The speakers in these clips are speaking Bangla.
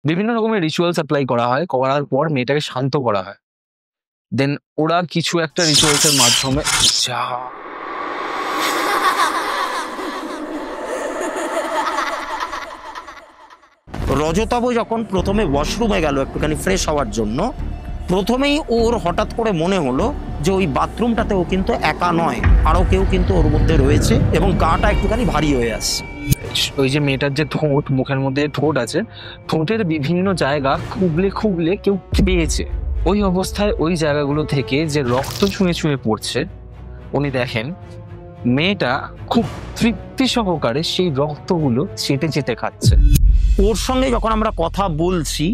বিভিন্ন রকমের রিচুয়ালস অ্যাপ্লাই করা হয়, করার পর মেয়েটাকে শান্ত করা হয়। দেন ওরা কিছু একটা রিচুয়ালসের মাধ্যমে যা রজতাভ যখন প্রথমে ওয়াশরুমে গেল একটুখানি ফ্রেশ হওয়ার জন্য, প্রথমেই ওর হঠাৎ করে মনে হলো যে ওই বাথরুমটাতেও কিন্তু একা নয়, আরও কেউ কিন্তু ওর মধ্যে রয়েছে এবং গাটা একটুখানি ভারী হয়ে আসছে। ওই যে মেয়েটার যে ঠোঁট, মুখের মধ্যে ঠোঁট আছে, ঠোঁটের বিভিন্ন জায়গা খুবলে খুবলে কেউ পেয়েছে। ওই অবস্থায় ওই জায়গাগুলো থেকে যে রক্ত ছুঁয়ে ছুঁয়ে পড়ছে, উনি দেখেন মেয়েটা খুব তৃপ্তি সহকারে সেই রক্তগুলো চেটে চেটে খাচ্ছে। ওর সঙ্গে যখন আমরা কথা বলছি,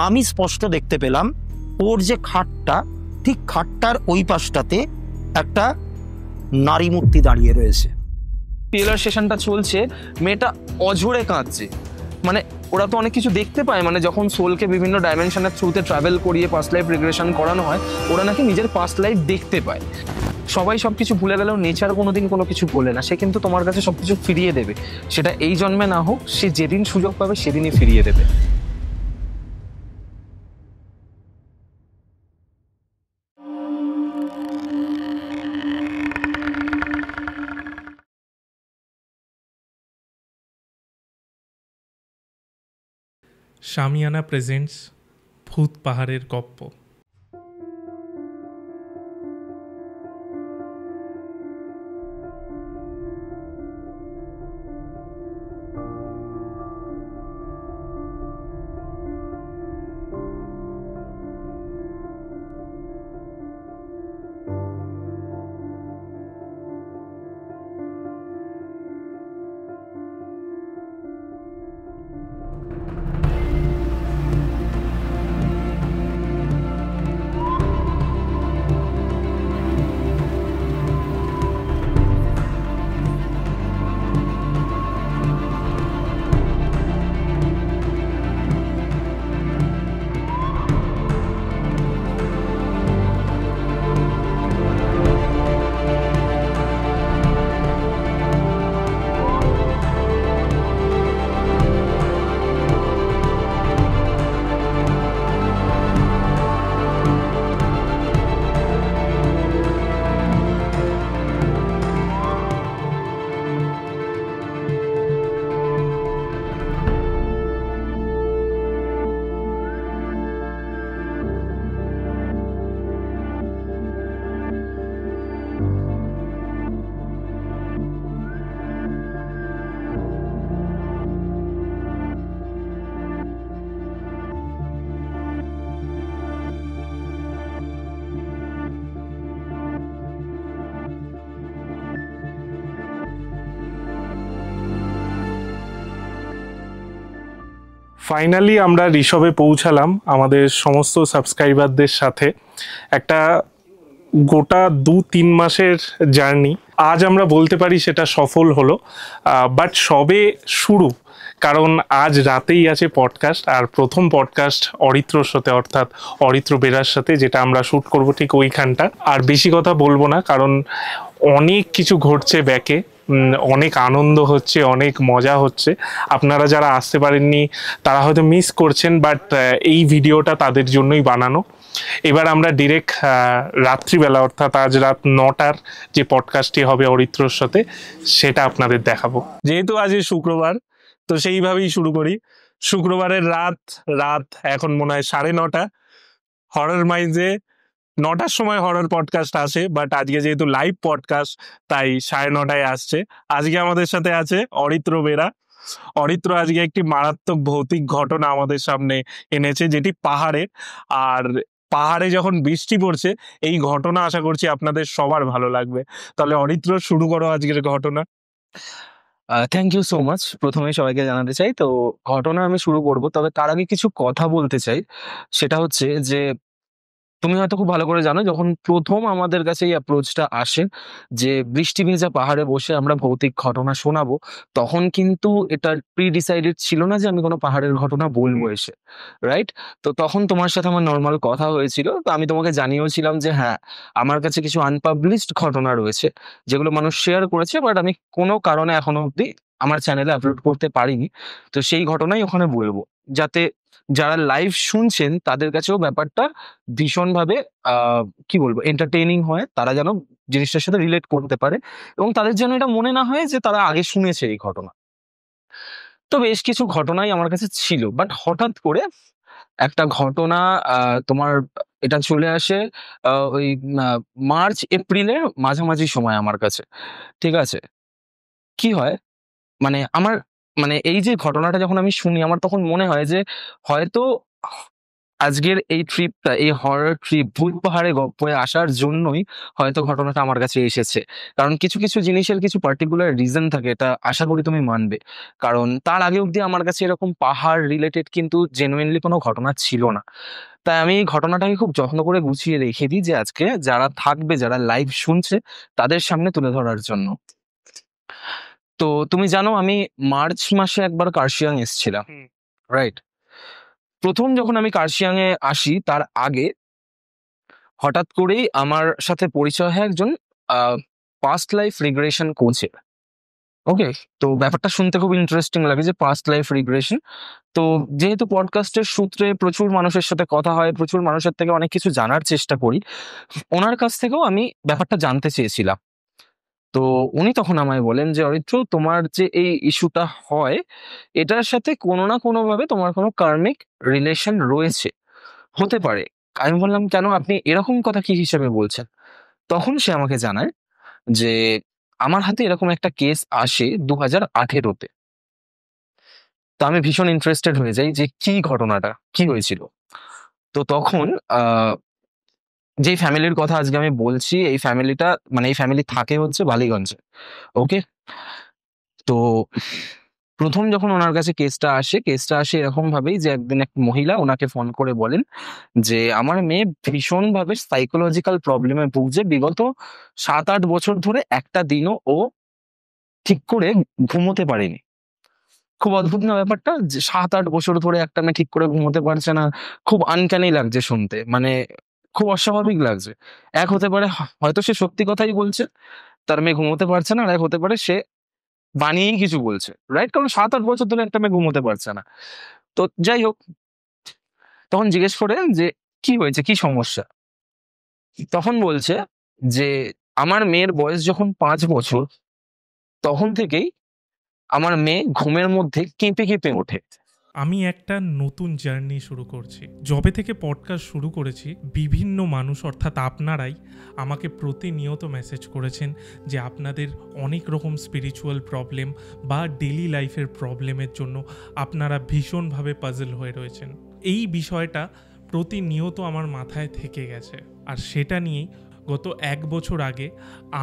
আমি স্পষ্ট দেখতে পেলাম ওর যে খাটটা, ঠিক খাটটার ওই পাশটাতে একটা নারী মূর্তি দাঁড়িয়ে রয়েছে। টেলার সেশনটা চলছে, মেয়েটা অঝরে কাঁদছে। মানে ওরা তো অনেক কিছু দেখতে পায়, মানে যখন সোলকে বিভিন্ন ডাইমেনশনের থ্রুতে ট্রাভেল করিয়ে পাস্ট লাইফ রিগ্রেশন করানো হয়, ওরা নাকি নিজের পাস্ট লাইফ দেখতে পায়। সবাই সবকিছু ভুলে গেলেও নেচার কোনোদিন কোনো কিছু বলে না, সে কিন্তু তোমার কাছে সবকিছু ফিরিয়ে দেবে। সেটা এই জন্মে না হোক, সে যেদিন সুযোগ পাবে সেদিনই ফিরিয়ে দেবে। শামিয়ানা প্রেজেন্টস ভূত পাহাড়ের গপ্প। ফাইনালি আমরা ঋষভে পৌঁছালাম আমাদের সমস্ত সাবস্ক্রাইবারদের সাথে। একটা গোটা 2-3 মাসের জার্নি আজ আমরা বলতে পারি সেটা সফল হলো, বাট সবে শুরু। কারণ আজ রাতেই আছে পডকাস্ট, আর প্রথম পডকাস্ট অরিত্রর সাথে, অর্থাৎ অরিত্র বেরার সাথে, যেটা আমরা শ্যুট করব ঠিক ওইখানটা। আর বেশি কথা বলবো না, কারণ অনেক কিছু ঘটছে ব্যাকে, অনেক আনন্দ হচ্ছে, অনেক মজা হচ্ছে। আপনারা যারা আসতে পারেননি তারা হয়তো মিস করছেন, বাট এই ভিডিওটা তাদের জন্যই বানানো। এবার আমরা ডিরেক্ট রাত্রিবেলা, অর্থাৎ আজ রাত 9টার যে পডকাস্টটি হবে অরিত্রর সাথে, সেটা আপনাদের দেখাবো। যেহেতু আজ শুক্রবার, তো সেইভাবেই শুরু করি। শুক্রবারের রাত এখন মনে হয় 9:30। হরর মাইন্ডসে 9টার সময় হরর পডকাস্ট আসে, বাট আজকে যেহেতু লাইভ পডকাস্ট তাই 9:30 আসছে। আজকে আমাদের সাথে আছে অরিত্র বেরা। অরিত্র আজকে একটি মারাত্মক ভৌতিক ঘটনা আমাদের সামনে এনেছে, যেটি পাহাড়ের। আর পাহাড়ে যখন বৃষ্টি পড়ছে, এই ঘটনা আশা করছি আপনাদের সবার ভালো লাগবে। তাহলে অরিত্র, শুরু করো আজকের ঘটনা। Thank you so much. প্রথমে সবাইকে জানাতে চাই, তো ঘটনা আমি শুরু করব, তবে তার আগে কিছু কথা বলতে চাই। সেটা হচ্ছে যে তুমি হয়তো খুব ভালো করে জানো, যখন প্রথম আমাদের কাছে এই অ্যাপ্রোচটা আসে যে বৃষ্টি ভেজা পাহাড়ে বসে আমরা ভৌতিক ঘটনা শোনাবো, তখন কিন্তু এটা প্রি ডিসাইডেড ছিল না যে আমি কোনো পাহাড়ের ঘটনা বলবো এসে, রাইট? তো তখন তোমার সাথে আমার নর্মাল কথা হয়েছিল, তো আমি তোমাকে জানিয়েওছিলাম যে হ্যাঁ, আমার কাছে কিছু আনপাবলিশড ঘটনা রয়েছে যেগুলো মানুষ শেয়ার করেছে, বাট আমি কোনো কারণে এখনো অব্দি আমার চ্যানেলে আপলোড করতে পারিনি। তো সেই ঘটনাই ওখানে বলবো, যাতে যারা লাইভ শুনছেন তাদের কাছেও ব্যাপারটা ভীষণভাবে কি বলবো এন্টারটেইনিং হয়, তারা যেন জিনিসটার সাথে রিলেট করতে পারে এবং তাদের যেন এটা মনে না হয় যে তারা আগে শুনেছে এই ঘটনা। তো বেশ কিছু ঘটনাই আমার কাছে ছিল, বাট হঠাৎ করে একটা ঘটনা তোমার এটা চলে আসে ওই মার্চ এপ্রিলের মাঝামাঝি সময় আমার কাছে। ঠিক আছে? কি হয় মানে আমার মানে এই যে ঘটনাটা যখন আমি শুনি আমার তখন মনে হয় যে হয়তো আজকের এই ট্রিপটা, এই হরর ট্রিপ ভূত পাহাড়ে গপ্পোয় আসার জন্যই হয়তো ঘটনাটা আমার কাছে এসেছে। কারণ কিছু, কিছু জিনিসের কিছু পার্টিকুলার রিজন থাকে, এটা আশা করি তুমি মানবে। কারণ তার আগে অব্দি আমার কাছে এরকম পাহাড় রিলেটেড কিন্তু জেনুইনলি কোনো ঘটনা ছিল না। তাই আমি এই ঘটনাটাকে খুব যত্ন করে গুছিয়ে রেখে দিই যে আজকে যারা থাকবে, যারা লাইভ শুনছে তাদের সামনে তুলে ধরার জন্য। তো তুমি জানো আমি মার্চ মাসে একবার কার্শিয়াং এসেছিলাম, রাইট? প্রথম যখন আমি কার্শিয়াং এ আসি তার আগে হঠাৎ করেই আমার সাথে পরিচয় হয় একজন পাস্ট লাইফ রিগ্রেশন কোচের। ওকে, তো ব্যাপারটা শুনতে খুব ইন্টারেস্টিং লাগে যে পাস্ট লাইফ রিগ্রেশন। তো যেহেতু পডকাস্টের সূত্রে প্রচুর মানুষের সাথে কথা হয়, প্রচুর মানুষের থেকে অনেক কিছু জানার চেষ্টা করি, ওনার কাছ থেকেও আমি ব্যাপারটা জানতে চেয়েছিলাম। তো উনি তখন আমায় বলেন যে অরিত্র, তোমার যে এই ইস্যুটা হয় এটার সাথে কোনো না কোনো ভাবে তোমার কোনো কার্মিক রিলেশন রয়েছে, হতে পারে। আমি বললাম কেন, আপনি এরকম কথা কি হিসেবে বলছেন? তখন সে আমাকে জানায় যে আমার হাতে এরকম একটা কেস আসে 2018-তে। তো আমি ভীষণ ইন্টারেস্টেড হয়ে যাই যে কি ঘটনাটা, কি হয়েছিল। তো তখন যে ফ্যামিলির কথা আজকে আমি বলছি, এই ফ্যামিলিটা মানে এই ফ্যামিলি থাকে হচ্ছে বালিগঞ্জে। ওকে, তো প্রথম যখন ওনার কাছে কেসটা আসে এরকম ভাবেই যে একদিন এক মহিলা ওনাকে ফোন করে বলেন যে আমার মেয়ে ভীষণ ভাবে সাইকোলজিক্যাল প্রবলেমে ভুগছে, বিগত 7-8 বছর ধরে একটা দিনও ও ঠিক করে ঘুমোতে পারেনি। খুব অদ্ভুত না ব্যাপারটা, যে 7-8 বছর ধরে একটা মেয়ে ঠিক করে ঘুমোতে পারছে না। খুব আনক্যানি লাগছে শুনতে, মানে খুব অস্বাভাবিক লাগছে। এক হতে পারে হয়তো সে সত্যি কথাই বলছে, তার মেয়ে ঘুমোতে পারছে না, আর এক হতে পারে সে বানিয়েই কিছু বলছে, রাইট? কারণ 7-8 বছর ধরে একটা মেয়ে ঘুমোতে পারছে না। তো যাই হোক, তখন জিজ্ঞেস করে যে কি হয়েছে, কি সমস্যা? তখন বলছে যে আমার মেয়ের বয়স যখন 5 বছর তখন থেকেই আমার মেয়ে ঘুমের মধ্যে কেঁপে কেঁপে ওঠে। আমি একটা নতুন জার্নি শুরু করছি। যবে থেকে পডকাস্ট শুরু করেছি, বিভিন্ন মানুষ অর্থাৎ আপনারাই আমাকে প্রতিনিয়ত মেসেজ করেছেন যে আপনাদের অনেক রকম স্পিরিচুয়াল প্রবলেম বা ডেলি লাইফের প্রবলেমের জন্য আপনারা ভীষণভাবে পাজল হয়ে রয়েছেন। এই বিষয়টা প্রতিনিয়ত আমার মাথায় থেকে গেছে, আর সেটা নিয়েই গত 1 বছর আগে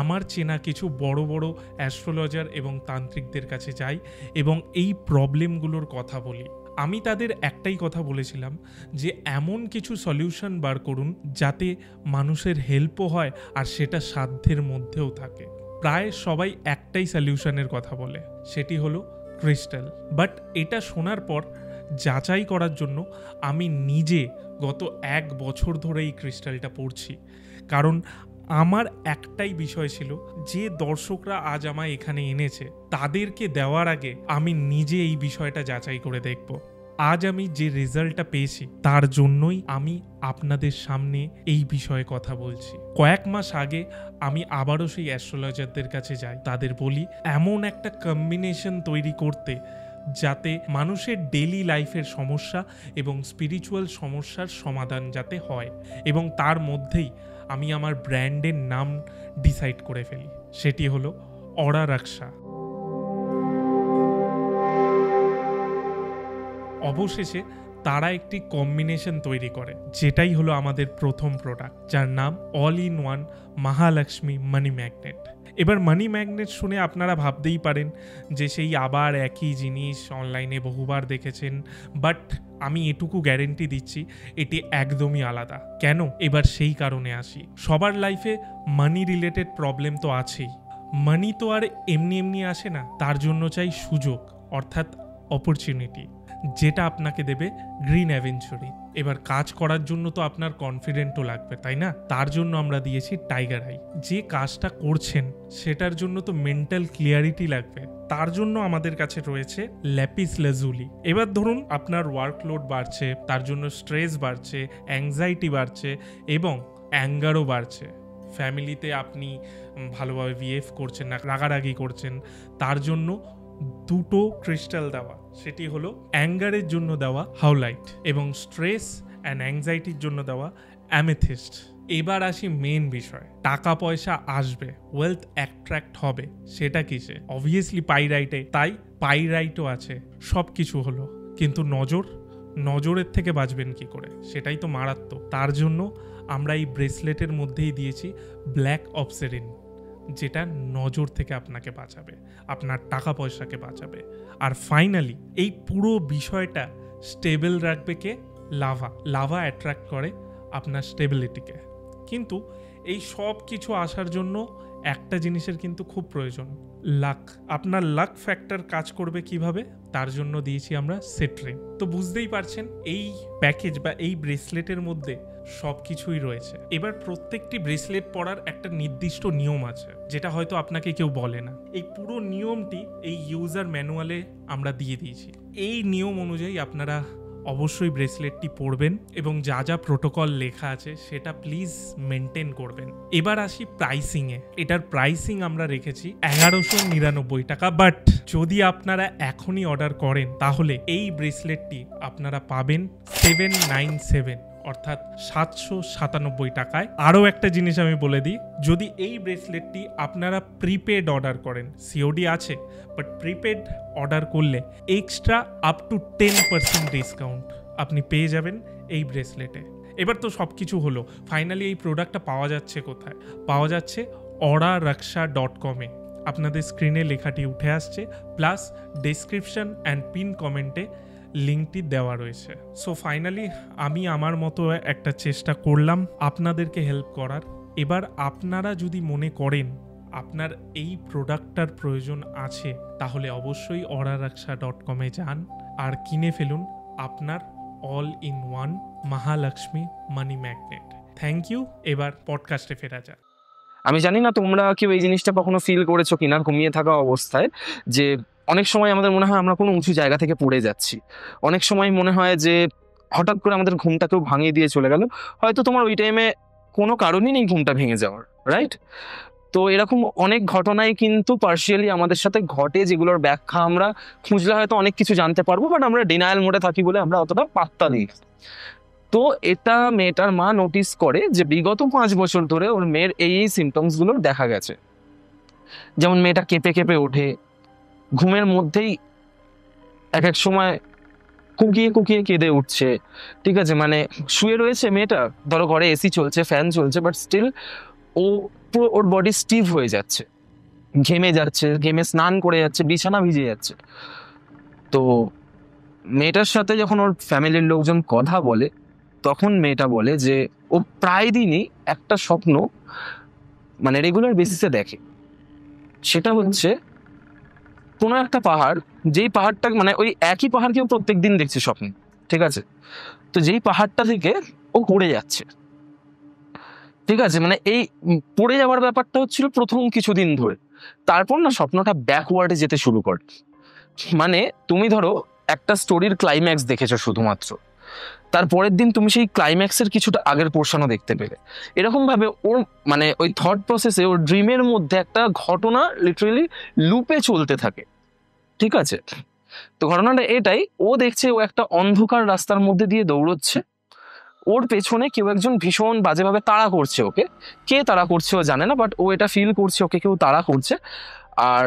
আমার চেনা কিছু বড় বড় অ্যাস্ট্রোলজার এবং তান্ত্রিকদের কাছে যাই এবং এই প্রবলেমগুলোর কথা বলি। আমি তাদের একটাই কথা বলেছিলাম যে এমন কিছু সলিউশন বার করুন যাতে মানুষের হেল্পও হয় আর সেটা সাধ্যের মধ্যেও থাকে। প্রায় সবাই একটাই সলিউশনের কথা বলে, সেটি হলো ক্রিস্টাল। বাট এটা শোনার পর যাচাই করার জন্য আমি নিজে গত 1 বছর ধরে এই ক্রিস্টালটা পড়ছি। কারণ আমার একটাই বিষয় ছিল যে দর্শকরা আজ আমায় এখানে এনেছে তাদেরকে দেওয়ার আগে আমি নিজে এই বিষয়টা যাচাই করে দেখব। আজ আমি যে রেজাল্টটা পেয়েছি তার জন্যই আমি আপনাদের সামনে এই বিষয়ে কথা বলছি। কয়েক মাস আগে আমি আবারও সেই অ্যাস্ট্রোলজারদের কাছে যাই, তাদের বলি এমন একটা কম্বিনেশন তৈরি করতে যাতে মানুষের ডেলি লাইফের সমস্যা এবং স্পিরিচুয়াল সমস্যার সমাধান যাতে হয়, এবং তার মধ্যেই আমি আমার ব্র্যান্ডের নাম ডিসাইড করে ফেলি, সেটি হলো অরা রক্ষা। অবশেষে তারা একটি কম্বিনেশন তৈরি করে, যেটাই হলো আমাদের প্রথম প্রোডাক্ট, যার নাম all in one Mahalakshmi money magnet. এবার মানি ম্যাগনেট শুনে আপনারা ভাবতেই পারেন যে সেই আবার একই জিনিস, অনলাইনে বহুবার দেখেছেন, বাট আমি এটুকু গ্যারেন্টি দিচ্ছি এটি একদমই আলাদা। কেন? এবার সেই কারণে আসি। সবার লাইফে মানি রিলেটেড প্রবলেম তো আছেই। মানি তো আর এমনি এমনি আসে না, তার জন্য চাই সুযোগ, অর্থাৎ অপরচুনিটি। যেটা আপনাকে দেবে গ্রিন অ্যাভেঞ্চুরি। এবার কাজ করার জন্য তো আপনার কনফিডেন্টও লাগবে, তাই না? তার জন্য আমরা দিয়েছি টাইগার আই। যে কাজটা করছেন সেটার জন্য তো মেন্টাল ক্লিয়ারিটি লাগবে, তার জন্য আমাদের কাছে রয়েছে ল্যাপিস লাজুলি। এবার ধরুন আপনার ওয়ার্কলোড বাড়ছে, তার জন্য স্ট্রেস বাড়ছে, অ্যাংজাইটি বাড়ছে এবং অ্যাঙ্গারও বাড়ছে। ফ্যামিলিতে আপনি ভালোভাবে বিহেভ করছেন না, রাগারাগি করছেন, তার জন্য দুটো ক্রিস্টাল দেওয়া, সেটি হলো অ্যাঙ্গারের জন্য দেওয়া হাউলাইট এবং স্ট্রেস অ্যান্ড অ্যাংজাইটির জন্য দেওয়া অ্যামেথিস্ট। এবার আসি মেন বিষয়, টাকা পয়সা আসবে, ওয়েলথ অ্যাট্রাক্ট হবে, সেটা কিসে? অবভিয়াসলি পাইরাইটে। তাই পাইরাইটও আছে, সব কিছু হলো, কিন্তু নজরের থেকে বাঁচবেন কি করে, সেটাই তো মারাত্মক। তার জন্য আমরা এই ব্রেসলেটের মধ্যেই দিয়েছি ব্ল্যাক অবসেরিন, যেটা নজর থেকে আপনাকে বাঁচাবে, আপনার টাকা পয়সাকে বাঁচাবে। আর ফাইনালি এই পুরো বিষয়টা স্টেবল রাখবে কে? লাভা অ্যাট্রাক্ট করে আপনার স্টেবিলিটিকে। কিন্তু এই সব কিছু আসার জন্য একটা জিনিসের কিন্তু খুব প্রয়োজন, লাক। আপনার লাক ফ্যাক্টর কাজ করবে কিভাবে? তার জন্য দিয়েছি আমরা সিট্রিন। তো বুঝতেই পারছেন এই প্যাকেজ বা এই ব্রেসলেটের মধ্যে সব কিছুই রয়েছে। এবার প্রত্যেকটি ব্রেসলেট পরার একটা নির্দিষ্ট নিয়ম আছে, যেটা হয়তো আপনাকে কেউ বলে না। এই পুরো নিয়মটি এই ইউজার ম্যানুয়ালে আমরা দিয়ে দিয়েছি। এই নিয়ম অনুযায়ী আপনারা অবশ্যই ব্রেসলেটটি পরবেন এবং যা যা প্রোটোকল লেখা আছে সেটা প্লিজ মেনটেন করবেন। এবার আসি প্রাইসিংয়ে। এটার প্রাইসিং আমরা রেখেছি 1199 টাকা, বাট যদি আপনারা এখনই অর্ডার করেন তাহলে এই ব্রেসলেটটি আপনারা পাবেন 797, অর্থাৎ 797 টাকায়। আরও একটা জিনিস আমি বলে দিই, যদি এই ব্রেসলেটটি আপনারা প্রিপেড অর্ডার করেন, সিওডি আছে, বাট প্রিপেড অর্ডার করলে এক্সট্রা আপ টু 10% ডিসকাউন্ট আপনি পেয়ে যাবেন এই ব্রেসলেটে। এবার তো সব কিছু হলো, ফাইনালি এই প্রোডাক্টটা পাওয়া যাচ্ছে কোথায়? পাওয়া যাচ্ছে oraraksha.com। আপনাদের স্ক্রিনে লেখাটি উঠে আসছে, প্লাস ডেসক্রিপশন অ্যান্ড পিন কমেন্টে লিঙ্কটি দেওয়া রয়েছে। সো ফাইনালি আমি আমার মতো একটা চেষ্টা করলাম আপনাদেরকে হেল্প করার। এবার আপনারা যদি মনে করেন আপনার এই প্রোডাক্টটার প্রয়োজন আছে, তাহলে অবশ্যই oraraksha.com যান আর কিনে ফেলুন আপনার all in one Mahalakshmi money magnet. Thank you. এবার পডকাস্টে ফেরা যাক। আমি জানি না তোমরা কেউ এই জিনিসটা কখনো ফিল করেছো কিনা ঘুমিয়ে থাকা অবস্থায়, যে অনেক সময় আমাদের মনে হয় আমরা কোনো উঁচু জায়গা থেকে পড়ে যাচ্ছি। অনেক সময় মনে হয় যে হঠাৎ করে আমাদের ঘুমটা কেউ ভাঙিয়ে দিয়ে চলে গেল। হয়তো তোমার ওই টাইমে কোনো কারণই নেই ঘুমটা ভেঙে যাওয়ার, রাইট? তো এরকম অনেক ঘটনাই কিন্তু পার্শিয়ালি আমাদের সাথে ঘটে, যেগুলোর ব্যাখ্যা আমরা খুঁজলে হয়তো অনেক কিছু জানতে পারবো, বাট আমরা ডিনায়াল মোডে থাকি বলে আমরা অতটা পাত্তা দিই। তো এটা মেয়েটার মা নোটিস করে যে বিগত 5 বছর ধরে ওর মেয়ের এই সিমটমস গুলো দেখা গেছে। যেমন মেয়েটা কেঁপে কেঁপে ওঠে, ঘুমের মধ্যেই এক এক সময় কুকিয়ে কুকিয়ে কেঁদে উঠছে, ঠিক আছে? মানে শুয়ে রয়েছে মেয়েটা, ধরো ঘরে এসি চলছে, ফ্যান চলছে, বাট স্টিল ও পুরো ওর বডি স্টিভ হয়ে যাচ্ছে, ঘেমে যাচ্ছে, ঘেমে স্নান করে যাচ্ছে, বিছানা ভিজে যাচ্ছে। তো মেয়েটার সাথে যখন ওর ফ্যামিলির লোকজন কথা বলে, তখন মেয়েটা বলে যে ও প্রায় দিনই একটা স্বপ্ন মানে রেগুলার বেসিসে দেখে। সেটা হচ্ছে কোনো একটা পাহাড়, যেই পাহাড়টা মানে ওই একই পাহাড়কেও প্রত্যেক দিন দেখছে স্বপ্নে, ঠিক আছে? তো যেই পাহাড়টা থেকে ও পড়ে যাচ্ছে, ঠিক আছে? মানে এই পড়ে যাওয়ার ব্যাপারটা হচ্ছিল প্রথম কিছুদিন ধরে। তারপর না স্বপ্নটা ব্যাকওয়ার্ডে যেতে শুরু করে। মানে তুমি ধরো একটা স্টোরির ক্লাইম্যাক্স দেখেছো শুধুমাত্র, তারপরের দিন তুমি সেই ক্লাইম্যাক্সের কিছুটা আগের পোর্শনও দেখতে পেলে। এরকম ভাবে ওর মানে ওই থট প্রসেসে ওর ড্রিমের মধ্যে একটা ঘটনা লিটারেলি লুপে চলতে থাকে, ঠিক আছে? তো ঘটনাটা এটাই, ও দেখছে ও একটা অন্ধকার রাস্তার মধ্যে দিয়ে দৌড়চ্ছে, ওর পেছনে কেউ একজন ভীষণ বাজেভাবে তাড়া করছে ওকে। কে তাড়া করছে ও জানে না, বাট ও এটা ফিল করছে ওকে কেউ তাড়া করছে। আর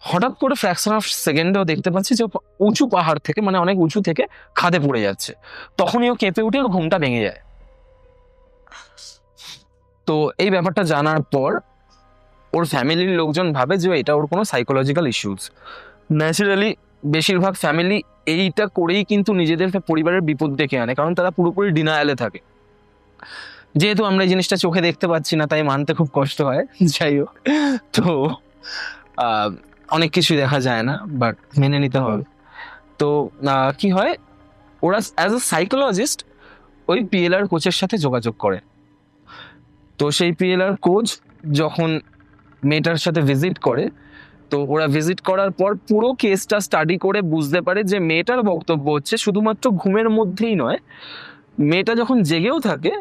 হঠাৎ করে ফ্র্যাকশন অফ সেকেন্ডেও দেখতে পাচ্ছি যে উঁচু পাহাড় থেকে, মানে অনেক উঁচু থেকে খাদে পড়ে যাচ্ছে। তখনই ও কেঁপে উঠে ওর ঘুমটা ভেঙে যায়। তো এই ব্যাপারটা জানার পর ওর ফ্যামিলির লোকজন ভাবে যে এটা ওর কোনো সাইকোলজিক্যাল ইস্যুস। ন্যাচারালি বেশিরভাগ ফ্যামিলি এইটা করেই কিন্তু নিজেদের পরিবারের বিপদ ডেকে আনে, কারণ তারা পুরোপুরি ডিনায়ালে থাকে। যেহেতু আমরা এই জিনিসটা চোখে দেখতে পাচ্ছি না, তাই মানতে খুব কষ্ট হয়। যাই হোক, তো অনেক কিছুই দেখা যায় না, বাট মেনে নিতে হবে। তো তো কি হয়, ওরা অ্যাজ এ সাইকোলজিস্ট ওই পিএলআর কোচের সাথে যোগাযোগ করে। তো সেই পিএলআর কোচ যখন মেয়েটার সাথে ভিজিট করে, তো ওরা ভিজিট করার পর পুরো কেসটা স্টাডি করে বুঝতে পারে যে মেয়েটার বক্তব্য হচ্ছে শুধুমাত্র ঘুমের মধ্যেই নয়, মেয়েটা যখন জেগেও থাকে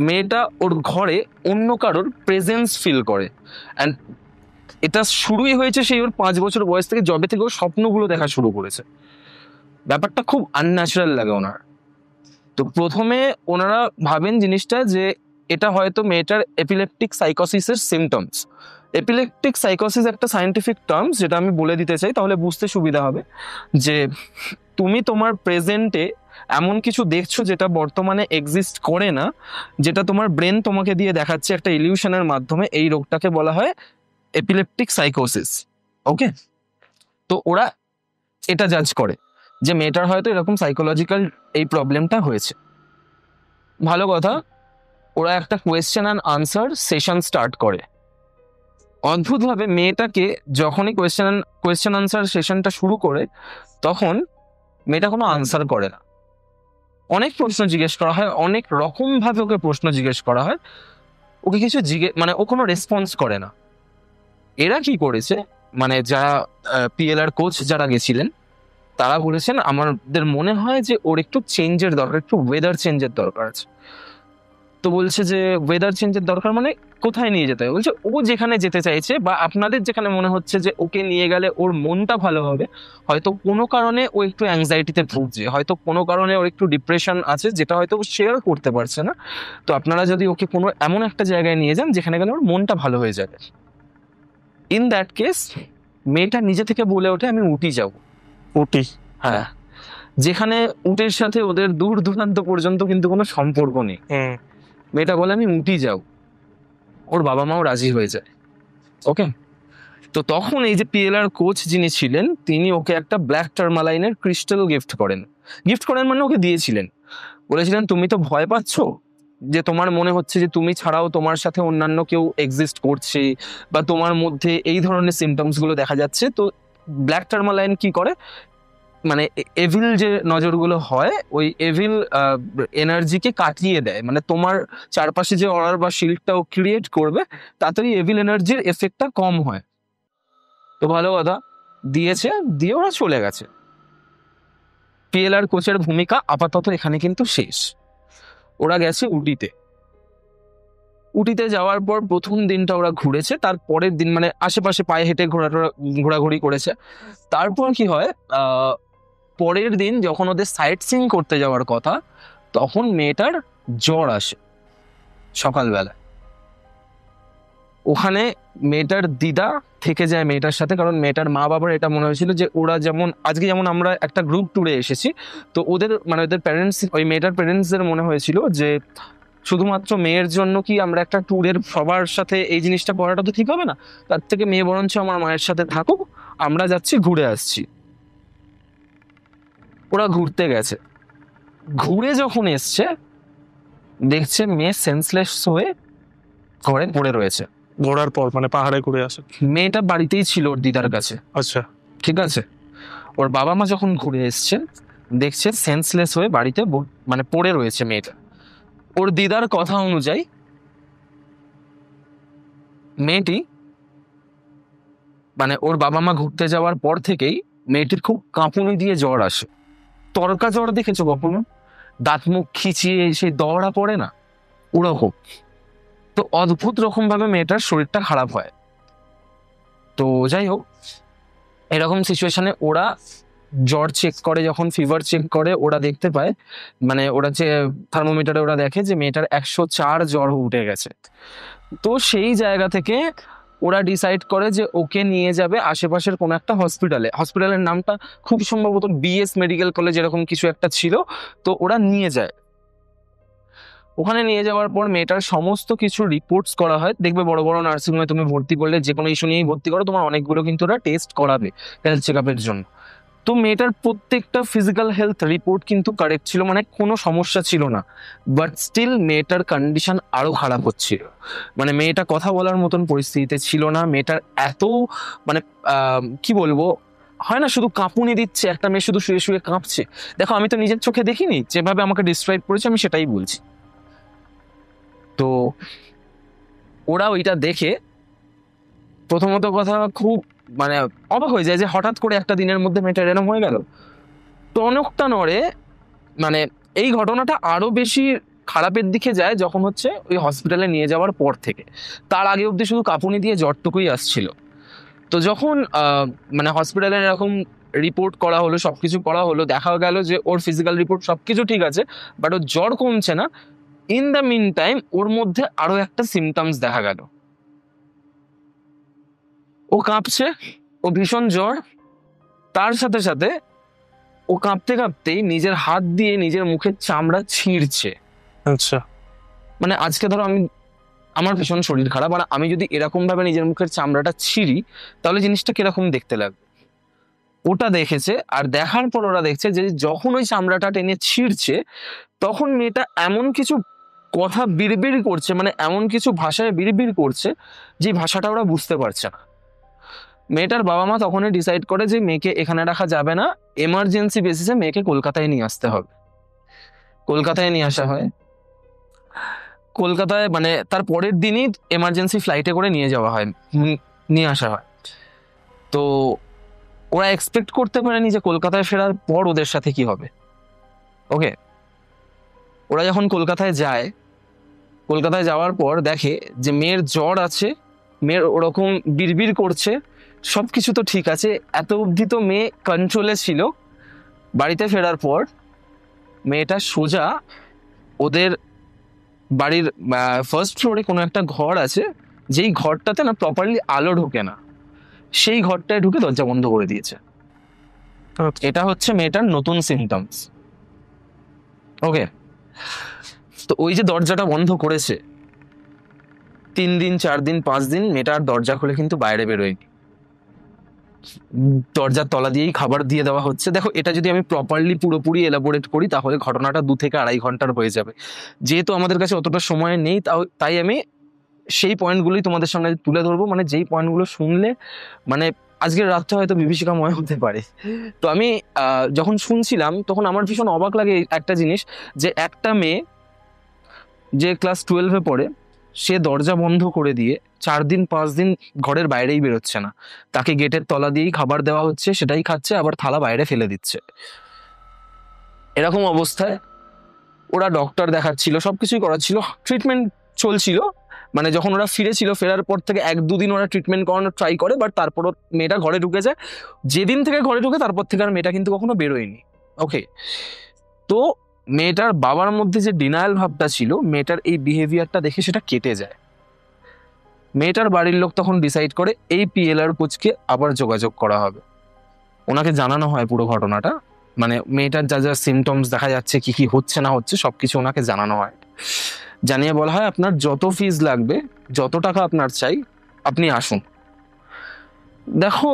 মেয়েটা ওর ঘরে অন্য কারোর প্রেজেন্স ফিল করে। অ্যান্ড এটা শুরুই হয়েছে সেই ওর 5 বছর বয়স থেকে, যবে থেকে ওর স্বপ্নগুলো দেখা শুরু করেছে। ব্যাপারটা খুব আনন্যাচারাল লাগে ওনার। তো প্রথমে ওনারা ভাবেন জিনিসটা যে এটা হয়তো মেয়েটার এপিলেপটিক সাইকোসিসের সিমটমস। এপিলেপটিক সাইকোসিস একটা সায়েন্টিফিক টার্মস, যেটা আমি বলে দিতে চাই তাহলে বুঝতে সুবিধা হবে। যে তুমি তোমার প্রেজেন্টে এমন কিছু দেখছো যেটা বর্তমানে এক্সিস্ট করে না, যেটা তোমার ব্রেন তোমাকে দিয়ে দেখাচ্ছে একটা ইলিউশনের মাধ্যমে, এই রোগটাকে বলা হয় এপিলেপটিক সাইকোসিস। ওকে, তো ওরা এটা জাজ করে যে মেয়েটার হয়তো এরকম সাইকোলজিক্যাল এই প্রবলেমটা হয়েছে। ভালো কথা, ওরা একটা question and answer session start করে। অদ্ভুতভাবে মেয়েটাকে যখনই কোয়েশ্চেন আনসার সেশনটা শুরু করে, তখন মেয়েটা কোনো আনসার করে না। অনেক প্রশ্ন জিজ্ঞেস করা হয়, অনেক রকম ভাবে ওকে প্রশ্ন জিজ্ঞেস করা হয়, ওকে কিছু মানে ও কোনো রেসপন্স করে না। এরা কি করেছে, মানে যারা পিএলআর কোচ যারা গেছিলেন তারা বলেছেন আমাদের মনে হয় যে ওর একটু চেঞ্জের দরকার, একটু ওয়েদার চেঞ্জের দরকার আছে। তো বলছে যে ওয়েদার চেঞ্জের দরকার মানে কোথায় নিয়ে যেতে হবে? বলছে ও যেখানে যেতে চাইছে বা আপনাদের যেখানে মনে হচ্ছে যে ওকে নিয়ে গেলে ওর মনটা ভালো হবে, হয়তো কোনো কারণে ও একটু অ্যাংজাইটিতে ভুগছে, হয়তো কোনো কারণে ওর একটু ডিপ্রেশন আছে যেটা হয়তো ও শেয়ার করতে পারছে না। তো আপনারা যদি ওকে কোনো এমন একটা জায়গায় নিয়ে যান যেখানে গেলে ওর মনটা ভালো হয়ে যাবে। ইন দ্যাট কেস মেয়েটা নিজে থেকে বলে ওঠে আমি উটি যাব। উটি? হ্যাঁ, যেখানে উটের সাথে ওদের দূর দূরান্ত পর্যন্ত কিন্তু কোনো সম্পর্ক নেই। মেয়েটা বলে আমি উটি যাব। ওর বাবা মাও রাজি হয়ে যায়। ওকে, তো তখন এই যে পিএলআর কোচ যিনি ছিলেন তিনি ওকে একটা ব্ল্যাক টার্মালাইনের ক্রিস্টাল গিফট করেন মানে ওকে দিয়েছিলেন। বলেছিলেন তুমি তো ভয় পাচ্ছ, যে তোমার মনে হচ্ছে যে তুমি ছাড়াও তোমার সাথে অন্যান্য কেউ এক্সিস্ট করছে বা তোমার মধ্যে এই ধরনের সিমটমস গুলো দেখা যাচ্ছে। তো ব্ল্যাক টার্মালাইন কি করে, মানে এভিল যে নজরগুলো হয় ওই এভিল এনার্জিকে কাটিয়ে দেয়, মানে তোমার চারপাশে যে অরার বা শিল্ডটাও ক্রিয়েট করবে তাড়াতাড়ি এভিল এনার্জির এফেক্টটা কম হয়। তো ভালো কথা, দিয়েছে, দিয়ে ওরা চলে গেছে। পিএলআর কোচের ভূমিকা আপাতত এখানে কিন্তু শেষ। ওরা গেছে উটিতে যাওয়ার পর প্রথম দিনটা ওরা ঘুরেছে, তার পরের দিন মানে আশেপাশে পায়ে হেঁটে ঘোরাঘুরি করেছে। তারপর কি হয়, পরের দিন যখন ওদের সাইট সিইং করতে যাওয়ার কথা, তখন মেয়েটার জ্বর আসে সকালবেলা। ওখানে মেয়েটার দিদা থেকে যায় মেয়েটার সাথে, কারণ মেয়েটার মা বাবার এটা মনে হয়েছিল যে ওরা যেমন আজকে যেমন আমরা একটা গ্রুপ ট্যুরে এসেছি, তো ওদের মানে ওদের প্যারেন্টস, ওই মেয়েটার প্যারেন্টসদের মনে হয়েছিল যে শুধুমাত্র মেয়ের জন্য কি আমরা একটা ট্যুরের সবার সাথে এই জিনিসটা করাটা তো ঠিক হবে না, তার থেকে মেয়ে বরঞ্চ আমার মায়ের সাথে থাকুক, আমরা যাচ্ছি ঘুরে আসছি। ওরা ঘুরতে গেছে, ঘুরে যখন এসছে দেখছে মেয়ে সেন্সলেস হয়ে ঘরে পড়ে রয়েছে। ঘোরার পর মানে পাহাড়ে ঘুরে আসে? মেয়েটা বাড়িতেই ছিল ওর দিদার কাছে। আচ্ছা, ঠিক আছে, ওর বাবা মা যখন ঘুরে এসছে দেখছে সেন্সলেস হয়ে বাড়িতে মানে পড়ে রয়েছে মেয়েটা। ওর দিদার কথা অনুযায়ী মেয়েটি মানে ওর বাবা মা ঘুরতে যাওয়ার পর থেকেই মেয়েটির খুব কাঁপুনি দিয়ে জ্বর আসে। তরকা জ্বর দেখেছো কখনো? দাঁত মুখ খিচিয়ে সেই দৌড়া পড়ে না, ওরকম। তো অদ্ভুত রকম ভাবে মেয়েটার শরীরটা খারাপ হয়। তো যাই হোক, এরকম সিচুয়েশনে ওরা জ্বর চেক করে, যখন ফিভার চেক করে ওরা দেখতে পায়, মানে ওরা যে থার্মোমিটারে ওরা দেখে যে মেয়েটার 104 জ্বর উঠে গেছে। তো সেই জায়গা থেকে ওরা ডিসাইড করে যে ওকে নিয়ে যাবে আশেপাশের কোনো একটা হসপিটালের নামটা খুব সম্ভবত বিএস মেডিকেল কলেজ এরকম কিছু একটা ছিল। তো ওরা নিয়ে যায়, ওখানে নিয়ে যাওয়ার পর মেয়েটার সমস্ত কিছু রিপোর্টস করা হয়। দেখবে বড় বড় নার্সিংহোমে তুমি ভর্তি করলে, যে কোনো ইস্যু নিয়েই ভর্তি করো, তোমার অনেকগুলো কিন্তু ওরা টেস্ট করাবে হেলথ চেক আপের জন্য। তো মেয়েটার প্রত্যেকটা ফিজিক্যাল হেলথ রিপোর্ট কিন্তু কারেক্ট ছিল, মানে কোনো সমস্যা ছিল না। বাট স্টিল মেয়েটার কন্ডিশন আরো খারাপ হচ্ছিল, মানে মেয়েটা কথা বলার মতন পরিস্থিতিতে ছিল না। মেয়েটার এত মানে কি বলবো, হয় না শুধু কাঁপুনি দিচ্ছে, একটা মেয়ে শুধু শুয়ে শুয়ে কাঁপছে। দেখো আমি তো নিজের চোখে দেখিনি, যেভাবে আমাকে ডিসক্রাইব করেছে আমি সেটাই বলছি। তো ওরা ওইটা দেখে প্রথমত কথা খুব মানে অবাক হয়ে যায় যে হঠাৎ করে একটা দিনের মধ্যে মেয়েটা এরকম হয়ে গেল। টনকটা নড়ে, মানে এই ঘটনাটা আরো বেশি খারাপের দিকে যায় যখন হচ্ছে ওই হসপিটালে নিয়ে যাওয়ার পর থেকে। তার আগে অবধি শুধু কাঁপুনি দিয়ে জ্বরটুকুই আসছিল। তো যখন মানে হসপিটালে এরকম রিপোর্ট করা হলো, সবকিছু করা হলো, দেখা গেল যে ওর ফিজিক্যাল রিপোর্ট সবকিছু ঠিক আছে, বাট ওর জ্বর কমছে না। ইন দ্য মিন টাইম ওর মধ্যে আরো একটা সিমটমস দেখা গেল। ও কাঁপছে, ও ভীষণ জ্বর, তার সাথে সাথে ও কাঁপতে কাঁপতেই নিজের হাত দিয়ে নিজের মুখের চামড়া ছিঁড়ছে। আচ্ছা। মানে আজকে ধরো আমার ভীষণ শরীর খারাপ, আর আমি যদি এরকম ভাবে নিজের মুখের চামড়াটা ছিঁড়ি তাহলে জিনিসটা কিরকম দেখতে লাগবে। ওটা দেখেছে, আর দেখার পর ওরা দেখছে যে যখন ওই চামড়াটা টেনে ছিঁড়ছে তখন মেয়েটা এমন কিছু কথা বিড়বিড় করছে, মানে এমন কিছু ভাষায় বিড়বিড় করছে যে ভাষাটা ওরা বুঝতে পারছে না। মেয়েটার বাবা মা তখনই ডিসাইড করে যে মেয়েকে এখানে রাখা যাবে না, এমার্জেন্সি বেসিসে মেয়েকে কলকাতায় নিয়ে আসতে হবে। কলকাতায় নিয়ে আসা হয়। কলকাতায় মানে তার পরের দিনই এমার্জেন্সি ফ্লাইটে করে নিয়ে যাওয়া হয়, নিয়ে আসা হয়। তো ওরা এক্সপেক্ট করতে পারেনি যে কলকাতায় ফেরার পর ওদের সাথে কি হবে। ওকে, ওরা যখন কলকাতায় যায়, কলকাতায় যাওয়ার পর দেখে যে মেয়ের জ্বর আছে, মেয়ের ওরকম বিড়বিড় করছে, সবকিছু তো ঠিক আছে, এত অবধি তো মেয়ে কন্ট্রোলে ছিল। বাড়িতে ফেরার পর মেয়েটা সোজা ওদের বাড়ির ফার্স্ট ফ্লোরে কোনো একটা ঘর আছে, যেই ঘরটাতে না প্রপারলি আলো ঢোকে না, সেই ঘরটায় ঢুকে দরজা বন্ধ করে দিয়েছে। এটা হচ্ছে মেয়েটার নতুন সিমটমস। ওকে, তো ওই যে দরজাটা বন্ধ করেছে 3 দিন 4 দিন 5 দিন মেয়েটা আর দরজা খুলে কিন্তু বাইরে বেরোয়নি। দরজার তলা দিয়েই খাবার দিয়ে দেওয়া হচ্ছে। দেখো এটা যদি আমি প্রপারলি পুরোপুরি এলাবোরেট করি তাহলে ঘটনাটা 2 থেকে 2.5 ঘন্টার হয়ে যাবে। যেহেতু আমাদের কাছে অতটা সময় নেই, তাই আমি সেই পয়েন্টগুলোই তোমাদের সামনে তুলে ধরবো, মানে যেই পয়েন্টগুলো শুনলে মানে আজকের রাতটা হয়তো বিভীষিকাময় হতে পারে। তো আমি যখন শুনছিলাম তখন আমার ভীষণ অবাক লাগে একটা জিনিস, যে একটা মেয়ে যে ক্লাস 12-এ পড়ে, সে দরজা বন্ধ করে দিয়ে 4 দিন 5 দিন ঘরের বাইরেই বেরোচ্ছে না, তাকে গেটের তলা দিয়েই খাবার দেওয়া হচ্ছে, সেটাই খাচ্ছে, আবার থালা বাইরে ফেলে দিচ্ছে। এরকম অবস্থায় ওরা ডক্টর দেখাচ্ছিল, সবকিছুই করাচ্ছিল, ট্রিটমেন্ট চলছিল। মানে যখন ওরা ফিরেছিল, ফেরার পর থেকে 1-2 দিন ওরা ট্রিটমেন্ট করানোর ট্রাই করে, বাট তারপরও মেয়েটা ঘরে ঢুকে যায়। যেদিন থেকে ঘরে ঢুকে তারপর থেকে আর মেয়েটা কিন্তু কখনো বেরোয়নি। ওকে, তো মেয়েটার বাবার মধ্যে যে ডিনায়াল ভাবটা ছিল, মেয়েটার এই বিহেভিয়ারটা দেখে সেটা কেটে যায়। মেয়েটার বাড়ির লোক তখন ডিসাইড করে এই পিএলআর কোচকে আবার যোগাযোগ করা হবে। ওনাকে জানানো হয় পুরো ঘটনাটা, মানে মেয়েটার যা যা সিমটমস দেখা যাচ্ছে, কি কি হচ্ছে না হচ্ছে সবকিছু ওনাকে জানানো হয়। জানিয়ে বলা হয় আপনার যত ফিজ লাগবে, যত টাকা আপনার চাই, আপনি আসুন। দেখো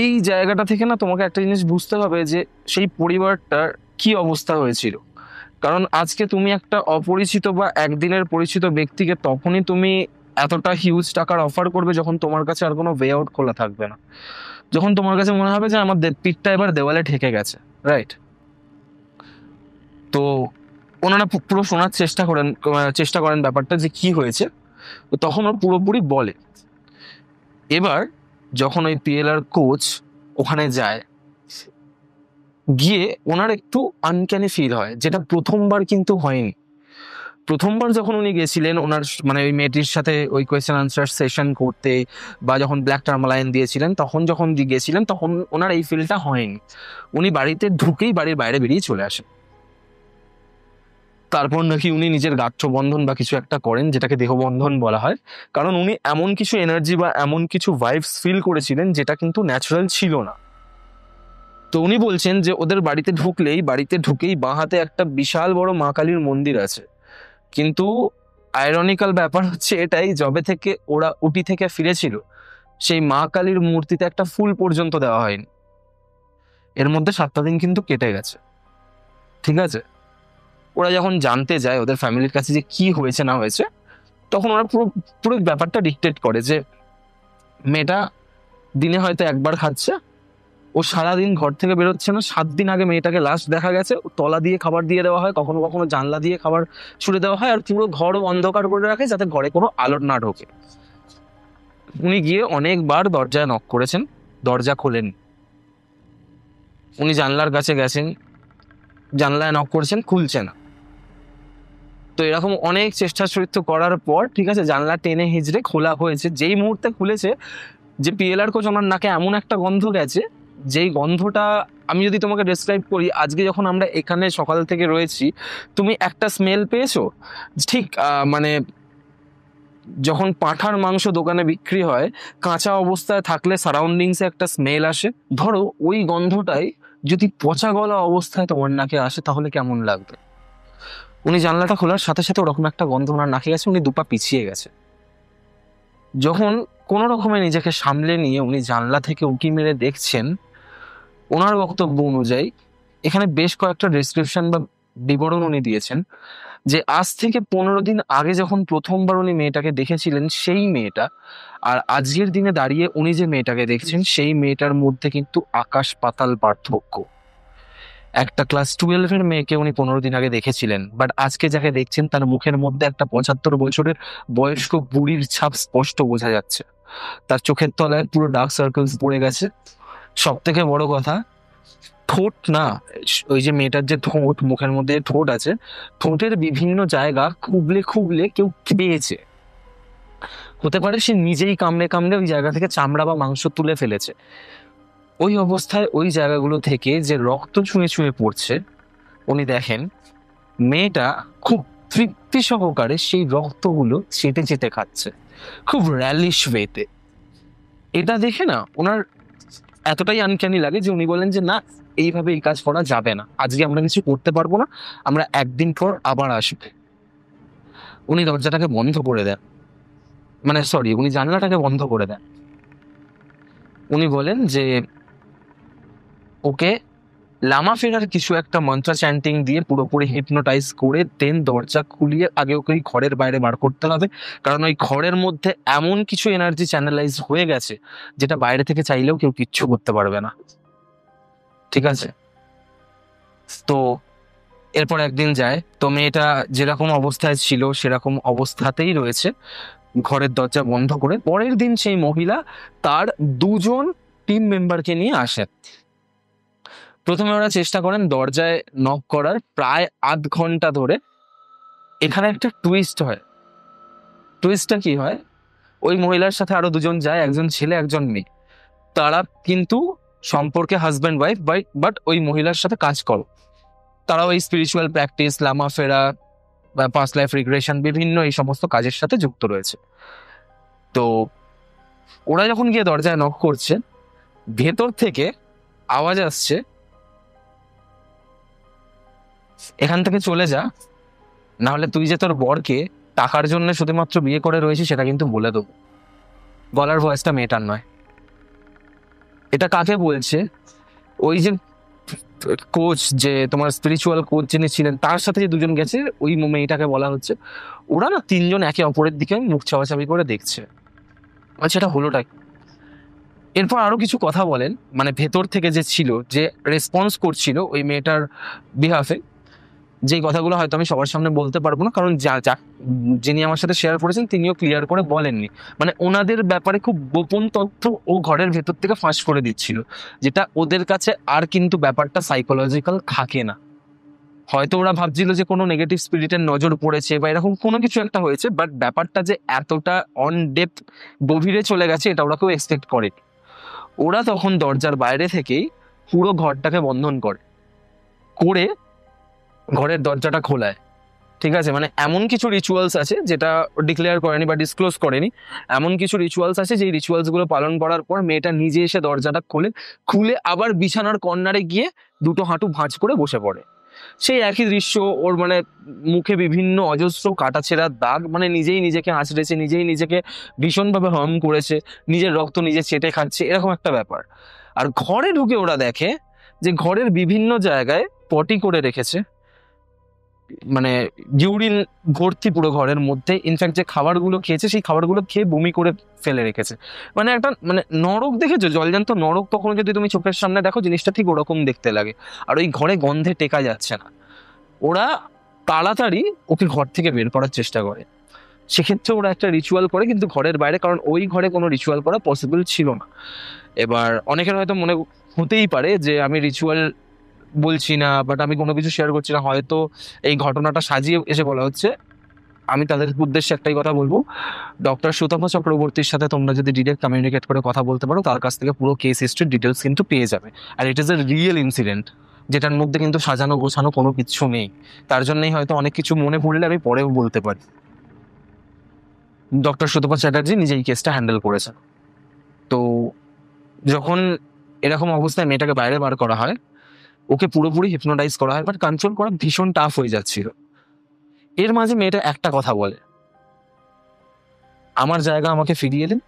এই জায়গাটা থেকে না তোমাকে একটা জিনিস বুঝতে হবে যে সেই পরিবারটার কি অবস্থা হয়েছিল। কারণ আজকে তুমি একটা অপরিচিত বা একদিনের পরিচিত ব্যক্তিকে তখনই তুমি এতটা হিউজ টাকার অফার করবে যখন তোমার কাছে আর কোনো ওয়ে আউট খোলা থাকবে না, যখন তোমার কাছে মনে হবে যে আমার পিঠটা এবার দেওয়ালে ঠেকে গেছে, রাইট? তো ওনারা পুরো শোনার চেষ্টা করেন ব্যাপারটা যে কি হয়েছে। তো তখন ওর পুরোপুরি বলে। এবার যখন ওই পিএলআর কোচ ওখানে যায়, গিয়ে ওনার একটু আনক্যানি ফিল হয়, যেটা প্রথমবার কিন্তু হয়নি। প্রথমবার যখন উনি গেছিলেন ওনার মানে ওই মেয়েটির সাথে ওই কোয়েশ্চেন আনসার সেশন করতে, বা যখন ব্ল্যাক টার্মালাইন দিয়েছিলেন, তখন যখন গেছিলেন তখন ওনার এই ফিলটা হয়নি। উনি বাড়িতে ঢুকেই বাড়ির বাইরে বেরিয়ে চলে আসেন। তারপর নাকি উনি নিজের গাত্রবন্ধন বা কিছু একটা করেন, যেটাকে দেহবন্ধন বলা হয়, কারণ উনি এমন কিছু এনার্জি বা এমন কিছু ভাইবস ফিল করেছিলেন যেটা কিন্তু ন্যাচারাল ছিল না। তো উনি বলছেন যে ওদের বাড়িতে ঢুকেই বাঁ হাতে একটা বিশাল বড় মা কালীর মন্দির আছে, কিন্তু আইরনিক্যাল ব্যাপার হচ্ছে এটাই, যবে থেকে ওরা উটি থেকে ফিরেছিল সেই মা কালীর মূর্তিতে একটা ফুল পর্যন্ত দেওয়া হয়নি। এর মধ্যে 7টা দিন কিন্তু কেটে গেছে, ঠিক আছে? ওরা যখন জানতে যায় ওদের ফ্যামিলির কাছে যে কি হয়েছে না হয়েছে, তখন ওরা পুরো পুরো ব্যাপারটা ডিকটেট করে যে মেয়েটা দিনে হয়তো একবার খাচ্ছে, ও সারাদিন ঘর থেকে বেরোচ্ছে না। 7 দিন আগে মেয়েটাকে লাস্ট দেখা গেছে, তলা দিয়ে খাবার দিয়ে দেওয়া হয়, কখনো কখনো জানলা দিয়ে খাবার ছুড়ে দেওয়া হয়, আর পুরো ঘর অন্ধকার করে রাখে যাতে ঘরে কোনো আলো না ঢোকে। উনি গিয়ে অনেকবার দরজায় নক করেছেন, দরজা খোলেন। উনি জানলার কাছে গেছেন, জানলায় নক করেছেন, খুলছে না। তো এরকম অনেক চেষ্টা চরিত্র করার পর ঠিক আছে জানলা টেনে হিজড়ে খোলা হয়েছে। যেই মুহূর্তে খুলেছে, যে পিএলআর কোচ ওনার নাকে এমন একটা গন্ধ গেছে, যেই গন্ধটা আমি যদি তোমাকে ডেসক্রাইব করি, আজকে যখন আমরা এখানে সকাল থেকে রয়েছি, তুমি একটা স্মেল পেয়েছো ঠিক মানে যখন পাঁঠার মাংস দোকানে বিক্রি হয়, কাঁচা অবস্থায় থাকলে সারাউন্ডিংসে একটা স্মেল আসে, ধরো ওই গন্ধটাই যদি পচা গলা অবস্থায় তোমার নাকে আসে তাহলে কেমন লাগবে। উনি জানলাটা খোলার সাথে সাথে ওরকম একটা গন্ধ ওনার নাকে গেছে, উনি দুপা পিছিয়ে গেছে। যখন কোনো রকমে নিজেকে সামলে নিয়ে উনি জানলা থেকে উঁকি মেরে দেখছেন, ওনার বক্তব্য অনুযায়ী এখানে বেশ কয়েকটা ডেসক্রিপশন বা বিবরণ উনি দিয়েছেন যে আজ থেকে 15 দিন আগে যখন প্রথমবার উনি মেয়েটাকে দেখেছিলেন সেই মেয়েটা আর আজকের দিনে দাঁড়িয়ে উনি যে মেয়েটাকে দেখছেন সেই মেয়েটার মধ্যে কিন্তু আকাশ পাতাল পার্থক্য। একটা ক্লাস 12-এর মেয়েকে উনি 15 দিন আগে দেখেছিলেন, বাট আজকে যাকে দেখছেন তার মুখের মধ্যে একটা 75 বছরের বয়স্ক বুড়ির ছাপ স্পষ্ট বোঝা যাচ্ছে। তার চোখের তলায় পুরো ডার্ক সার্কেলস পড়ে গেছে। সব থেকে বড় কথা, ঠোঁট না, ওই যে মেয়েটার যে ঠোঁট, মুখের মধ্যে ঠোঁট আছে, ঠোঁটের বিভিন্ন জায়গা খুবলে খুবলে কেউ খেয়েছে। হতে পারে সে নিজেই কামড়ে কামড়ে ওই জায়গা থেকে চামড়া বা মাংস তুলে ফেলেছে। ওই অবস্থায় ওই জায়গাগুলো থেকে যে রক্ত ছুঁয়ে ছুঁয়ে পড়ছে, উনি দেখেন মেয়েটা খুব তৃপ্তি সহকারে সেই রক্তগুলো চেটে চেটে খাচ্ছে, খুব র্যালিশ ওয়েতে। এটা দেখে না ওনার এতটাই আনক্যানি লাগে যে উনি বলেন যে না, এইভাবে এই কাজ করা যাবে না, আজকে আমরা কিছু করতে পারবো না, আমরা একদিন পর আবার আসবো। উনি দরজাটাকে বন্ধ করে দেন, মানে সরি, উনি জানলাটাকে বন্ধ করে দেন। উনি বলেন যে ওকে লামা ফেরার কিছু একটা মন্ত্র চ্যান্টিং দিয়ে পুরোপুরি হিপনোটাইজ করে দেন দরজা খুলিয়ে আগে ওকে ওই ঘরের বাইরে বার করতে হবে, কারণ ওই ঘরের মধ্যে এমন কিছু এনার্জি চ্যানেলাইজ হয়ে গেছে যেটা বাইরে থেকে চাইলেও কেউ কিচ্ছু করতে পারবে না। ঠিক আছে, তো এরপর একদিন যায়, তো মেয়েটা যেরকম অবস্থায় ছিল সেরকম অবস্থাতেই রয়েছে, ঘরের দরজা বন্ধ করে। পরের দিন সেই মহিলা তার 2জন টিম মেম্বারকে নিয়ে আসেন। প্রথমে ওরা চেষ্টা করেন দরজায় নক করার, প্রায় আধ ঘন্টা ধরে। এখানে একটা টুইস্ট হয়। টুইস্টটা কি হয়, ওই মহিলার সাথে আরো 2জন যায়, একজন ছেলে একজন মেয়ে। তারা কিন্তু সম্পর্কে হাজব্যান্ড ওয়াইফ, বাট ওই মহিলার সাথে কাজ করো। তারাও এই স্পিরিচুয়াল প্র্যাকটিস, লামা ফেরা বা পাস্ট লাইফ রিগ্রেশন, বিভিন্ন এই সমস্ত কাজের সাথে যুক্ত রয়েছে। তো ওরা যখন গিয়ে দরজায় নক করছে, ভেতর থেকে আওয়াজ আসছে, এখান থেকে চলে যা, না হলে তুই যে তোর বরকে টাকার জন্য শুধুমাত্র বিয়ে করে রয়েছিস সেটা কিন্তু বলে দেবো। গলার ভয়েসটা মেয়েটার নয়। এটা কাকে বলছে? ওই যে কোচ, যে তোমার স্পিরিচুয়াল কোচ যিনি ছিলেন, তার সাথে যে 2জন গেছে ওই মেয়েটাকে বলা হচ্ছে। ওরা না 3জন একে অপরের দিকে মুখ চাওয়াচাবি করে দেখছে, আচ্ছা এটা হলোটা কি? এরপর আরো কিছু কথা বলেন, মানে ভেতর থেকে যে ছিল, যে রেসপন্স করছিল ওই মেয়েটার বিহাফে, যেই কথাগুলো হয়তো আমি সবার সামনে বলতে পারবো না, কারণ যিনি আমার সাথে শেয়ার করেছেন তিনিও ক্লিয়ার করে বলেননি। মানে ওনাদের ব্যাপারে খুব গোপন তথ্য ও ঘরের ভেতর থেকে ফাঁস করে দিচ্ছিল, যেটা ওদের কাছে আর কিন্তু ব্যাপারটা সাইকোলজিক্যাল থাকে না। হয়তো ওরা ভাবছিল যে কোনো নেগেটিভ স্পিরিটের নজর পড়েছে বা এরকম কোনো কিছু একটা হয়েছে, বাট ব্যাপারটা যে এতটা অন ডেপথ গভীরে চলে গেছে এটা ওরা কেউ এক্সপেক্ট করেনি। ওরা তখন দরজার বাইরে থেকেই পুরো ঘরটাকে বন্ধন করে ঘরের দরজাটা খোলায়। ঠিক আছে, মানে এমন কিছু রিচুয়ালস আছে যেটা ডিক্লেয়ার করেনি বা ডিসক্লোজ করেনি, এমন কিছু রিচুয়ালস আছে যেই রিচুয়ালস গুলো পালন করার পর মেয়েটা নিজে এসে দরজাটা খুলে আবার বিছানার কর্নারে গিয়ে 2টো হাঁটু ভাঁজ করে বসে পড়ে। সেই একই দৃশ্য, ওর মানে মুখে বিভিন্ন অজস্র কাটাছেঁড়া দাগ, মানে নিজেই নিজেকে আঁচড়েছে, নিজেই নিজেকে ভীষণভাবে হার্ম করেছে, নিজের রক্ত নিজে চেটে খাচ্ছে, এরকম একটা ব্যাপার। আর ঘরে ঢুকে ওরা দেখে যে ঘরের বিভিন্ন জায়গায় পটি করে রেখেছে, মানে ইউরিন ভর্তি পুরো ঘরের মধ্যে। ইনফ্যাক্ট যে খাবারগুলো খেয়েছে সেই খাবারগুলো খেয়ে বমি করে ফেলে রেখেছে। মানে একটা মানে নরক দেখেছো, জলজান্ত নরক কখনো যদি তুমি চোখের সামনে দেখো জিনিসটা ঠিক ওরকম দেখতে লাগে। আর ওই ঘরে গন্ধে টেকা যাচ্ছে না। ওরা তাড়াতাড়ি ওকে ঘর থেকে বের করার চেষ্টা করে। সেক্ষেত্রে ওরা একটা রিচুয়াল করে, কিন্তু ঘরের বাইরে, কারণ ওই ঘরে কোনো রিচুয়াল করা পসিবল ছিল না। এবার অনেকের হয়তো মনে হতেই পারে যে আমি রিচুয়াল বলছি না, বাট আমি কোনো কিছু শেয়ার করছি না, হয়তো এই ঘটনাটা সাজিয়ে এসে বলা হচ্ছে। আমি তাদের উদ্দেশ্যে একটাই কথা বলবো, ডক্টর সুতপা চক্রবর্তীর সাথে তোমরা যদি ডিরেক্ট কমিউনিকেট করে কথা বলতে পারো, তার কাছ থেকে পুরো কেস হিস্ট্রির ডিটেলস কিন্তু পেয়ে যাবে। আর it is a real incident, যেটার মধ্যে কিন্তু সাজানো গোছানো কোনো কিছু নেই। তার জন্যই হয়তো অনেক কিছু মনে পড়লে আমি পরেও বলতে পারি। ডক্টর সুতপা চ্যাটার্জি নিজেই কেসটা হ্যান্ডেল করেছেন। তো যখন এরকম অবস্থায় মেয়েটাকে বাইরে বার করা হয়, ওকে পুরোপুরি হিপনোটাইজ করা হয়, বাট কন্ট্রোল করা ভীষণ টাফ হয়ে যাচ্ছিল। এর মাঝে মেয়েটা একটা কথা বলে, আমার জায়গা আমাকে ফিরিয়ে দিন,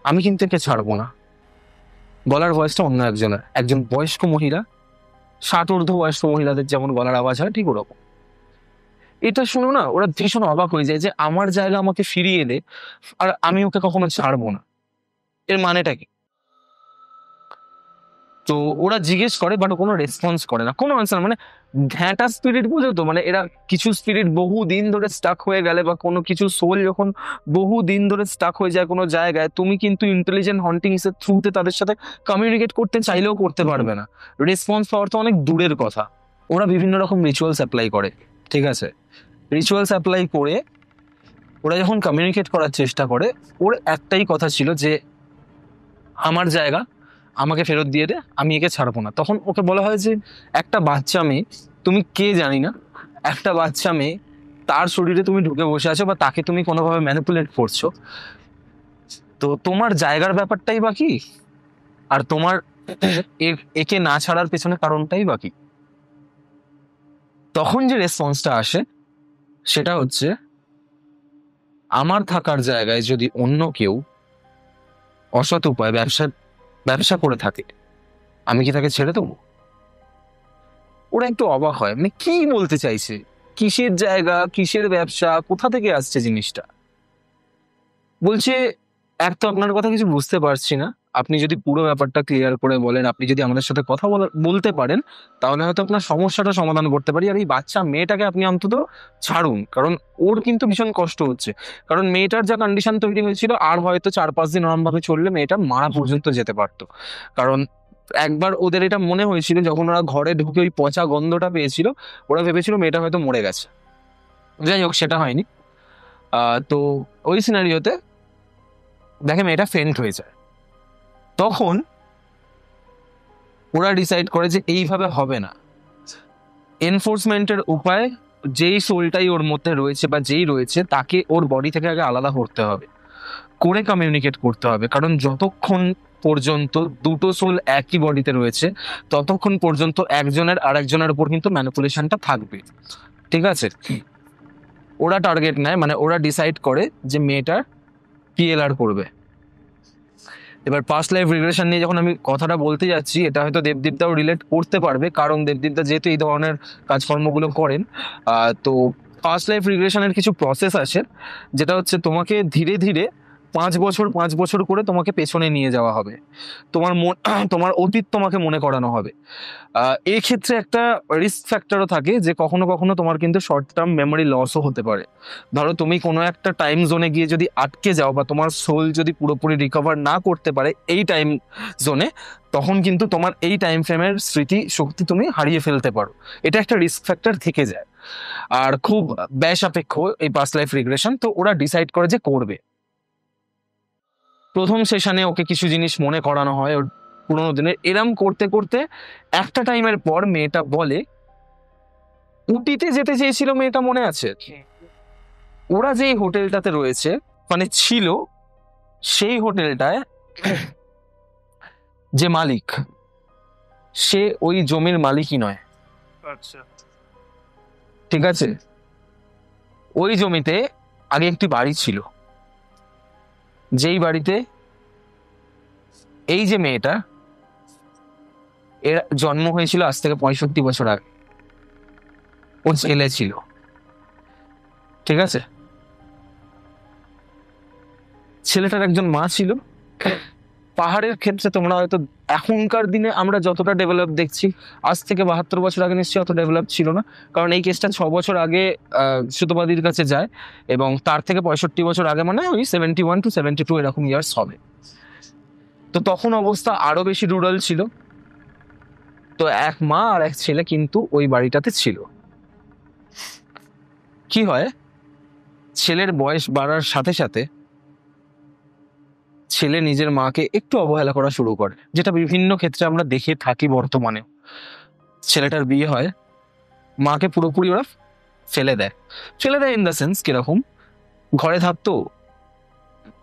আমি কিন্তু একে ছাড়বো না। গলার ভয়েসটা অন্য একজনের, একজন বয়স্ক মহিলা, 60 ঊর্ধ্ব বয়স্ক মহিলাদের যেমন গলার আওয়াজ হয় ঠিক ওরকম। এটা শুনো না, ওরা ভীষণ অবাক হয়ে যায় যে আমার জায়গা আমাকে ফিরিয়ে দে, আর আমি ওকে কখনো ছাড়বো না, এর মানেটা কি? তো ওরা জিজ্ঞেস করে, বাট কোনো রেসপন্স করে না, কোনো আনসার। মানে ঘ্যাঁটা স্পিরিট, বুঝো তো, মানে এরা কিছু স্পিরিট বহু দিন ধরে স্টাক হয়ে গেলে, বা কোনো কিছু সোল যখন বহু দিন ধরে স্টাক হয়ে যায় কোনো জায়গায়, তুমি কিন্তু ইন্টেলিজেন্ট হন্টিংস এর থ্রুতে তাদের সাথে কমিউনিকেট করতে চাইলেও করতে পারবে না। রেসপন্স পাওয়ার তো অনেক দূরের কথা। ওরা বিভিন্ন রকম রিচুয়ালস অ্যাপ্লাই করে, ঠিক আছে? রিচুয়ালস অ্যাপ্লাই করে ওরা যখন কমিউনিকেট করার চেষ্টা করে, ওর একটাই কথা ছিল যে আমার জায়গা আমাকে ফেরত দিয়ে দে, আমি একে ছাড়বো না। তখন ওকে বলা হয় যে একটা বাচ্চা মেয়ে, তুমি কে জানি না, একটা বাচ্চা মেয়ে, তার শরীরে তুমি ঢুকে বসে আছো, বা তাকে তুমি কোনোভাবে ম্যানিপুলেট করছো, তো তোমার জায়গার ব্যাপারটাই বাকি, আর তোমার একে না ছাড়ার পেছনে কারণটাই বাকি। তখন যে রেসপন্সটা আসে সেটা হচ্ছে, আমার থাকার জায়গায় যদি অন্য কেউ অসৎ উপায় ব্যবসা করে থাকে, আমি কি তাকে ছেড়ে দেবো? ওরা একটু অবাক হয়, মানে কি বলতে চাইছে, কিসের জায়গা, কিসের ব্যবসা, কোথা থেকে আসছে জিনিসটা। বলছে, এক তো আপনার কথা কিছু বুঝতে পারছি না, আপনি যদি পুরো ব্যাপারটা ক্লিয়ার করে বলেন, আপনি যদি আমাদের সাথে কথা বলতে পারেন, তাহলে হয়তো আপনার সমস্যাটা সমাধান করতে পারি। আর এই বাচ্চা মেয়েটাকে আপনি অন্তত ছাড়ুন, কারণ ওর কিন্তু ভীষণ কষ্ট হচ্ছে। কারণ মেয়েটার যা কন্ডিশন তৈরি হয়েছিল, আর হয়তো 4-5 দিন ওরম ভাবে চললে মেয়েটা মারা পর্যন্ত যেতে পারতো। কারণ একবার ওদের এটা মনে হয়েছিল, যখন ওরা ঘরে ঢুকে ওই পচা গন্ধটা পেয়েছিল, ওরা ভেবেছিল মেয়েটা হয়তো মরে গেছে। যাই হোক, সেটা হয়নি। তো ওই সিনারিওতে দেখে মেয়েটা ফেন্ট হয়ে যায়। তখন ওরা ডিসাইড করে যে এইভাবে হবে না, এনফোর্সমেন্টের উপায়, যেই সোলটাই ওর মধ্যে রয়েছে বা যেই রয়েছে, তাকে ওর বডি থেকে আগে আলাদা করতে হবে, করে কমিউনিকেট করতে হবে। কারণ যতক্ষণ পর্যন্ত দুটো সোল একই বডিতে রয়েছে, ততক্ষণ পর্যন্ত একজনের আর একজনের উপর কিন্তু ম্যানিপুলেশনটা থাকবে, ঠিক আছে? ওরা টার্গেট নেয়, মানে ওরা ডিসাইড করে যে মেয়েটার পিএলআর করবে। এবার পাস্ট লাইফ রিগ্রেশন নিয়ে যখন আমি কথাটা বলতে যাচ্ছি, এটা হয়তো দেবদীপদাও রিলেট করতে পারবে, কারণ দেবদীপদা যেহেতু এই ধরনের কাজকর্মগুলো করেন। তো পাস্ট লাইফ রিগ্রেশনের কিছু প্রসেস আছে, যেটা হচ্ছে তোমাকে ধীরে ধীরে 5 বছর করে তোমাকে পেছনে নিয়ে যাওয়া হবে, তোমার অতীত তোমাকে মনে করানো হবে। এই ক্ষেত্রে একটা রিস্ক ফ্যাক্টরও থাকে, যে কখনো কখনো তোমার কিন্তু শর্ট টার্ম মেমোরি লসও হতে পারে। ধরো তুমি কোনো একটা টাইম জোনে গিয়ে যদি আটকে যাও, বা তোমার সোল যদি পুরোপুরি রিকভার না করতে পারে এই টাইম জোনে, তখন কিন্তু তোমার এই টাইম ফ্রেমের স্মৃতি শক্তি তুমি হারিয়ে ফেলতে পারো। এটা একটা রিস্ক ফ্যাক্টর থেকে যায়, আর খুব ব্যয় সাপেক্ষ এই পাস্ট লাইফ রিগ্রেশন। তো ওরা ডিসাইড করে যে করবে। প্রথম সেশনে ওকে কিছু জিনিস মনে করানো হয় ওর পুরোনো দিনের। এরম করতে করতে একটা টাইমের পর মেয়েটা বলে, উটিতে যেতে চেয়েছিল মেয়েটা, মনে আছে? ওরা যেই হোটেলটাতে রয়েছে, মানে ছিল, সেই হোটেলটায় যে মালিক, সে ওই জমির মালিকই নয়, আচ্ছা, ঠিক আছে? ওই জমিতে আগে একটি বাড়ি ছিল, যেই বাড়িতে এই যে মেয়েটা, এর জন্ম হয়েছিল আজ থেকে 65 বছর আগে। ওর ছেলে ছিল, ঠিক আছে, ছেলেটার একজন মা ছিল। পাহাড়ের ক্ষেত্রে তোমরা হয়তো এখনকার দিনে আমরা যতটা ডেভেলপ দেখছি, আজ থেকে 72 বছর আগে নিশ্চয়ই অত ডেভেলপ ছিল না, কারণ এই কেসটা 6 বছর আগে সুতোবাদীর কাছে যায়, এবং তার থেকে 65 বছর আগে, মানে ওই 71 to 72 এরকম ইয়ার্স হবে। তো তখন অবস্থা আরো বেশি রুরাল ছিল। তো এক মা আর এক ছেলে কিন্তু ওই বাড়িটাতে ছিল। কি হয়, ছেলের বয়স বাড়ার সাথে সাথে ছেলে নিজের মাকে একটু অবহেলা করা শুরু করে, যেটা বিভিন্ন ক্ষেত্রে আমরা দেখে থাকি বর্তমানে। ছেলেটার বিয়ে হয়, মাকে পুরোপুরি ওরা ফেলে দেয়। ফেলে দেয় ইন দ্য সেন্স কিরকম, ঘরে থাকতো,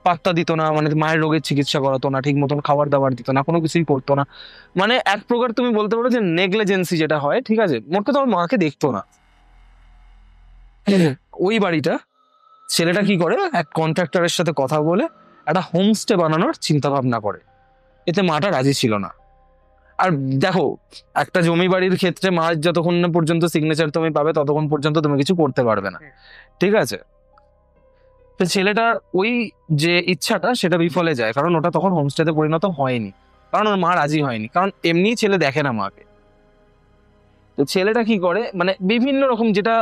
পাত্তা দিত না, মানে মায়ের রোগের চিকিৎসা করাতো না, ঠিক মতন খাবার দাবার দিত না, কোনো কিছুই করতো না। মানে এক প্রকার তুমি বলতে পারো যে নেগলিজেন্সি যেটা হয়, ঠিক আছে, মোট কথা আমার মাকে দেখতো না। ওই বাড়িটা ছেলেটা কি করে, এক কন্ট্রাক্টরের সাথে কথা বলে একটা হোমস্টে বানানোর চিন্তা ভাবনা করে। এতে মাটা রাজি ছিল না। আর দেখো, একটা জমি বাড়ির ক্ষেত্রে মার যতক্ষণ না পর্যন্ত সিগনেচার তুমি পাবে ততক্ষণ পর্যন্ত তুমি কিছু করতে পারবে না, ঠিক আছে। তো ছেলেটার ওই যে ইচ্ছাটা সেটা বিফলে যায়, কারণ ওটা তখন হোমস্টেতে পরিণত হয়নি, কারণ ওর মা রাজি হয়নি, কারণ এমনি ছেলে দেখে না মাকে। তো ছেলেটা কি করে, মানে বিভিন্ন রকম, যেটা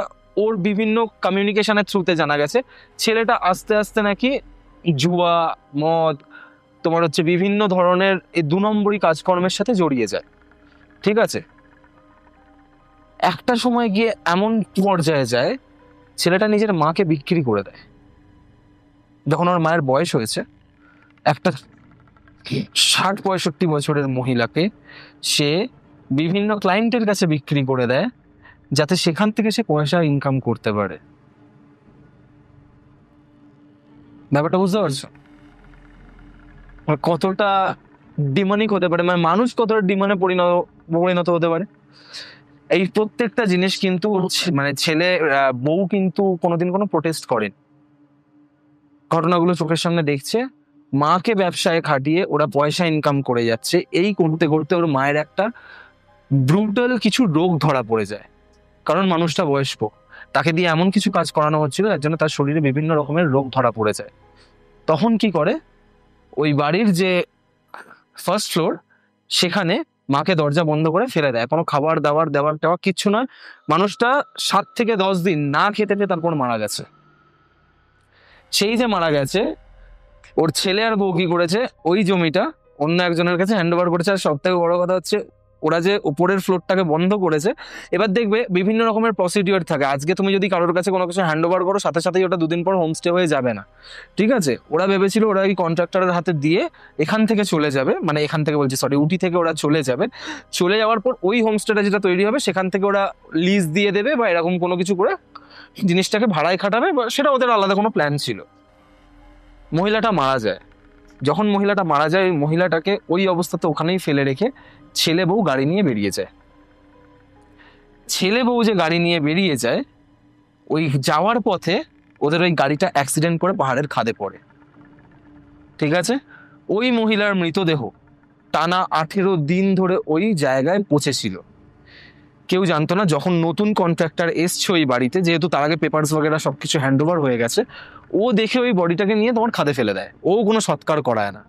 ওর বিভিন্ন কমিউনিকেশনের থ্রুতে জানা গেছে, ছেলেটা আস্তে আস্তে নাকি জুয়া, মদ, তোমার হচ্ছে বিভিন্ন ধরনের এই 2 নম্বরই কাজকর্মের সাথে জড়িয়ে যায়, ঠিক আছে। একটা সময় গিয়ে এমন পর্যায়ে যায়, ছেলেটা নিজের মাকে বিক্রি করে দেয়। যখন ওর মায়ের বয়স হয়েছে, একটা 60-65 বছরের মহিলাকে সে বিভিন্ন ক্লায়েন্টের কাছে বিক্রি করে দেয়, যাতে সেখান থেকে সে পয়সা ইনকাম করতে পারে। ব্যাপারটা বুঝতে পারছো কতটা ডিমনিক হতে পারে, মানে মানুষ কতটা ডিমনে পরিণত হতে পারে। এই প্রত্যেকটা জিনিস কিন্তু মানে ছেলে বউ কিন্তু কোনোদিন কোনো প্রোটেস্ট করেন, ঘটনাগুলো চোখের সামনে দেখছে, মাকে ব্যবসায় খাটিয়ে ওরা পয়সা ইনকাম করে যাচ্ছে। এই করতে করতে ওর মায়ের একটা ব্রুটাল কিছু রোগ ধরা পড়ে যায়, কারণ মানুষটা বয়স্ক, তাকে দিয়ে এমন কিছু কাজ করানো হচ্ছিল যার জন্য তার শরীরে বিভিন্ন রকমের রোগ ধরা পড়ে যায়। তখন কি করে, ওই বাড়ির যে ফার্স্ট ফ্লোর সেখানে মাকে দরজা বন্ধ করে ফেলে দেয়, কোনো খাবার দাবার দেওয়ার টেওয়া কিচ্ছু নয়। মানুষটা 7 থেকে 10 দিন না খেতে পেয়ে তারপর মারা গেছে। সেই যে মারা গেছে, ওর ছেলে আর বউ কি করেছে, ওই জমিটা অন্য একজনের কাছে হ্যান্ড ওভার করেছে। আর সব থেকে বড় কথা হচ্ছে, ওরা যে উপরের ফ্লোরটাকে বন্ধ করেছে, এবার দেখবে বিভিন্ন রকমের প্রসিডিওর থাকে। আজকে তুমি যদি কারোর কাছে কোনো কিছু হ্যান্ড ওভার করো, সাথে সাথেই ওটা 2 দিন পর হোমস্টে হয়ে যাবে না, ঠিক আছে। ওরা ভেবেছিল ওরা এই কন্ট্রাক্টরের হাতে দিয়ে এখান থেকে চলে যাবে, মানে এখান থেকে বলছি সরি, উটি থেকে ওরা চলে যাবে। চলে যাওয়ার পর ওই হোমস্টেটা যেটা তৈরি হবে সেখান থেকে ওরা লিজ দিয়ে দেবে, বা এরকম কোনো কিছু করে জিনিসটাকে ভাড়ায় খাটাবে, বা সেটা ওদের আলাদা কোনো প্ল্যান ছিল। মহিলাটা মারা যায়। যখন মহিলাটা মারা যায়, ওই মহিলাটাকে ওই অবস্থাতে ওখানেই ফেলে রেখে ছেলে বউ গাড়ি নিয়ে বেরিয়ে যায়। ছেলে বউ যে গাড়ি নিয়ে বেরিয়ে যায়, ওই যাওয়ার পথে ওদের ওই গাড়িটা অ্যাক্সিডেন্ট করে পাহাড়ের খাদে পড়ে, ঠিক আছে। ওই মহিলার মৃতদেহ টানা 18 দিন ধরে ওই জায়গায় পচেছিল। কেউ জানতো না, যখন নতুন কন্ট্রাক্টর এসছে ওই বাড়িতে, যেহেতু তার আগে পেপারস বগেরা সবকিছু হ্যান্ড ওভার হয়ে গেছে, ও দেখে ওই বডিটাকে নিয়ে তোমার খাদে ফেলে দেয়, ও কোনো সৎকার করায় না।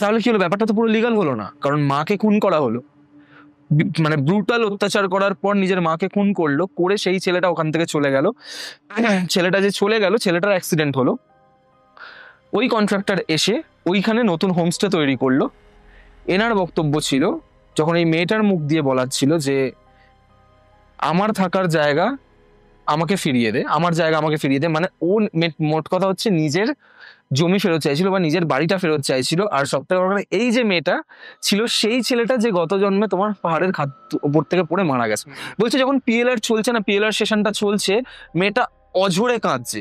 তাহলে কি হলো, ব্যাপারটা তো পুরো লিগাল হলো না, কারণ মাকে খুন করা হলো, মানে ব্রুটাল অত্যাচার করার পর নিজের মাকে খুন করলো, করে সেই ছেলেটা ওখান থেকে চলে গেল। ছেলেটা যে চলে গেল, ছেলেটার অ্যাক্সিডেন্ট হলো। ওই কন্ট্রাক্টর এসে ওইখানে নতুন হোমস্টে তৈরি করলো। এনার বক্তব্য ছিল, যখন এই মেয়েটার মুখ দিয়ে বলার ছিল যে আমার থাকার জায়গা আমাকে ফিরিয়ে দে, আমার জায়গা আমাকে ফিরিয়ে দে, মানে ও মোট কথা হচ্ছে নিজের জমি ফেরত চাইছিল, বা নিজের বাড়িটা ফেরত চাইছিল। আর সবথেকে বড় কথা, এই যে মেয়েটা ছিল, সেই ছেলেটা যে গত জন্মে তোমার পাহাড়ের উপর থেকে পড়ে মারা গেছে। বলছে যখন পিএলআর চলছে না, পিএলআর সেশনটা চলছে, মেয়েটা অঝরে কাঁদছে।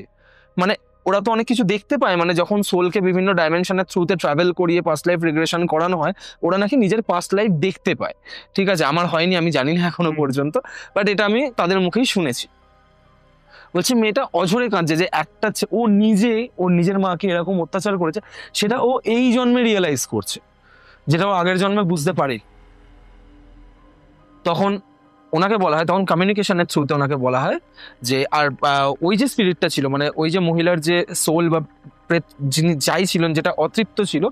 মানে ওরা তো অনেক কিছু দেখতে পায়, মানে যখন সোলকে বিভিন্ন ডাইমেনশনের থ্রুতে ট্রাভেল করিয়ে পাস্ট লাইফ রিগ্রেশন করানো হয়, ওরা নাকি নিজের পাস্ট লাইফ দেখতে পায়, ঠিক আছে। আমার হয়নি, আমি জানি না এখনো পর্যন্ত, বাট এটা আমি তাদের মুখেই শুনেছি। বলছে মেয়েটা অঝরে কাঁদছে যে একটা ও নিজে ওর নিজের মাকে এরকম অত্যাচার করেছে, সেটা ও এই জন্মে রিয়েলাইজ করছে, যেটা ও আগের জন্মে বুঝতে পারে। তখন ওনাকে বলা হয়, তখন কমিউনিকেশনের থ্রুতে ওনাকে বলা হয় যে, আর ওই যে স্পিরিটটা ছিল, মানে ওই যে মহিলার যে সোল বা প্রেত যিনি যাই ছিলেন, যেটা অতৃপ্ত ছিল,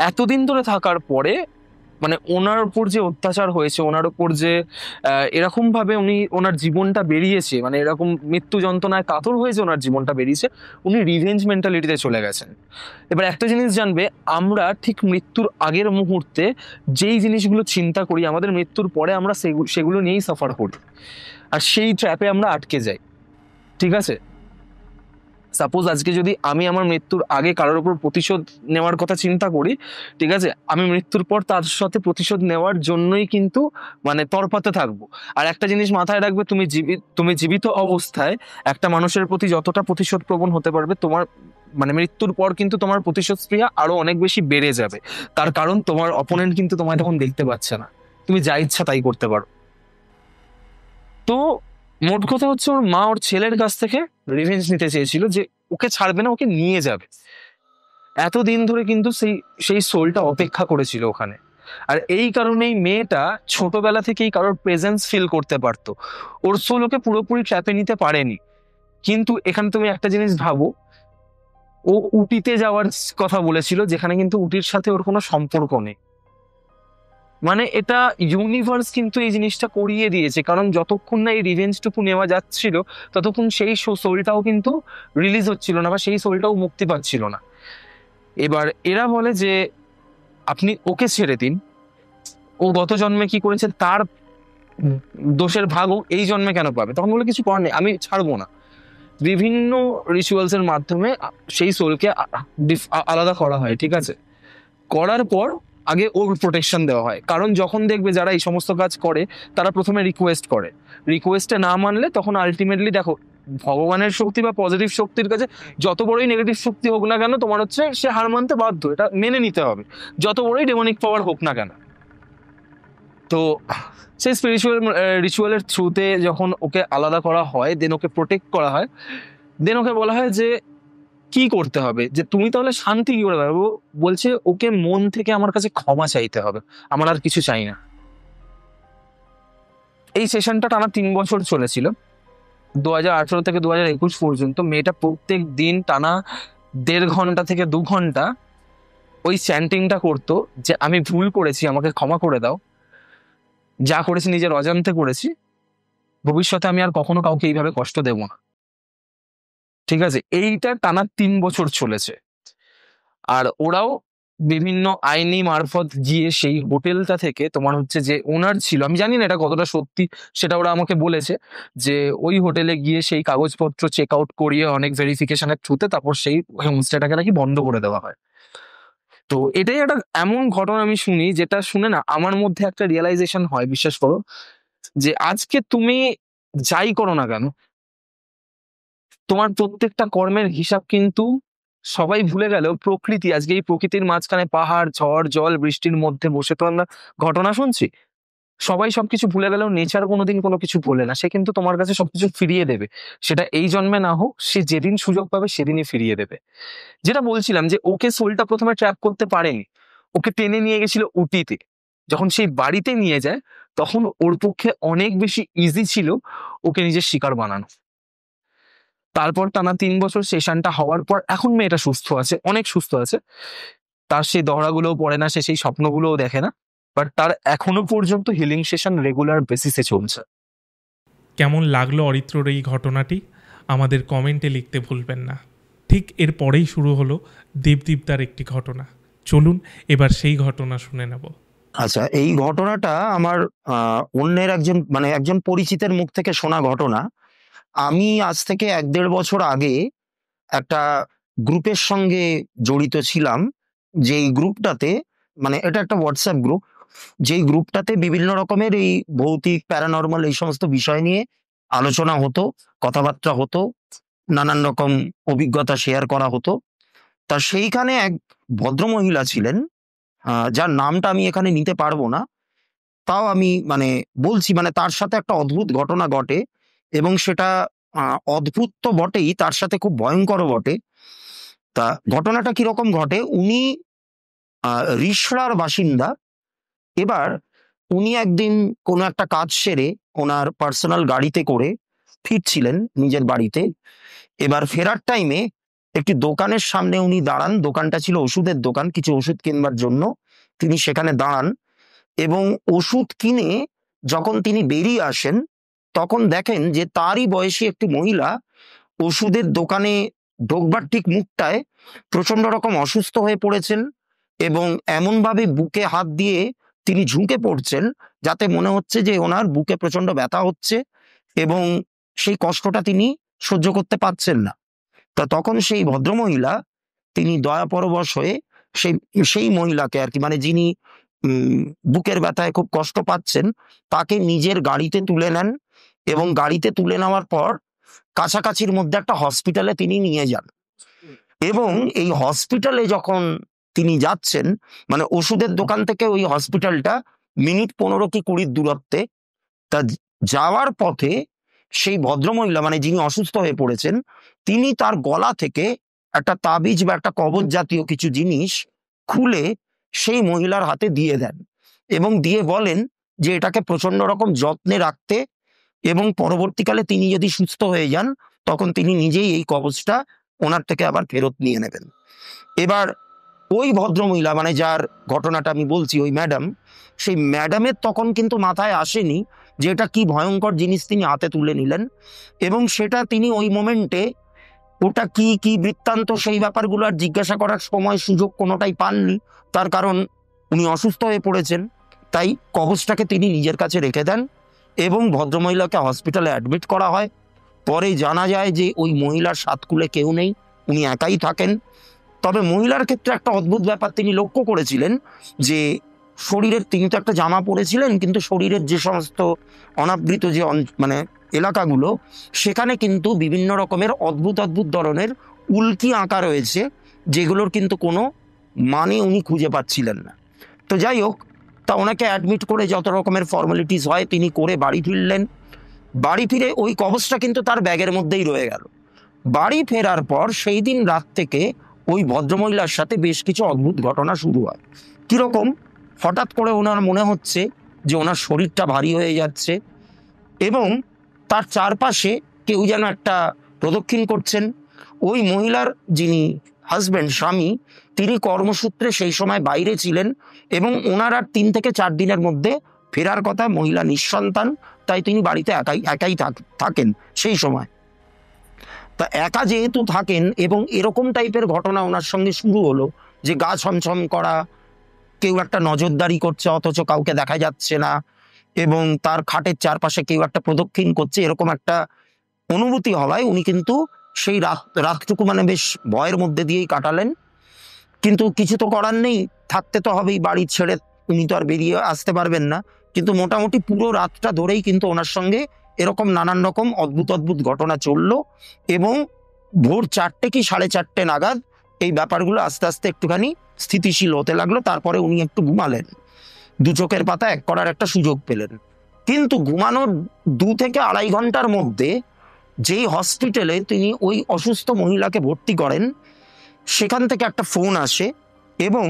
এতদিন ধরে থাকার পরে মানে ওনার উপর যে অত্যাচার হয়েছে, ওনার উপর যে এরকম ভাবে উনি ওনার জীবনটা বেরিয়েছে, মানে এরকম মৃত্যু যন্ত্রণায় কাতর হয়েছে ওনার জীবনটা বেরিয়েছে, উনি রিভেঞ্জ মেন্টালিটিতে চলে গেছেন। এবার একটা জিনিস জানবে, আমরা ঠিক মৃত্যুর আগের মুহূর্তে যেই জিনিসগুলো চিন্তা করি, আমাদের মৃত্যুর পরে আমরা সেগুলো নিয়েই সাফার করি, আর সেই ট্র্যাপে আমরা আটকে যাই। ঠিক আছে, সাপোজ আজকে যদি আমি আমার মৃত্যুর আগে কারোর উপর প্রতিশোধ নেওয়ার কথা চিন্তা করি, ঠিক আছে, আমি মৃত্যুর পর তার সাথে প্রতিশোধ নেওয়ার জন্যই কিন্তু মানে তরপাতে থাকবো। আর একটা জিনিস মাথায় রাখবে, তুমি জীবিত অবস্থায় একটা মানুষের প্রতি যতটা প্রতিশোধ প্রবণ হতে পারবে, তোমার মানে মৃত্যুর পর কিন্তু তোমার প্রতিশোধ স্পৃহা আরো অনেক বেশি বেড়ে যাবে। তার কারণ তোমার অপোনেন্ট কিন্তু তোমায় তখন দেখতে পাচ্ছে না, তুমি যা ইচ্ছা তাই করতে পারো। তো মোট কথা হচ্ছে, ওর মা ওর ছেলের কাছ থেকে রিভেঞ্জ নিতে চেয়েছিল, যে ওকে ছাড়বে না, ওকে নিয়ে যাবে। এতদিন ধরে কিন্তু সেই সোলটা অপেক্ষা করেছিল ওখানে। আর এই কারণেই মেয়েটা ছোটবেলা থেকেই কারোর প্রেজেন্স ফিল করতে পারতো। ওর সোল ওকে পুরোপুরি ট্র্যাপে নিতে পারেনি। কিন্তু এখানে তুমি একটা জিনিস ভাবো, ও উটিতে যাওয়ার কথা বলেছিল, যেখানে কিন্তু উটির সাথে ওর কোনো সম্পর্ক নেই। মানে এটা ইউনিভার্স কিন্তু এই জিনিসটা করিয়ে দিয়েছে, কারণ যতক্ষণ না এই রিভেঞ্জটুকু নেওয়া যাচ্ছিল, ততক্ষণ সেই সোলটাও কিন্তু রিলিজ হচ্ছিল না, বা সেই সোলটাও মুক্তি পাচ্ছিল না। এবার এরা বলে যে আপনি ওকে ছেড়ে দিন, ও গত জন্মে কি করেছে তার দোষের ভাগও এই জন্মে কেন পাবে? তখন বলে কিছু করার নেই, আমি ছাড়বো না। বিভিন্ন রিচুয়ালস এর মাধ্যমে সেই সোলকে আলাদা করা হয়। ঠিক আছে, করার পর আগে ওর প্রোটেকশন দেওয়া হয়, কারণ যখন দেখবে যারা এই সমস্ত কাজ করে, তারা প্রথমে রিকোয়েস্ট করে, রিকোয়েস্টে না মানলে তখন আলটিমেটলি দেখো, ভগবানের শক্তি বা পজিটিভ শক্তির কাছে যত বড়ই নেগেটিভ শক্তি হোক না কেন, তোমার হচ্ছে সে হার মানতে বাধ্য, এটা মেনে নিতে হবে, যত বড়ই ডেমনিক পাওয়ার হোক না কেন। তো সেই স্পিরিচুয়াল রিচুয়ালের থ্রুতে যখন ওকে আলাদা করা হয়, দেন ওকে প্রোটেক্ট করা হয়, দেন ওকে বলা হয় যে কি করতে হবে, যে তুমি তাহলে শান্তি কি করে পারবো? বলছে ওকে মন থেকে আমার কাছে ক্ষমা চাইতে হবে, আমার আর কিছু চাই না। এই সেশনটা টানা 3 বছর চলেছিল, 2018 থেকে 2021 পর্যন্ত। মেয়েটা প্রত্যেক দিন টানা 1.5 ঘন্টা থেকে 2 ঘন্টা ওই চ্যান্টিংটা করতো, যে আমি ভুল করেছি, আমাকে ক্ষমা করে দাও, যা করেছি নিজের অজান্তে করেছি, ভবিষ্যতে আমি আর কখনো কাউকে এইভাবে কষ্ট দেব না। ঠিক আছে, এইটা টানা 3 বছর চলেছে। আর ওরাও বিভিন্ন আইনি মারফত গিয়ে সেই হোটেলটা থেকে, তোমার হচ্ছে যে ওনার ছিল, আমি জানি না এটা কতটা সত্যি, সেটা ওরা আমাকে বলেছে, যে ওই হোটেলে গিয়ে সেই কাগজপত্র চেক আউট করিয়ে অনেক ভেরিফিকেশনের থ্রুতে তারপর সেই হোমস্টেটাকে নাকি বন্ধ করে দেওয়া হয়। তো এটাই একটা এমন ঘটনা আমি শুনি, যেটা শুনে না আমার মধ্যে একটা রিয়েলাইজেশন হয়, বিশ্বাস করো, যে আজকে তুমি যাই করো না কেন, তোমার প্রত্যেকটা কর্মের হিসাব কিন্তু সবাই ভুলে গেলেও প্রকৃতি, আজকে এই প্রকৃতির মাঝখানে পাহাড়, ঝড়, জল, বৃষ্টির মধ্যে বসে তো আমরা ঘটনা শুনছি, সবাই সবকিছু ভুলে গেলেও নেচার কোনোদিন কোনো কিছু ভুলে না, সে কিন্তু তোমার কাছে সবকিছু ফিরিয়ে দেবে। সেটা এই জন্মে না হোক, সে যেদিন সুযোগ পাবে সেদিনই ফিরিয়ে দেবে। যেটা বলছিলাম, যে ওকে সোলটা প্রথমে ট্র্যাপ করতে পারেনি, ওকে টেনে নিয়ে গেছিল উটিতে। যখন সেই বাড়িতে নিয়ে যায়, তখন ওর পক্ষে অনেক বেশি ইজি ছিল ওকে নিজের শিকার বানানো। তারপর টানা 3 বছর সেশনটা হওয়ার পর এখন মেয়েটা সুস্থ আছে, অনেক সুস্থ আছে, তার সেই দহড়াগুলোও পড়ে না, সে সেই স্বপ্নগুলোও দেখে না, বাট তার এখনো পর্যন্ত হিলিং সেশন রেগুলার বেসিসে চলছে। কেমন লাগলো অরিত্রর এই ঘটনাটি আমাদের কমেন্টে লিখতে ভুলবেন না। ঠিক এর পরেই শুরু হলো দেবদীপদার একটি ঘটনা। চলুন এবার সেই ঘটনা শুনে নেব। আচ্ছা, এই ঘটনাটা আমার অন্যের একজন পরিচিতের মুখ থেকে শোনা ঘটনা। আমি আজ থেকে 1-1.5 বছর আগে একটা গ্রুপের সঙ্গে জড়িত ছিলাম, যেই গ্রুপটাতে, মানে এটা একটা হোয়াটসঅ্যাপ গ্রুপ, যেই গ্রুপটাতে বিভিন্ন রকমের এই ভৌতিক, প্যারানর্মাল এই সমস্ত বিষয় নিয়ে আলোচনা হতো, কথাবার্তা হতো, নানান রকম অভিজ্ঞতা শেয়ার করা হতো। তা সেইখানে এক ভদ্রমহিলা ছিলেন, যার নামটা আমি এখানে নিতে পারবো না, তাও আমি বলছি, তার সাথে একটা অদ্ভুত ঘটনা ঘটে, এবং সেটা অদ্ভুত তো বটেই, তার সাথে খুব ভয়ঙ্করও বটে। তা ঘটনাটা কিরকম ঘটে, উনি রিষড়ার বাসিন্দা। এবার উনি একদিন কোনো একটা কাজ সেরে ওনার পার্সোনাল গাড়িতে করে ফিরছিলেন নিজের বাড়িতে। এবার ফেরার টাইমে একটি দোকানের সামনে উনি দাঁড়ান। দোকানটা ছিল ওষুধের দোকান, কিছু ওষুধ কিনবার জন্য তিনি সেখানে দাঁড়ান এবং ওষুধ কিনে যখন তিনি বেরিয়ে আসেন তখন দেখেন যে তারই বয়সী একটি মহিলা ওষুধের দোকানে ঢোকবার ঠিক মুখটায় প্রচন্ড রকম অসুস্থ হয়ে পড়েছেন এবং এমনভাবে বুকে হাত দিয়ে তিনি ঝুঁকে পড়ছেন যাতে মনে হচ্ছে যে ওনার বুকে প্রচন্ড ব্যথা হচ্ছে এবং সেই কষ্টটা তিনি সহ্য করতে পারছেন না। তা তখন সেই ভদ্রমহিলা তিনি দয়াপরবশ হয়ে সেই সেই মহিলাকে আর কি, মানে যিনি বুকের ব্যথায় খুব কষ্ট পাচ্ছেন, তাকে নিজের গাড়িতে তুলে নেন এবং গাড়িতে তুলে নেওয়ার পর কাছাকাছির মধ্যে একটা হসপিটালে তিনি নিয়ে যান। এবং এই হসপিটালে যখন তিনি যাচ্ছেন, মানে ওষুধের দোকান থেকে ওই হসপিটালটা মিনিট 15 কি 20 দূরত্বে। তা যাওয়ার পথে সেই ভদ্রমহিলা, মানে যিনি অসুস্থ হয়ে পড়েছেন, তিনি তার গলা থেকে একটা তাবিজ বা একটা কবচ জাতীয় কিছু জিনিস খুলে সেই মহিলার হাতে দিয়ে দেন এবং দিয়ে বলেন যে এটাকে প্রচন্ড রকম যত্নে রাখতে এবং পরবর্তীকালে তিনি যদি সুস্থ হয়ে যান তখন তিনি নিজেই এই কবচটা ওনার থেকে আবার ফেরত নিয়ে নেবেন। এবার ওই ভদ্রমহিলা, মানে যার ঘটনাটা আমি বলছি, ওই ম্যাডাম, সেই ম্যাডামের তখন কিন্তু মাথায় আসেনি যে এটা কি ভয়ঙ্কর জিনিস তিনি হাতে তুলে নিলেন এবং সেটা তিনি ওই মোমেন্টে ওটা কি কি বৃত্তান্ত সেই ব্যাপারগুলো আর জিজ্ঞাসা করার সময় সুযোগ কোনোটাই পাননি, তার কারণ উনি অসুস্থ হয়ে পড়েছেন। তাই কবচটাকে তিনি নিজের কাছে রেখে দেন এবং ভদ্রমহিলাকে হসপিটালে অ্যাডমিট করা হয়। পরে জানা যায় যে ওই মহিলার সাতকুলে কেউ নেই, উনি একাই থাকেন। তবে মহিলার ক্ষেত্রে একটা অদ্ভুত ব্যাপার তিনি লক্ষ্য করেছিলেন যে শরীরের, তিনি তো একটা জামা পরেছিলেন কিন্তু শরীরের যে সমস্ত অনাবৃত যে মানে এলাকাগুলো, সেখানে কিন্তু বিভিন্ন রকমের অদ্ভুত অদ্ভুত ধরনের উল্কি আঁকা রয়েছে যেগুলোর কিন্তু কোনো মানে উনি খুঁজে পাচ্ছিলেন না। তো যাই হোক, তা ওনাকে অ্যাডমিট করে যত রকমের ফর্মালিটিস হয় তিনি করে বাড়ি ফিরলেন। বাড়ি ফিরে ওই কবচটা কিন্তু তার ব্যাগের মধ্যেই রয়ে গেল। বাড়ি ফেরার পর সেই দিন রাত থেকে ওই ভদ্রমহিলার সাথে বেশ কিছু অদ্ভুত ঘটনা শুরু হয়। কিরকম? হঠাৎ করে ওনার মনে হচ্ছে যে ওনার শরীরটা ভারী হয়ে যাচ্ছে এবং তার চারপাশে কেউ যেন একটা প্রদক্ষিণ করছেন। ওই মহিলার যিনি হাজব্যান্ড, স্বামী, তিনি কর্মসূত্রে সেই সময় বাইরে ছিলেন এবং ওনার আর 3 থেকে 4 দিনের মধ্যে ফেরার কথা। মহিলা নিঃসন্তান, তাই তিনি বাড়িতে একাই থাকেন সেই সময়। তা একা যেহেতু থাকেন এবং এরকম টাইপের ঘটনা ওনার সঙ্গে শুরু হলো যে গা ছমছম করা, কেউ একটা নজরদারি করছে অথচ কাউকে দেখা যাচ্ছে না এবং তার খাটের চারপাশে কেউ একটা প্রদক্ষিণ করছে, এরকম একটা অনুভূতি হওয়ায় উনি কিন্তু সেই রাতটুকু মানে বেশ ভয়ের মধ্যে দিয়েই কাটালেন। কিন্তু কিছু তো করার নেই, থাকতে তো হবেই, বাড়ি ছেড়ে উনি তো আর বেরিয়ে আসতে পারবেন না। কিন্তু মোটামুটি পুরো রাতটা ধরেই কিন্তু ওনার সঙ্গে এরকম নানান রকম অদ্ভুত অদ্ভুত ঘটনা চললো এবং ভোর 4টে কি 4:30 নাগাদ এই ব্যাপারগুলো আস্তে আস্তে একটুখানি স্থিতিশীল হতে লাগলো। তারপরে উনি একটু ঘুমালেন, 2 চোখের পাতা এক করার একটা সুযোগ পেলেন। কিন্তু ঘুমানোর 2 থেকে 2.5 ঘন্টার মধ্যে যেই হসপিটালে তিনি ওই অসুস্থ মহিলাকে ভর্তি করেন সেখান থেকে একটা ফোন আসে এবং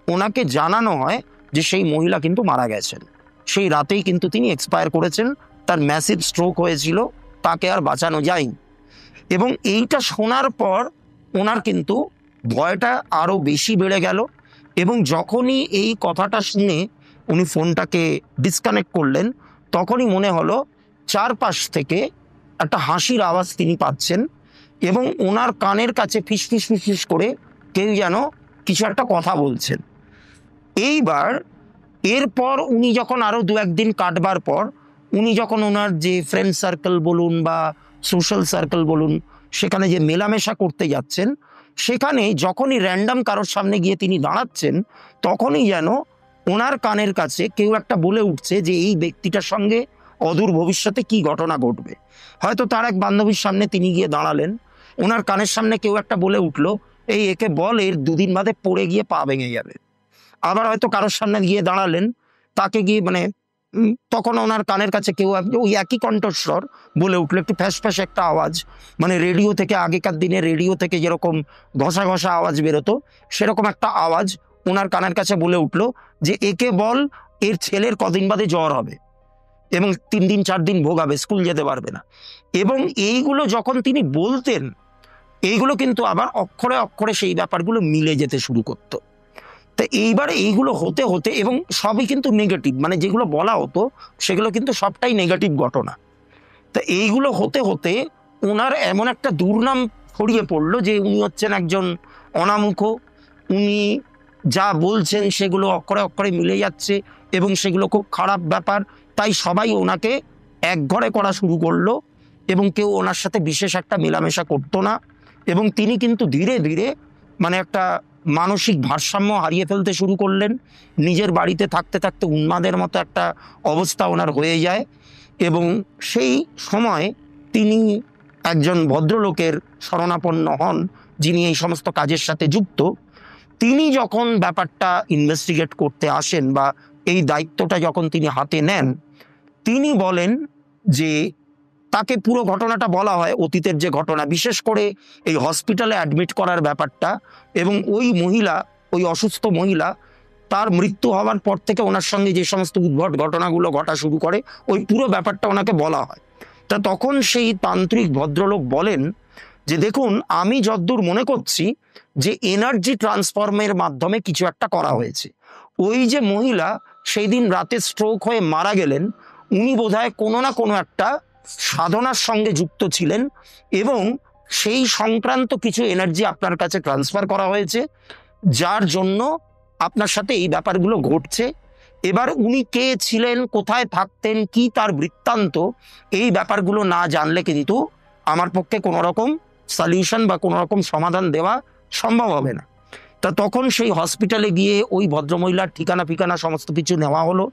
ওনাকে জানানো হয় যে সেই মহিলা কিন্তু মারা গেছেন, সেই রাতেই কিন্তু তিনি এক্সপায়ার করেছেন, তার ম্যাসিভ স্ট্রোক হয়েছিল, তাকে আর বাঁচানো যায়নি। এবং এইটা শোনার পর ওনার কিন্তু ভয়টা আরো বেশি বেড়ে গেল এবং যখনই এই কথাটা শুনে উনি ফোনটাকে ডিসকানেক্ট করলেন তখনই মনে হলো চারপাশ থেকে একটা হাসির আওয়াজ তিনি পাচ্ছেন এবং ওনার কানের কাছে ফিসফিস ফিসফিস করে কেউ যেন কিছু একটা কথা বলছেন। এইবার এরপর উনি যখন আরো 2-1 দিন কাটবার পর উনি যখন ওনার যে ফ্রেন্ড সার্কেল বলুন বা সোশ্যাল সার্কেল বলুন সেখানে যে মেলামেশা করতে যাচ্ছেন, সেখানে যখনই র্যান্ডাম কারোর সামনে গিয়ে তিনি দাঁড়াচ্ছেন তখনই যেন ওনার কানের কাছে কেউ একটা বলে উঠছে যে এই ব্যক্তিটার সঙ্গে অদূর ভবিষ্যতে কি ঘটনা ঘটবে। হয়তো তার এক বান্ধবীর সামনে তিনি গিয়ে দাঁড়ালেন, ওনার কানের সামনে কেউ একটা বলে উঠলো এই একে বল এর 2 দিন বাদে পড়ে গিয়ে পা ভেঙে যাবে। আবার হয়তো কারোর সামনে গিয়ে দাঁড়ালেন, তাকে গিয়ে মানে তখন ওনার কানের কাছে কেউ ওই একই কণ্ঠস্বর বলে উঠলো, একটু ফ্যাস ফ্যাস একটা আওয়াজ, মানে রেডিও থেকে, আগেকার দিনে রেডিও থেকে যেরকম ঘষা ঘষা আওয়াজ বেরোতো সেরকম একটা আওয়াজ ওনার কানের কাছে বলে উঠলো যে একে বল এর ছেলের কদিন বাদে জ্বর হবে এবং 3 দিন 4 দিন ভোগাবে, স্কুল যেতে পারবে না। এবং এইগুলো যখন তিনি বলতেন, এইগুলো কিন্তু আবার অক্ষরে অক্ষরে সেই ব্যাপারগুলো মিলে যেতে শুরু করতো। তো এইবার এইগুলো হতে হতে, এবং সবই কিন্তু নেগেটিভ, মানে যেগুলো বলা হতো সেগুলো কিন্তু সবটাই নেগেটিভ ঘটনা। তা এইগুলো হতে হতে ওনার এমন একটা দুর্নাম ছড়িয়ে পড়লো যে উনি হচ্ছেন একজন অনামুখ, উনি যা বলছেন সেগুলো অক্ষরে অক্ষরে মিলে যাচ্ছে এবং সেগুলো খুব খারাপ ব্যাপার। তাই সবাই ওনাকে একঘরে করা শুরু করলো এবং কেউ ওনার সাথে বিশেষ একটা মেলামেশা করতো না। এবং তিনি কিন্তু ধীরে ধীরে মানে একটা মানসিক ভারসাম্য হারিয়ে ফেলতে শুরু করলেন। নিজের বাড়িতে থাকতে থাকতে উন্মাদের মতো একটা অবস্থা ওনার হয়ে যায়। এবং সেই সময় তিনি একজন ভদ্রলোকের শরণাপন্ন হন যিনি এই সমস্ত কাজের সাথে যুক্ত। তিনি যখন ব্যাপারটা ইনভেস্টিগেট করতে আসেন বা এই দায়িত্বটা যখন তিনি হাতে নেন, তিনি বলেন যে তাকে পুরো ঘটনাটা বলা হয়, অতীতের যে ঘটনা, বিশেষ করে এই হসপিটালে অ্যাডমিট করার ব্যাপারটা, এবং ওই মহিলা, ওই অসুস্থ মহিলা, তার মৃত্যু হওয়ার পর থেকে ওনার সঙ্গে যে সমস্ত উদ্ভট ঘটনাগুলো ঘটা শুরু করে, ওই পুরো ব্যাপারটা ওনাকে বলা হয়। তা তখন সেই তান্ত্রিক ভদ্রলোক বলেন যে দেখুন, আমি যদ্দূর মনে করছি যে এনার্জি ট্রান্সফর্মের মাধ্যমে কিছু একটা করা হয়েছে। ওই যে মহিলা সেই দিন রাতে স্ট্রোক হয়ে মারা গেলেন, উনি বোধহয় কোনো না কোনো একটা সাধনার সঙ্গে যুক্ত ছিলেন এবং সেই সংক্রান্ত কিছু এনার্জি আপনার কাছে ট্রান্সফার করা হয়েছে, যার জন্য আপনার সাথে এই ব্যাপারগুলো ঘটছে। এবার উনি কে ছিলেন, কোথায় থাকতেন, কি তার বৃত্তান্ত, এই ব্যাপারগুলো না জানলে কিন্তু আমার পক্ষে কোনো রকম সলিউশন বা কোনো রকম সমাধান দেওয়া সম্ভব হবে না। তা তখন সেই হসপিটালে গিয়ে ওই ভদ্রমহিলার ঠিকানা সমস্ত কিছু নেওয়া হলো,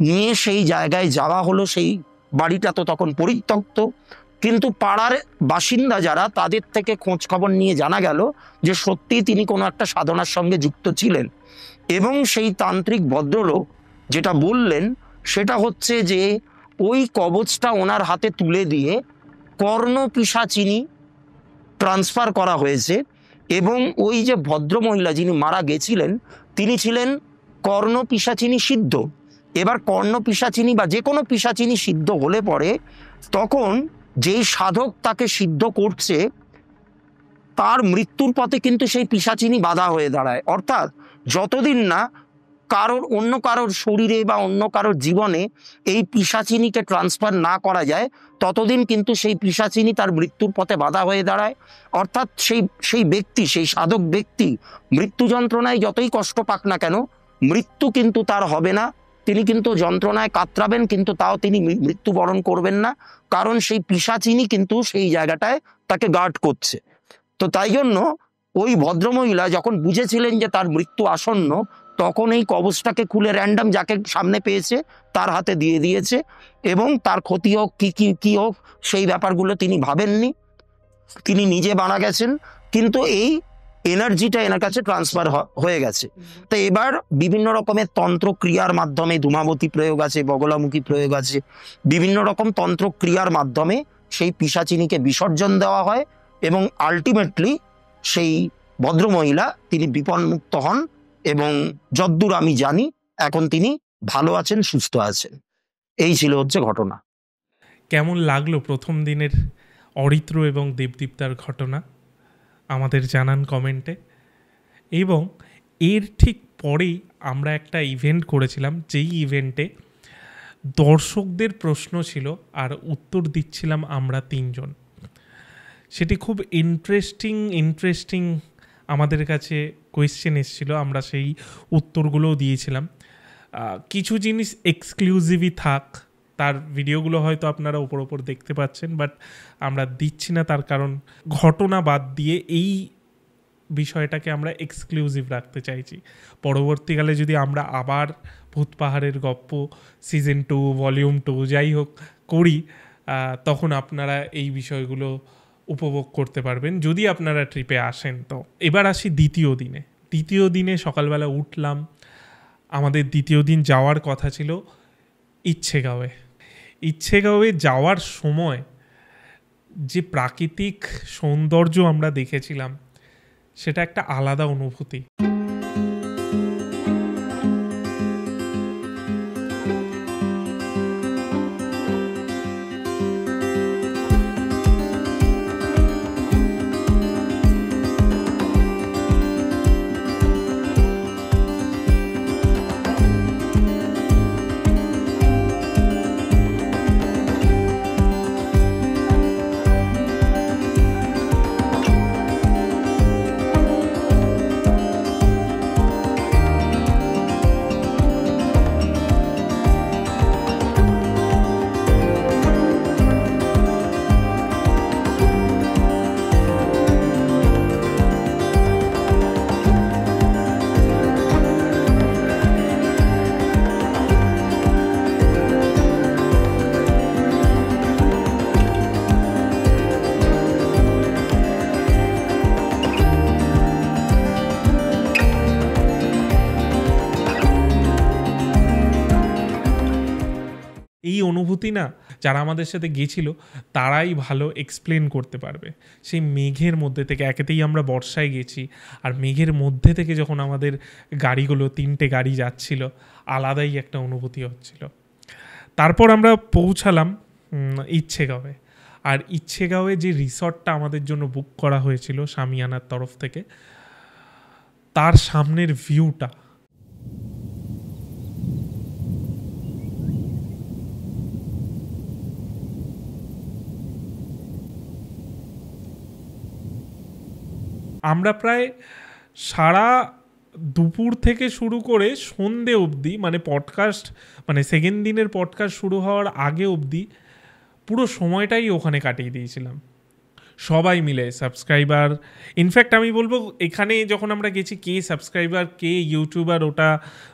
নিয়ে সেই জায়গায় যাওয়া হলো। সেই বাড়িটা তো তখন পরিত্যক্ত, কিন্তু পাড়ার বাসিন্দা যারা, তাদের থেকে খোঁজ খবর নিয়ে জানা গেল যে সত্যি তিনি কোনো একটা সাধনার সঙ্গে যুক্ত ছিলেন। এবং সেই তান্ত্রিক ভদ্রলোক যেটা বললেন সেটা হচ্ছে যে ওই কবচটা ওনার হাতে তুলে দিয়ে কর্ণপিশাচিনী ট্রান্সফার করা হয়েছে। এবং ওই যে ভদ্রমহিলা যিনি মারা গেছিলেন, তিনি ছিলেন কর্ণপিশাচিনী সিদ্ধ। এবার কর্ণপিশাচিনী বা যে কোনো পিশাচিনী সিদ্ধ হলে পরে তখন যেই সাধক তাকে সিদ্ধ করছে, তার মৃত্যুর পথে কিন্তু সেই পিশাচিনী বাধা হয়ে দাঁড়ায়। অর্থাৎ যতদিন না অন্য কারোর শরীরে বা অন্য কারোর জীবনে এই পিশাচিনীকে ট্রান্সফার না করা যায়, ততদিন কিন্তু সেই পিশাচিনী তার মৃত্যুর পথে বাধা হয়ে দাঁড়ায়। অর্থাৎ সেই ব্যক্তি, সেই সাধক ব্যক্তি মৃত্যু যন্ত্রণায় যতই কষ্ট পাক না কেন, মৃত্যু কিন্তু তার হবে না। তিনি কিন্তু যন্ত্রণায় কাতরাবেন, কিন্তু তাও তিনি মৃত্যুবরণ করবেন না, কারণ সেই পিশাচিনী কিন্তু সেই জায়গাটায় তাকে গার্ড করছে। তো তাই জন্য ওই ভদ্রমহিলা যখন বুঝেছিলেন যে তার মৃত্যু আসন্ন, তখন এই কবচটাকে খুলে র্যান্ডম যাকে সামনে পেয়েছে তার হাতে দিয়ে দিয়েছে। এবং তার ক্ষতি হোক কি হোক সেই ব্যাপারগুলো তিনি ভাবেননি, তিনি নিজে মারা গেছেন, কিন্তু এই এনার্জিটা এনার কাছে ট্রান্সফার হয়ে গেছে। তো এবার বিভিন্ন রকমের তন্ত্র ক্রিয়ার মাধ্যমে, ধূমাবতী প্রয়োগ আছে, বগলামুখী প্রয়োগ আছে, বিভিন্ন রকম তন্ত্র ক্রিয়ার মাধ্যমে সেই পিশাচিনীকে বিসর্জন দেওয়া হয় এবং আলটিমেটলি সেই ভদ্রমহিলা তিনি বিপন্মুক্ত হন। এবং যদ্দূর আমি জানি এখন তিনি ভালো আছেন, সুস্থ আছেন। এই ছিল হচ্ছে ঘটনা। কেমন লাগলো প্রথম দিনের অরিত্র এবং দেবদীপ্তার ঘটনা আমাদের জানান কমেন্টে। এবং এর ঠিক পরেই আমরা একটা ইভেন্ট করেছিলাম, যেই ইভেন্টে দর্শকদের প্রশ্ন ছিল আর উত্তর দিচ্ছিলাম আমরা 3 জন। সেটি খুব ইন্টারেস্টিং আমাদের কাছে কোয়েশ্চেন এসেছিল, আমরা সেই উত্তরগুলোও দিয়েছিলাম। কিছু জিনিস এক্সক্লুসিভই থাক, তার ভিডিওগুলো হয়তো আপনারা ওপর দেখতে পাচ্ছেন, বাট আমরা দিচ্ছি না, তার কারণ ঘটনা বাদ দিয়ে এই বিষয়টাকে আমরা এক্সক্লুসিভ রাখতে চাইছি। পরবর্তীকালে যদি আমরা আবার ভূত পাহাড়ের গপ্প সিজন 2 ভলিউম 2 যাই হোক করি, তখন আপনারা এই বিষয়গুলো উপভোগ করতে পারবেন যদি আপনারা ট্রিপে আসেন। তো এবার আসি দ্বিতীয় দিনে সকালবেলা উঠলাম। আমাদের দ্বিতীয় দিন যাওয়ার কথা ছিল ইচ্ছেগাঁওয়ে যাওয়ার সময় যে প্রাকৃতিক সৌন্দর্য আমরা দেখেছিলাম, সেটা একটা আলাদা অনুভূতি। অনুভূতি না, যারা আমাদের সাথে গেছিল তারাই ভালো এক্সপ্লেন করতে পারবে। সেই মেঘের মধ্যে থেকে, একেতেই আমরা বর্ষায় গেছি, আর মেঘের মধ্যে থেকে যখন আমাদের গাড়িগুলো 3টে গাড়ি যাচ্ছিল, আলাদাই একটা অনুভূতি হচ্ছিল। তারপর আমরা পৌঁছালাম ইচ্ছেগাঁওয়ে। আর ইচ্ছেগাঁওয়ে যে রিসর্টটা আমাদের জন্য বুক করা হয়েছিল শামিয়ানার তরফ থেকে, তার সামনের ভিউটা, আমরা প্রায় সারা দুপুর থেকে শুরু করে সন্ধে অবধি, মানে পডকাস্ট, মানে সেকেন্ড দিনের পডকাস্ট শুরু হওয়ার আগে অবধি পুরো সময়টাই ওখানে কাটিয়ে দিয়েছিলাম সবাই মিলে, সাবস্ক্রাইবার। ইনফ্যাক্ট আমি বলবো এখানে যখন আমরা গেছি, কে সাবস্ক্রাইবার কে ইউটিউবার ওটা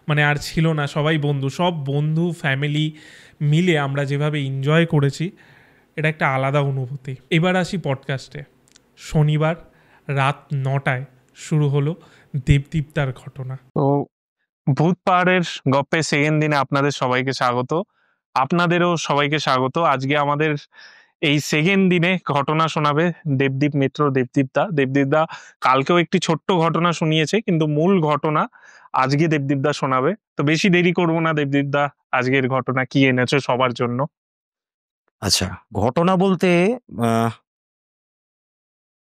মানে আর ছিল না, সবাই বন্ধু, সব বন্ধু ফ্যামিলি মিলে আমরা যেভাবে এনজয় করেছি, এটা একটা আলাদা অনুভূতি। এবার আসি পডকাস্টে। শনিবার রাত 9টায় শুরু হলো দেবদীপ্তার ঘটনা। তো ভূত পাহাড়ের গপ্পে সেকেন্ড দিনে আপনাদের সবাইকে স্বাগত, আপনাদেরও সবাইকে স্বাগত। আজকে আমাদের এই সেকেন্ড দিনে ঘটনা শোনাবে দেবদীপ মিত্র, দেবদীপদা কালকেও একটি ছোট্ট ঘটনা শুনিয়েছে, কিন্তু মূল ঘটনা আজকে দেবদীপদা শোনাবে। তো বেশি দেরি করব না, দেবদীপদা আজকের ঘটনা কি এনেছো সবার জন্য? আচ্ছা, ঘটনা বলতে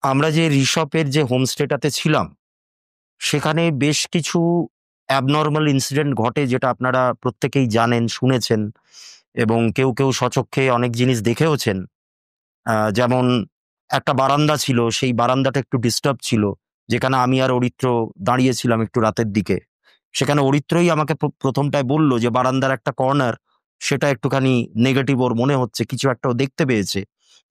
আমরা যে ঋষভের যে হোমস্টেটাতে ছিলাম, সেখানে বেশ কিছু অ্যাবনর্মাল ইনসিডেন্ট ঘটে, যেটা আপনারা প্রত্যেকেই জানেন, শুনেছেন, এবং কেউ কেউ স্বচক্ষে অনেক জিনিস দেখেওছেন। যেমন একটা বারান্দা ছিল, সেই বারান্দাটা একটু ডিস্টার্ব ছিল, যেখানে আমি আর অরিত্র দাঁড়িয়েছিলাম একটু রাতের দিকে। সেখানে অরিত্রই আমাকে প্রথমটায় বলল যে বারান্দার একটা কর্নার, সেটা একটুখানি নেগেটিভ ওর মনে হচ্ছে, কিছু একটা ও দেখতে পেয়েছে।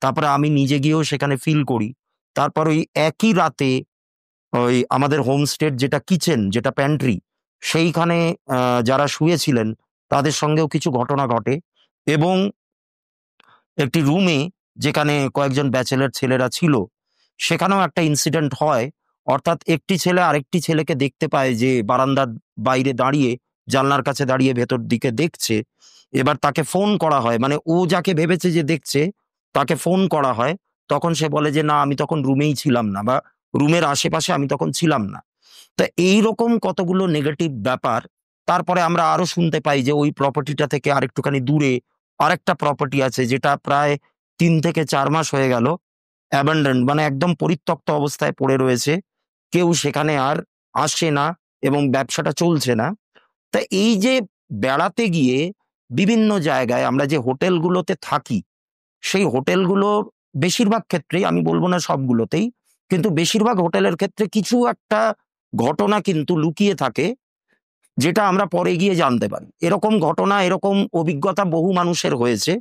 তারপরে আমি নিজে গিয়েও সেখানে ফিল করি। তারপর ওই একই রাতে ওই আমাদের হোমস্টের যেটা কিচেন, যেটা প্যান্ট্রি, সেইখানে যারা শুয়েছিলেন তাদের সঙ্গেও কিছু ঘটনা ঘটে। এবং একটি রুমে যেখানে কয়েকজন ব্যাচেলার ছেলেরা ছিল, সেখানেও একটা ইনসিডেন্ট হয়। অর্থাৎ একটি ছেলে আরেকটি ছেলেকে দেখতে পায় যে বারান্দার বাইরে দাঁড়িয়ে, জানলার কাছে দাঁড়িয়ে ভেতর দিকে দেখছে। এবার তাকে ফোন করা হয়, মানে ও যাকে ভেবেছে যে দেখছে তাকে ফোন করা হয়। তখন সে বলে যে না, আমি তখন রুমেই ছিলাম না, বা রুমের আশেপাশে আমি তখন ছিলাম না। তো এইরকম কতগুলো নেগেটিভ ব্যাপার। তারপরে আমরা আরো শুনতে পাই যে ওই প্রপার্টিটা থেকে আরেকটুখানি দূরে আরেকটা প্রপার্টি আছে, যেটা প্রায় 3 থেকে 4 মাস হয়ে গেল অ্যাবান্ডন্ড, মানে একদম পরিত্যক্ত অবস্থায় পড়ে রয়েছে। কেউ সেখানে আর আসে না এবং ব্যবসাটা চলছে না। তা এই যে বেড়াতে গিয়ে বিভিন্ন জায়গায় আমরা যে হোটেলগুলোতে থাকি, সেই হোটেলগুলোর বেশিরভাগ ক্ষেত্রেই, আমি বলবো না সবগুলোতেই, কিন্তু বেশিরভাগ হোটেলের ক্ষেত্রে কিছু একটা ঘটনা কিন্তু লুকিয়ে থাকে, যেটা আমরা পরে গিয়ে জানতে পারি। এরকম ঘটনা, এরকম অভিজ্ঞতা বহু মানুষের হয়েছে,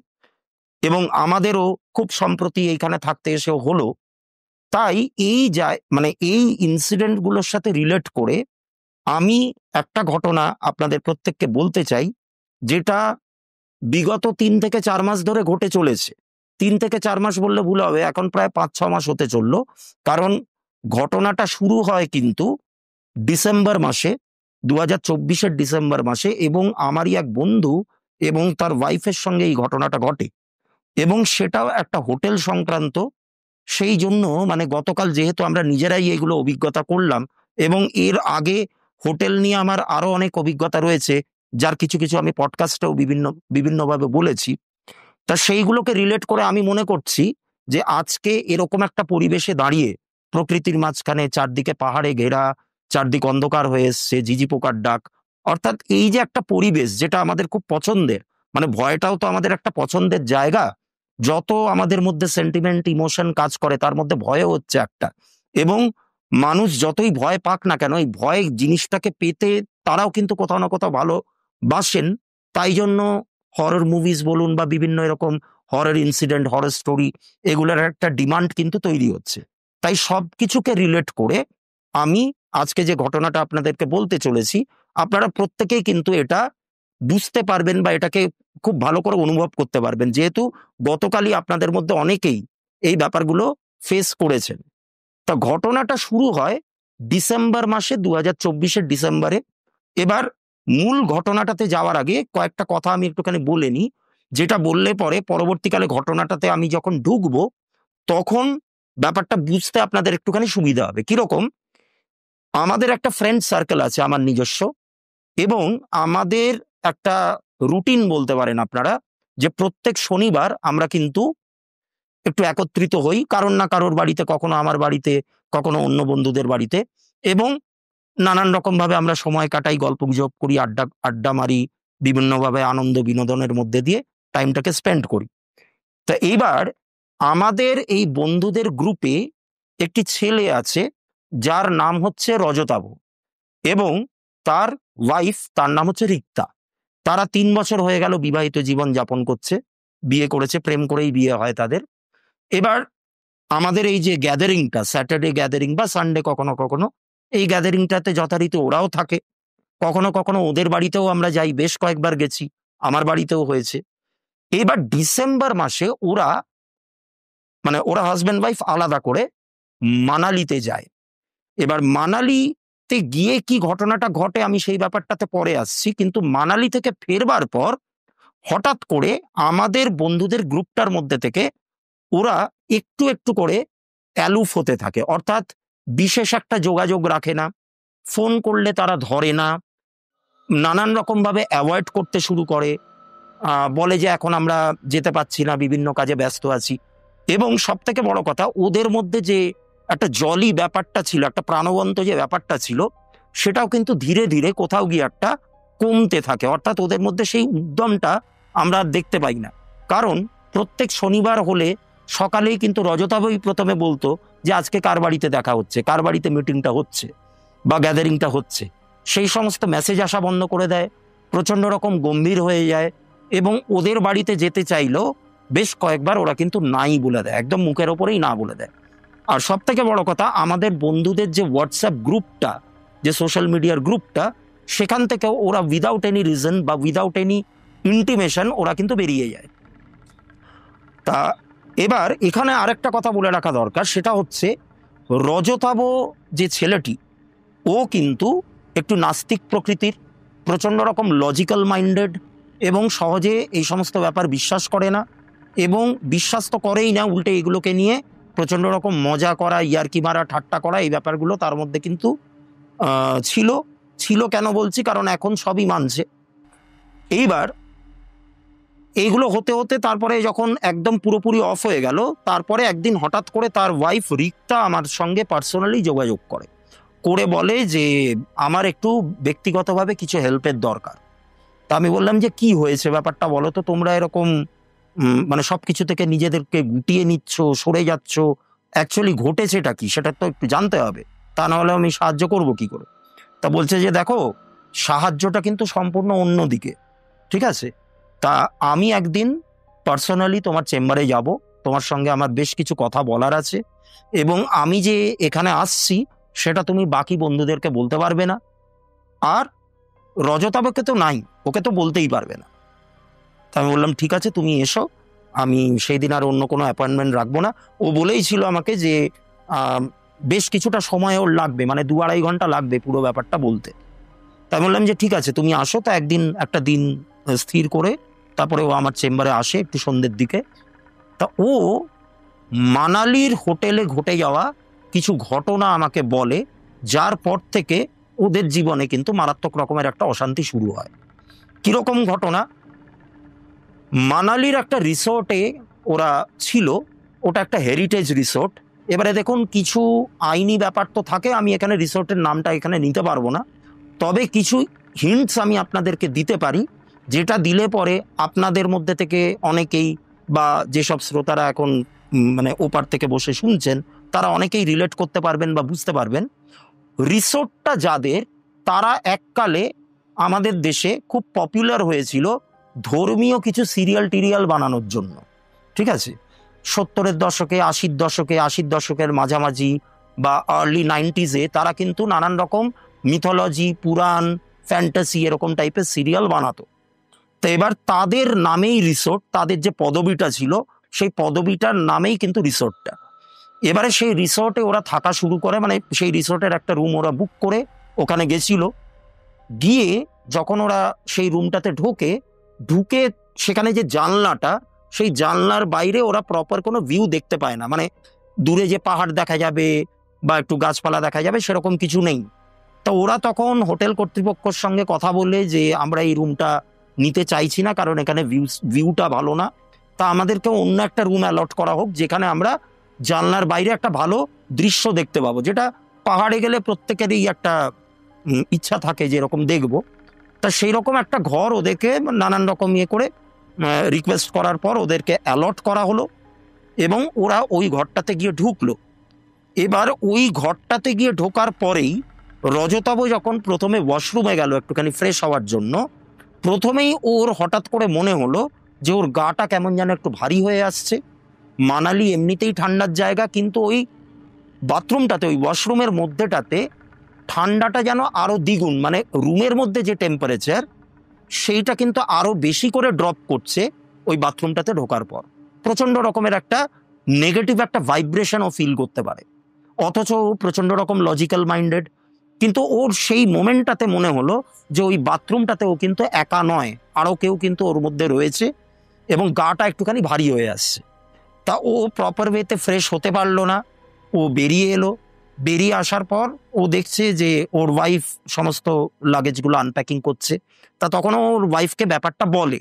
এবং আমাদেরও খুব সম্প্রতি এইখানে থাকতে এসেও হলো। তাই মানে এই ইনসিডেন্টগুলোর সাথে রিলেট করে আমি একটা ঘটনা আপনাদের প্রত্যেককে বলতে চাই, যেটা বিগত 3 থেকে 4 মাস ধরে ঘটে চলেছে। 3 থেকে 4 মাস বললে ভুল হবে, এখন প্রায় 5-6 মাস হতে চললো। কারণ ঘটনাটা শুরু হয় কিন্তু ডিসেম্বর মাসে, 2024-এর ডিসেম্বর মাসে, এবং আমারই এক বন্ধু এবং তার ওয়াইফের সঙ্গে এই ঘটনাটা ঘটে, এবং সেটাও একটা হোটেল সংক্রান্ত। সেই জন্য মানে গতকাল যেহেতু আমরা নিজেরাই এগুলো অভিজ্ঞতা করলাম, এবং এর আগে হোটেল নিয়ে আমার আরো অনেক অভিজ্ঞতা রয়েছে, যার কিছু কিছু আমি পডকাস্টেও বিভিন্নভাবে বলেছি। তা সেইগুলোকে রিলেট করে আমি মনে করছি যে আজকে এরকম একটা পরিবেশে দাঁড়িয়ে, প্রকৃতির মাঝখানে, চারদিকে পাহাড়ে ঘেরা, চারদিক অন্ধকার হয়ে এসছে, ঝিঝি পোকার ডাক, অর্থাৎ এই যে একটা পরিবেশ যেটা আমাদের খুব পছন্দের, মানে ভয়টাও তো আমাদের একটা পছন্দের জায়গা। যত আমাদের মধ্যে সেন্টিমেন্ট, ইমোশন কাজ করে, তার মধ্যে ভয়ও হচ্ছে একটা। এবং মানুষ যতই ভয় পাক না কেন, এই ভয় জিনিসটাকে পেতে তারাও কিন্তু কোথাও না কোথাও ভালোবাসেন। তাই জন্য হরর মুভিজ বলুন বা বিভিন্ন এরকম হরর ইনসিডেন্ট, হরর স্টোরি, এগুলোর একটা ডিমান্ড কিন্তু তৈরি হচ্ছে। তাই সব কিছুকে রিলেট করে আমি আজকে যে ঘটনাটা আপনাদেরকে বলতে চলেছি, আপনারা প্রত্যেকেই কিন্তু এটা বুঝতে পারবেন বা এটাকে খুব ভালো করে অনুভব করতে পারবেন, যেহেতু গতকালই আপনাদের মধ্যে অনেকেই এই ব্যাপারগুলো ফেস করেছেন। তা ঘটনাটা শুরু হয় ডিসেম্বর মাসে, 2024-এর ডিসেম্বরে। এবার মূল ঘটনাটাতে যাওয়ার আগে কয়েকটা কথা আমি একটুখানি বলে নিই। যেটা বললে পরে পরবর্তীকালে ঘটনাটাতে আমি যখন ঢুকবো তখন ব্যাপারটা বুঝতে আপনাদের একটুখানি সুবিধা হবে। কিরকম, আমাদের একটা ফ্রেন্ড সার্কেল আছে আমার নিজস্ব, এবং আমাদের একটা রুটিন বলতে পারেন আপনারা, যে প্রত্যেক শনিবার আমরা কিন্তু একটু একত্রিত হই কারোর না কারোর বাড়িতে, কখনো আমার বাড়িতে, কখনো অন্য বন্ধুদের বাড়িতে, এবং নানান রকম ভাবে আমরা সময় কাটাই, গল্প গুজব করি, আড্ডা আড্ডা মারি, বিভিন্নভাবে আনন্দ বিনোদনের মধ্যে দিয়ে টাইমটাকে স্পেন্ড করি। তা এইবার আমাদের এই বন্ধুদের গ্রুপে একটি ছেলে আছে যার নাম হচ্ছে রজতাভ, এবং তার ওয়াইফ, তার নাম হচ্ছে রিক্তা। তারা 3 বছর হয়ে গেল বিবাহিত জীবন যাপন করছে, বিয়ে করেছে, প্রেম করেই বিয়ে হয় তাদের। এবার আমাদের এই যে গ্যাদারিংটা, স্যাটারডে গ্যাদারিং বা সানডে কখনো কখনো, এই গ্যাদারিংটাতে যথারীতি ওরাও থাকে, কখনো কখনো ওদের বাড়িতেও আমরা যাই, বেশ কয়েকবার গেছি, আমার বাড়িতেও হয়েছে। এবার ডিসেম্বর মাসে ওরা, মানে ওরা হাজব্যান্ড ওয়াইফ আলাদা করে মানালিতে যায়। এবার মানালিতে গিয়ে কি ঘটনাটা ঘটে আমি সেই ব্যাপারটাতে পরে আসছি, কিন্তু মানালি থেকে ফেরবার পর হঠাৎ করে আমাদের বন্ধুদের গ্রুপটার মধ্যে থেকে ওরা একটু একটু করে অ্যালুফ হতে থাকে, অর্থাৎ বিশেষ একটা যোগাযোগ রাখে না, ফোন করলে তারা ধরে না, নানান রকম ভাবে অ্যাভয়েড করতে শুরু করে, বলে যে এখন আমরা যেতে পারছি না, বিভিন্ন কাজে ব্যস্ত আছি। এবং সব থেকে বড় কথা, ওদের মধ্যে যে একটা জলি ব্যাপারটা ছিল, একটা প্রাণবন্ত যে ব্যাপারটা ছিল, সেটাও কিন্তু ধীরে ধীরে কোথাও গিয়ে একটা কমতে থাকে, অর্থাৎ ওদের মধ্যে সেই উদ্যমটা আমরা আর দেখতে পাই না। কারণ প্রত্যেক শনিবার হলে সকালেই কিন্তু রজতাভই প্রথমে বলতো যে আজকে কার বাড়িতে দেখা হচ্ছে, কার বাড়িতে মিটিংটা হচ্ছে বা গ্যাদারিংটা হচ্ছে। সেই সমস্ত মেসেজ আসা বন্ধ করে দেয়, প্রচন্ড রকম গম্ভীর হয়ে যায়, এবং ওদের বাড়িতে যেতে চাইলেও বেশ কয়েকবার ওরা কিন্তু নাই বলে দেয়, একদম মুখের ওপরেই না বলে দেয়। আর সব থেকে বড় কথা, আমাদের বন্ধুদের যে হোয়াটসঅ্যাপ গ্রুপটা, যে সোশ্যাল মিডিয়ার গ্রুপটা, সেখান থেকে ওরা উইদাউট এনি রিজন বা উইদাউট এনি ইন্টিমেশন ওরা কিন্তু বেরিয়ে যায়। তা এবার এখানে আরেকটা কথা বলে রাখা দরকার, সেটা হচ্ছে রজতাভ যে ছেলেটি, ও কিন্তু একটু নাস্তিক প্রকৃতির, প্রচণ্ড রকম লজিক্যাল মাইন্ডেড, এবং সহজে এই সমস্ত ব্যাপার বিশ্বাস করে না, এবং বিশ্বাস তো করেই না, উল্টে এগুলোকে নিয়ে প্রচণ্ড রকম মজা করা, ইয়ার্কি মারা, ঠাট্টা করা, এই ব্যাপারগুলো তার মধ্যে কিন্তু ছিল। ছিল কেন বলছি, কারণ এখন সবই মানছে। এইবার এইগুলো হতে হতে তারপরে যখন একদম পুরোপুরি অফ হয়ে গেল, তারপরে একদিন হঠাৎ করে তার ওয়াইফ রিক্তা আমার সঙ্গে পার্সোনালি যোগাযোগ করে বলে যে আমার একটু ব্যক্তিগতভাবে কিছু হেল্পের দরকার। তা আমি বললাম যে কি হয়েছে, ব্যাপারটা বলো তো, তোমরা এরকম মানে সবকিছু থেকে নিজেদেরকে গুটিয়ে নিচ্ছ, সরে যাচ্ছ, অ্যাকচুয়ালি ঘটেছেটা কি সেটা তো একটু জানতে হবে, তা না হলে আমি সাহায্য করব কি করে। তা বলছে যে দেখো, সাহায্যটা কিন্তু সম্পূর্ণ অন্য দিকে, ঠিক আছে? তা আমি একদিন পার্সোনালি তোমার চেম্বারে যাব, তোমার সঙ্গে আমার বেশ কিছু কথা বলার আছে, এবং আমি যে এখানে আসছি সেটা তুমি বাকি বন্ধুদেরকে বলতে পারবে না, আর রজতাভকে তো নাই, ওকে তো বলতেই পারবে না। তা আমি বললাম ঠিক আছে, তুমি এসো, আমি সেই দিন আর অন্য কোনো অ্যাপয়েন্টমেন্ট রাখবো না। ও বলেই ছিল আমাকে যে বেশ কিছুটা সময় ওর লাগবে, মানে 2-2.5 ঘন্টা লাগবে পুরো ব্যাপারটা বলতে। তাই বললাম যে ঠিক আছে, তুমি আসো। তা একদিন একটা দিন স্থির করে তারপরে ও আমার চেম্বারে আসে একটু সন্ধ্যের দিকে। তা ও মানালির হোটেলে ঘটে যাওয়া কিছু ঘটনা আমাকে বলে, যার পর থেকে ওদের জীবনে কিন্তু মারাত্মক রকমের একটা অশান্তি শুরু হয়। কিরকম ঘটনা, মানালির একটা রিসোর্টে ওরা ছিল, ওটা একটা হেরিটেজ রিসোর্ট। এবারে দেখুন, কিছু আইনি ব্যাপার তো থাকে, আমি এখানে রিসোর্টের নামটা এখানে নিতে পারবো না, তবে কিছু হিন্টস আমি আপনাদেরকে দিতে পারি, যেটা দিলে পরে আপনাদের মধ্যে থেকে অনেকেই, বা যেসব শ্রোতারা এখন মানে ওপার থেকে বসে শুনছেন, তারা অনেকেই রিলেট করতে পারবেন বা বুঝতে পারবেন। রিসোর্টটা যাদের, তারা এককালে আমাদের দেশে খুব পপুলার হয়েছিল ধর্মীয় কিছু সিরিয়াল টিরিয়াল বানানোর জন্য, ঠিক আছে? 70-এর দশকে, 80-র দশকে, 80-র দশকের মাঝামাঝি বা আর্লি 90s-এ তারা কিন্তু নানান রকম মিথোলজি, পুরাণ, ফ্যান্টাসি এরকম টাইপের সিরিয়াল বানাতো। তো এবার তাদের নামেই রিসোর্ট, তাদের যে পদবিটা ছিল সেই পদবিটার নামেই কিন্তু রিসোর্টটা। এবারে সেই রিসোর্টে ওরা থাকা শুরু করে, মানে সেই রিসোর্টের একটা রুম ওরা বুক করে ওখানে গেছিল। গিয়ে যখন ওরা সেই রুমটাতে ঢুকে সেখানে যে জানলাটা, সেই জানলার বাইরে ওরা প্রপার কোনো ভিউ দেখতে পায় না, মানে দূরে যে পাহাড় দেখা যাবে বা একটু গাছপালা দেখা যাবে সেরকম কিছু নেই। তো ওরা তখন হোটেল কর্তৃপক্ষের সঙ্গে কথা বলে যে আমরা এই রুমটা নিতে চাইছি না, কারণ এখানে ভিউটা ভালো না, তা আমাদেরকে অন্য একটা রুম অ্যালট করা হোক যেখানে আমরা জানলার বাইরে একটা ভালো দৃশ্য দেখতে পাবো, যেটা পাহাড়ে গেলে প্রত্যেকেরই একটা ইচ্ছা থাকে যে এরকম দেখবো। তা সেই রকম একটা ঘর ওদেরকে নানান রকম ইয়ে করে রিকোয়েস্ট করার পর ওদেরকে অ্যালট করা হলো এবং ওরা ওই ঘরটাতে গিয়ে ঢুকলো। এবার ওই ঘরটাতে গিয়ে ঢোকার পরেই রজতাভ যখন প্রথমে ওয়াশরুমে গেল একটুখানি ফ্রেশ হওয়ার জন্য, প্রথমেই ওর হঠাৎ করে মনে হলো যে ওর গাটা কেমন যেন একটু ভারী হয়ে আসছে। মানালি এমনিতেই ঠান্ডার জায়গা, কিন্তু ওই বাথরুমটাতে, ওই ওয়াশরুমের মধ্যেটাতে ঠান্ডাটা যেন আরো দ্বিগুণ, মানে রুমের মধ্যে যে টেম্পারেচার সেইটা কিন্তু আরো বেশি করে ড্রপ করছে ওই বাথরুমটাতে ঢোকার পর। প্রচন্ড রকমের একটা নেগেটিভ একটা ভাইব্রেশনও ফিল করতে পারে, অথচ ও প্রচন্ড রকম লজিক্যাল মাইন্ডেড। কিন্তু ওর সেই মোমেন্টটাতে মনে হলো যে ওই বাথরুমটাতে ও কিন্তু একা নয়, আরও কেউ কিন্তু ওর মধ্যে রয়েছে এবং গাটা একটুখানি ভারী হয়ে আসছে। তা ও প্রপার ওয়েতে ফ্রেশ হতে পারলো না, ও বেরিয়ে এলো। বেরিয়ে আসার পর ও দেখছে যে ওর ওয়াইফ সমস্ত লাগেজগুলো আনপ্যাকিং করছে। তা তখন ওর ওয়াইফকে ব্যাপারটা বলে।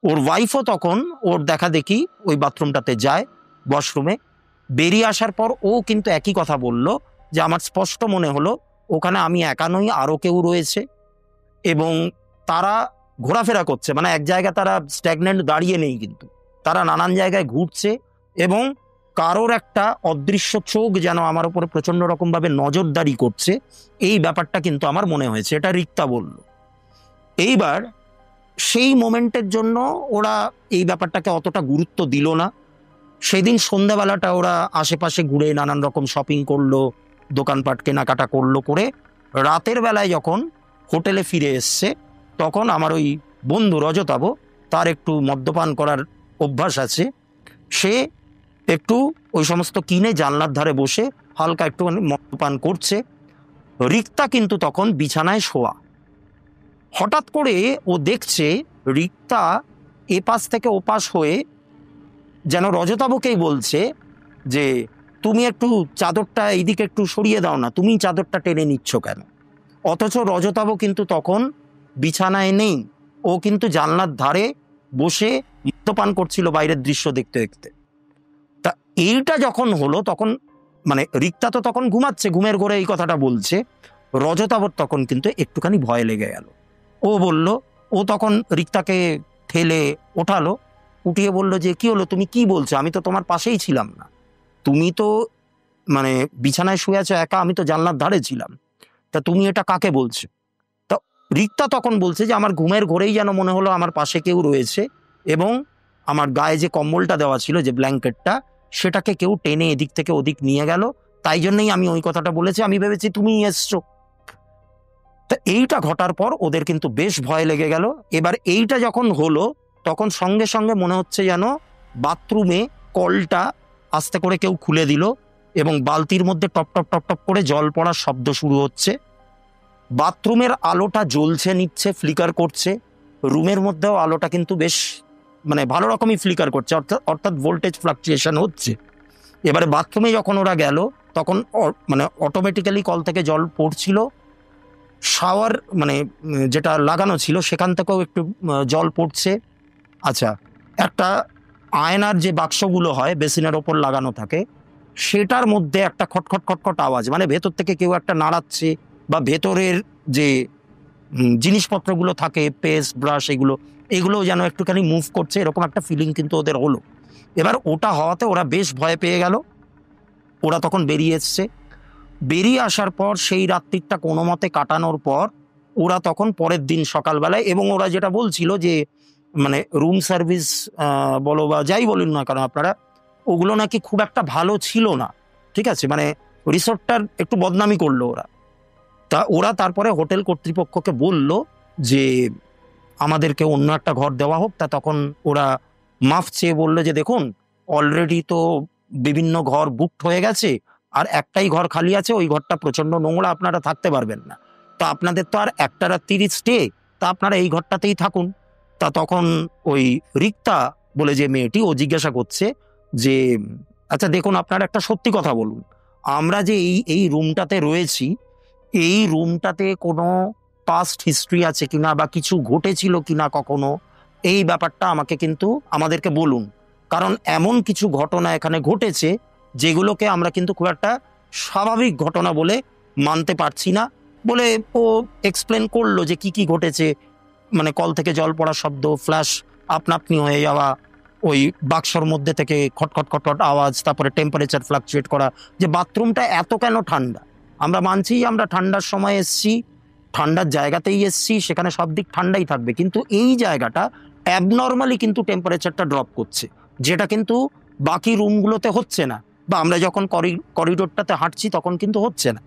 ওর ওয়াইফও তখন ওর দেখা দেখি ওই বাথরুমটাতে যায়, ওয়াশরুমে। বেরিয়ে আসার পর ও কিন্তু একই কথা বলল যে আমার স্পষ্ট মনে হলো ওখানে আমি একা নই, আরও কেউ রয়েছে এবং তারা ঘোরাফেরা করছে, মানে এক জায়গায় তারা স্ট্যাগনেন্ট দাঁড়িয়ে নেই, কিন্তু তারা নানান জায়গায় ঘুরছে এবং কারোর একটা অদৃশ্য চোখ যেন আমার উপরে প্রচন্ড রকমভাবে নজরদারি করছে, এই ব্যাপারটা কিন্তু আমার মনে হয়েছে। এটা রিক্তা বলল। এইবার সেই মোমেন্টের জন্য ওরা এই ব্যাপারটাকে অতটা গুরুত্ব দিল না। সেদিন সন্ধ্যাবেলাটা ওরা আশেপাশে ঘুরে নানান রকম শপিং করলো, দোকানপাট কেনাকাটা করলো, করে রাতের বেলায় যখন হোটেলে ফিরে এসছে তখন আমার ওই বন্ধু রজতাভ, তার একটু মদ্যপান করার অভ্যাস আছে, সে একটু ওই সমস্ত কিনে জানলার ধারে বসে হালকা একটুখানি মদ্যপান করছে। রিক্তা কিন্তু তখন বিছানায় শোয়া। হঠাৎ করে ও দেখছে রিক্তা এপাশ থেকে ওপাশ হয়ে যেন রজতাভকেই বলছে যে তুমি একটু চাদরটা এইদিকে একটু সরিয়ে দাও না, তুমি চাদরটা টেনে নিচ্ছ কেন? অথচ রজতাভ কিন্তু তখন বিছানায় নেই, ও কিন্তু জানলার ধারে বসে মদ্যপান করছিল বাইরের দৃশ্য দেখতে দেখতে। তা এইটা যখন হলো তখন মানে রিক্তা তো তখন ঘুমাচ্ছে, ঘুমের ঘোরে এই কথাটা বলছে। রজতাভর তখন কিন্তু একটুখানি ভয় লেগে গেল। ও বলল, ও তখন রিক্তাকে ঠেলে ওঠালো, উঠিয়ে বলল যে কি হলো, তুমি কি বলছো? আমি তো তোমার পাশেই ছিলাম না, তুমি তো মানে বিছানায় শুয়ে আছো একা, আমি তো জানলার ধারে ছিলাম, তা তুমি এটা কাকে বলছো? তা রিক্তা তখন বলছে যে আমার ঘুমের ঘোরেই যেন মনে হলো আমার পাশে কেউ রয়েছে এবং আমার গায়ে যে কম্বলটা দেওয়া ছিল, যে ব্ল্যাঙ্কেটটা, সেটাকে কেউ টেনে এদিক থেকে ওদিক নিয়ে গেল, তাই জন্যই আমি ওই কথাটা বলেছি, আমি ভেবেছি তুমিই এসছো। তা এইটা ঘটার পর ওদের কিন্তু বেশ ভয় লেগে গেল। এবার এইটা যখন হলো তখন সঙ্গে সঙ্গে মনে হচ্ছে যেন বাথরুমে কলটা আস্তে করে কেউ খুলে দিল এবং বালতির মধ্যে টপ টপ টপ টপ করে জল পড়ার শব্দ শুরু হচ্ছে। বাথরুমের আলোটা জ্বলছে নিচ্ছে, ফ্লিকার করছে। রুমের মধ্যেও আলোটা কিন্তু বেশ মানে ভালো রকমই ফ্লিকার করছে, অর্থাৎ ভোল্টেজ ফ্লাকচুয়েশন হচ্ছে। এবারে বাথরুমে যখন ওরা গেল তখন মানে অটোমেটিক্যালি কল থেকে জল পড়ছিল। শাওয়ার মানে যেটা লাগানো ছিল সেখান থেকেও একটু জল পড়ছে। আচ্ছা, একটা আয়নার যে বাক্সগুলো হয় বেসিনের ওপর লাগানো থাকে, সেটার মধ্যে একটা খটখট খটখট আওয়াজ, মানে ভেতর থেকে কেউ একটা নাড়াচ্ছে বা ভেতরের যে জিনিসপত্রগুলো থাকে, পেস্ট ব্রাশ, এগুলো যেন একটুখানি মুভ করছে, এরকম একটা ফিলিং কিন্তু ওদের হলো। এবার ওটা হওয়াতে ওরা বেশ ভয় পেয়ে গেল। ওরা তখন বেরিয়ে এসছে। বেরিয়ে আসার পর সেই রাত্রিটা কোনো মতে কাটানোর পর ওরা তখন পরের দিন সকালবেলায়, এবং ওরা যেটা বলছিল যে মানে রুম সার্ভিস বলো বা যাই বলুন না কারণ আপনারা, ওগুলো নাকি খুব একটা ভালো ছিল না, ঠিক আছে, মানে রিসোর্টটার একটু বদনামি করলো ওরা। তা ওরা তারপরে হোটেল কর্তৃপক্ষকে বলল যে আমাদেরকে অন্য একটা ঘর দেওয়া হোক। তা তখন ওরা মাফ চেয়ে বললো যে দেখুন, অলরেডি তো বিভিন্ন ঘর বুকড হয়ে গেছে, আর একটাই ঘর খালি আছে, ওই ঘরটা প্রচন্ড নোংরা, আপনারা থাকতে পারবেন না। তা আপনাদের তো আর একটা রাত্রির স্টে, তা আপনারা এই ঘরটাতেই থাকুন। তা তখন ওই রিক্তা বলে যে মেয়েটি, ও জিজ্ঞাসা করছে যে আচ্ছা দেখুন, আপনার একটা সত্যি কথা বলুন, আমরা যে এই রুমটাতে রয়েছি, এই রুমটাতে কোনো পাস্ট হিস্ট্রি আছে কিনা বা কিছু ঘটেছিল কিনা কখনো, এই ব্যাপারটা আমাকে কিন্তু আমাদেরকে বলুন, কারণ এমন কিছু ঘটনা এখানে ঘটেছে যেগুলোকে আমরা কিন্তু খুব একটা স্বাভাবিক ঘটনা বলে মানতে পারছি না। বলে ও এক্সপ্লেন করলো যে কি কি ঘটেছে, মানে কল থেকে জল পড়ার শব্দ, ফ্ল্যাশ আপনা আপনি হয়ে যাওয়া, ওই বাক্সর মধ্যে থেকে খটখট খটখট আওয়াজ, তারপরে টেম্পারেচার ফ্লাকচুয়েট করা, যে বাথরুমটা এত কেন ঠান্ডা। আমরা মানছি আমরা ঠান্ডার সময় এসছি, ঠান্ডার জায়গাতেই এসছি, সেখানে সব দিক ঠান্ডাই থাকবে, কিন্তু এই জায়গাটা অ্যাবনর্মালি কিন্তু টেম্পারেচারটা ড্রপ করছে, যেটা কিন্তু বাকি রুমগুলোতে হচ্ছে না, বা আমরা যখন করিডোরটাতে হাঁটছি তখন কিন্তু হচ্ছে না।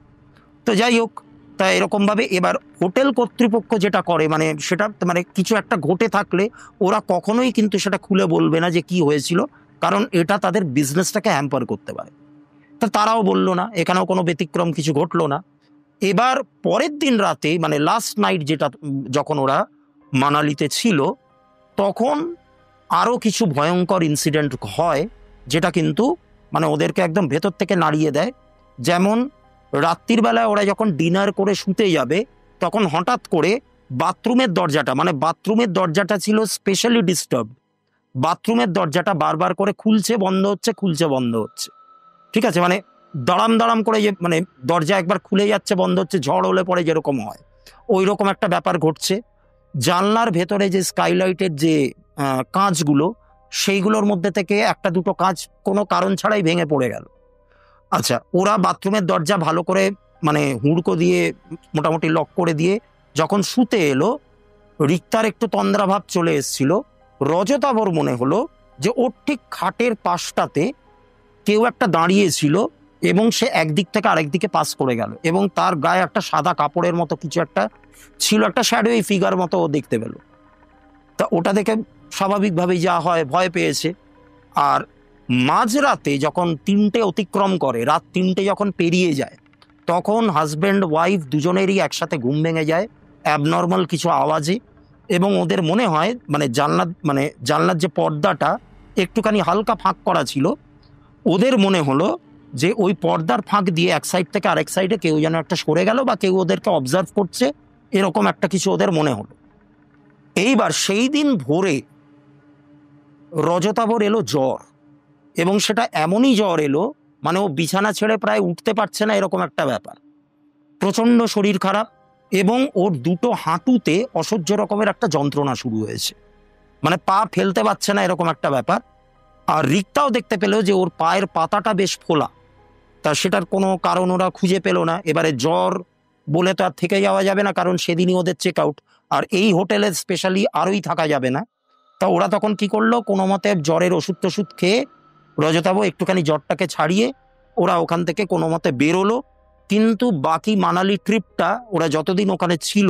তো যাই হোক, তা এরকমভাবে এবার হোটেল কর্তৃপক্ষ যেটা করে, মানে সেটা মানে কিছু একটা ঘটে থাকলে ওরা কখনোই কিন্তু সেটা খুলে বলবে না যে কি হয়েছিল, কারণ এটা তাদের বিজনেসটাকে হ্যাম্পার করতে পারে। তা তারাও বললো না, এখানেও কোনো ব্যতিক্রম কিছু ঘটলো না। এবার পরের দিন রাতে, মানে লাস্ট নাইট যেটা, যখন ওরা মানালিতে ছিল, তখন আরও কিছু ভয়ঙ্কর ইনসিডেন্ট হয়, যেটা কিন্তু মানে ওদেরকে একদম ভেতর থেকে নাড়িয়ে দেয়। যেমন রাত্রির বেলায় ওরা যখন ডিনার করে শুতে যাবে, তখন হঠাৎ করে বাথরুমের দরজাটা, মানে বাথরুমের দরজাটা ছিল স্পেশালি ডিস্টার্ব, বাথরুমের দরজাটা বারবার করে খুলছে বন্ধ হচ্ছে, খুলছে বন্ধ হচ্ছে, ঠিক আছে, মানে দাঁড়াম দাঁড়াম করে, যে মানে দরজা একবার খুলে যাচ্ছে বন্ধ হচ্ছে, ঝড় হলে পরে যেরকম হয় ওই রকম একটা ব্যাপার ঘটছে। জানলার ভেতরে যে স্কাইলাইটের যে কাঁচগুলো, সেইগুলোর মধ্যে থেকে একটা দুটো কাঁচ কোনো কারণ ছাড়াই ভেঙে পড়ে গেল। আচ্ছা, ওরা বাথরুমের দরজা ভালো করে মানে হুড়কো দিয়ে মোটামুটি লক করে দিয়ে যখন শুতে এলো, রিক্তার একটু তন্দ্রাভাব চলে এসেছিল। রজতাভর মনে হলো যে ওর ঠিক খাটের পাশটাতে কেউ একটা দাঁড়িয়েছিল, এবং সে একদিক থেকে আরেক দিকে পাস করে গেল, এবং তার গায়ে একটা সাদা কাপড়ের মতো কিছু একটা ছিল, একটা শ্যাডোই ফিগার মতো ও দেখতে পেল। তা ওটা দেখে স্বাভাবিকভাবেই যা হয়, ভয় পেয়েছে। আর মাঝরাতে যখন 3টে অতিক্রম করে, রাত 3টে যখন পেরিয়ে যায়, তখন হাজব্যান্ড ওয়াইফ দুজনেরই একসাথে ঘুম ভেঙে যায় অ্যাবনর্মাল কিছু আওয়াজে, এবং ওদের মনে হয় মানে জানলার যে পর্দাটা একটুখানি হালকা ফাঁক করা ছিল, ওদের মনে হলো যে ওই পর্দার ফাঁক দিয়ে এক সাইড থেকে আরেক সাইডে কেউ যেন একটা সরে গেল, বা কেউ ওদেরকে অবজার্ভ করছে, এরকম একটা কিছু ওদের মনে হলো। এইবার সেই দিন ভোরে রজতাভর এলো জ্বর, এবং সেটা এমনই জ্বর এলো মানে ও বিছানা ছেড়ে প্রায় উঠতে পারছে না, এরকম একটা ব্যাপার, প্রচণ্ড শরীর খারাপ, এবং ওর দুটো হাঁটুতে অসহ্য রকমের একটা যন্ত্রণা শুরু হয়েছে, মানে পা ফেলতে পারছে না, এরকম একটা ব্যাপার। আর রিক্তাও দেখতে পেল যে ওর পায়ের পাতাটা বেশ ফোলা, তা সেটার কোনো কারণ ওরা খুঁজে পেল না। এবারে জ্বর বলে তো আর থেকে যাওয়া যাবে না, কারণ সেদিনই ওদের চেক আউট, আর এই হোটেলে স্পেশালি আরোই থাকা যাবে না। তা ওরা তখন কি করলো, কোনো মতে জ্বরের ওষুধ টষুধ খেয়ে রজতাভ একটুখানি জ্বরটাকে ছাড়িয়ে ওরা ওখান থেকে কোনো মতে বেরোলো। কিন্তু বাকি মানালি ট্রিপটা ওরা যতদিন ওখানে ছিল,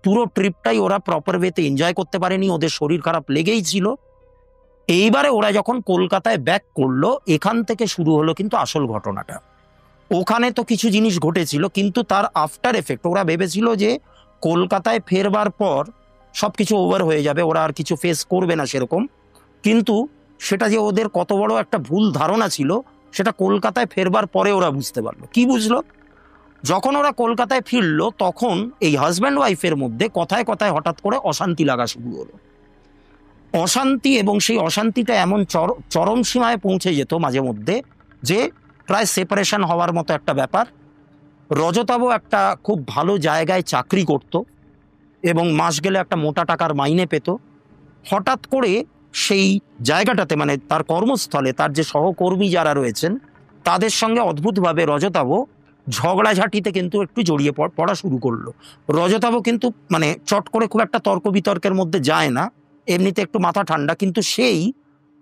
পুরো ট্রিপটাই ওরা প্রপার ওয়েতে এনজয় করতে পারেনি, ওদের শরীর খারাপ লেগেই ছিল। এইবারে ওরা যখন কলকাতায় ব্যাক করলো, এখান থেকে শুরু হলো কিন্তু আসল ঘটনাটা। ওখানে তো কিছু জিনিস ঘটেছিল, কিন্তু তার আফটার এফেক্ট, ওরা ভেবেছিল যে কলকাতায় ফেরবার পর সবকিছু ওভার হয়ে যাবে, ওরা আর কিছু ফেস করবে না সেরকম, কিন্তু সেটা যে ওদের কত বড় একটা ভুল ধারণা ছিল, সেটা কলকাতায় ফেরবার পরে ওরা বুঝতে পারলো। কি বুঝলো? যখন ওরা কলকাতায় ফিরলো, তখন এই হাজব্যান্ড ওয়াইফের মধ্যে কথায় কথায় হঠাৎ করে অশান্তি লাগা শুরু হলো। অশান্তি, এবং সেই অশান্তিটা এমন চরম সীমায় পৌঁছে যেত মাঝে মধ্যে যে প্রায় সেপারেশন হওয়ার মতো একটা ব্যাপার। রজতাভ একটা খুব ভালো জায়গায় চাকরি করত, এবং মাস গেলে একটা মোটা টাকার মাইনে পেত। হঠাৎ করে সেই জায়গাটাতে, মানে তার কর্মস্থলে তার যে সহকর্মী যারা রয়েছেন, তাদের সঙ্গে অদ্ভুতভাবে রজতাভ ঝগড়াঝাটিতে কিন্তু একটু জড়িয়ে পড়া শুরু করলো। রজতাভ কিন্তু মানে চট করে খুব একটা তর্ক বিতর্কের মধ্যে যায় না, এমনিতে একটু মাথা ঠান্ডা, কিন্তু সেই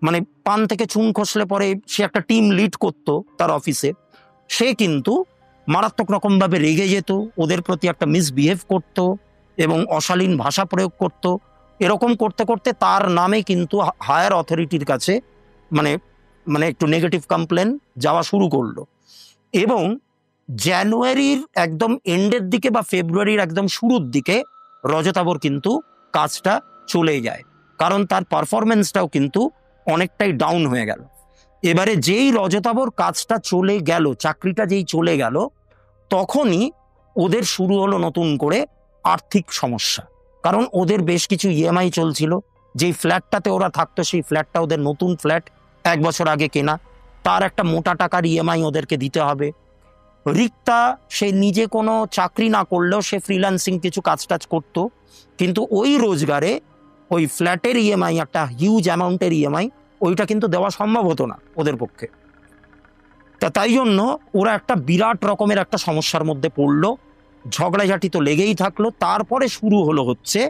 মানে পান থেকে চুন খসলে পরে সে একটা টিম লিড করতো তার অফিসে, সে কিন্তু মারাত্মক রকমভাবে রেগে যেত, ওদের প্রতি একটা মিসবিহেভ করতো এবং অশালীন ভাষা প্রয়োগ করত। এরকম করতে করতে তার নামে কিন্তু হায়ার অথরিটির কাছে মানে মানে একটু নেগেটিভ কমপ্লেন যাওয়া শুরু করলো। এবং জানুয়ারির একদম এন্ডের দিকে বা ফেব্রুয়ারির একদম শুরুর দিকে রজতাভর কিন্তু কাজটা চলে যায়। কারণ তার পারফরমেন্সটাও কিন্তু অনেকটাই ডাউন হয়ে গেল। এবারে যেই রজতাভর কাজটা চলে গেল, চাকরিটা যেই চলে গেল, তখনই ওদের শুরু হলো নতুন করে আর্থিক সমস্যা। কারণ ওদের বেশ কিছু ইএমআই চলছিল, যেই ফ্ল্যাটটাতে ওরা থাকতো সেই ফ্ল্যাটটা ওদের নতুন ফ্ল্যাট, 1 বছর আগে কেনা, তার একটা মোটা টাকার ইএমআই ওদেরকে দিতে হবে। রিক্তা সে নিজে কোনো চাকরি না করলেও সে ফ্রিল্যান্সিং কিছু কাজ টাজ করতো, কিন্তু ওই রোজগারে ওই ফ্ল্যাটের ইএমআই, একটা হিউজ অ্যামাউন্টের ইএমআই, ওইটা কিন্তু দেওয়া সম্ভব হতো না ওদের পক্ষে। তাই জন্য ওরা একটা বিরাট রকমের একটা সমস্যার মধ্যে পড়লো, ঝগড়াঝাটি তো লেগেই থাকলো। তারপরে শুরু হলো হচ্ছে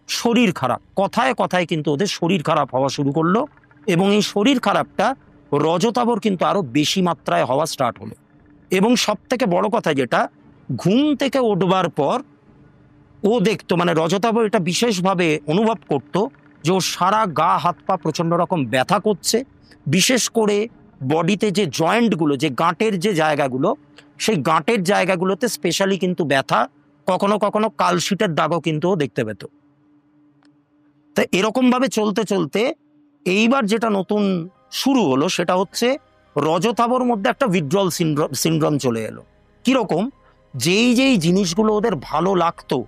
শরীর খারাপ, কথায় কথায় কিন্তু ওদের শরীর খারাপ হওয়া শুরু করলো, এবং এই শরীর খারাপটা রজতাভর কিন্তু আরো বেশি মাত্রায় হওয়া স্টার্ট হলো। এবং সব থেকে বড় কথা যেটা, ঘুম থেকে উঠবার পর ও দেখতো, মানে রজতাভ এটা বিশেষভাবে অনুভব করতো যে ওর সারা গা হাত পা প্রচন্ড রকম ব্যথা করছে, বিশেষ করে বডিতে যে জয়েন্টগুলো, যে গাঁটের যে জায়গাগুলো, সেই গাঁটের জায়গাগুলোতে স্পেশালি কিন্তু ব্যথা, কখনো কখনো কালশিটের দাগও কিন্তু ও দেখতে পেত। তা এরকম ভাবে চলতে চলতে এইবার যেটা নতুন শুরু হলো সেটা হচ্ছে রজতাভর মধ্যে একটা উইথড্রল সিনড্রোম চলে এলো। কিরকম, যেই যেই জিনিসগুলো ওদের ভালো লাগতো,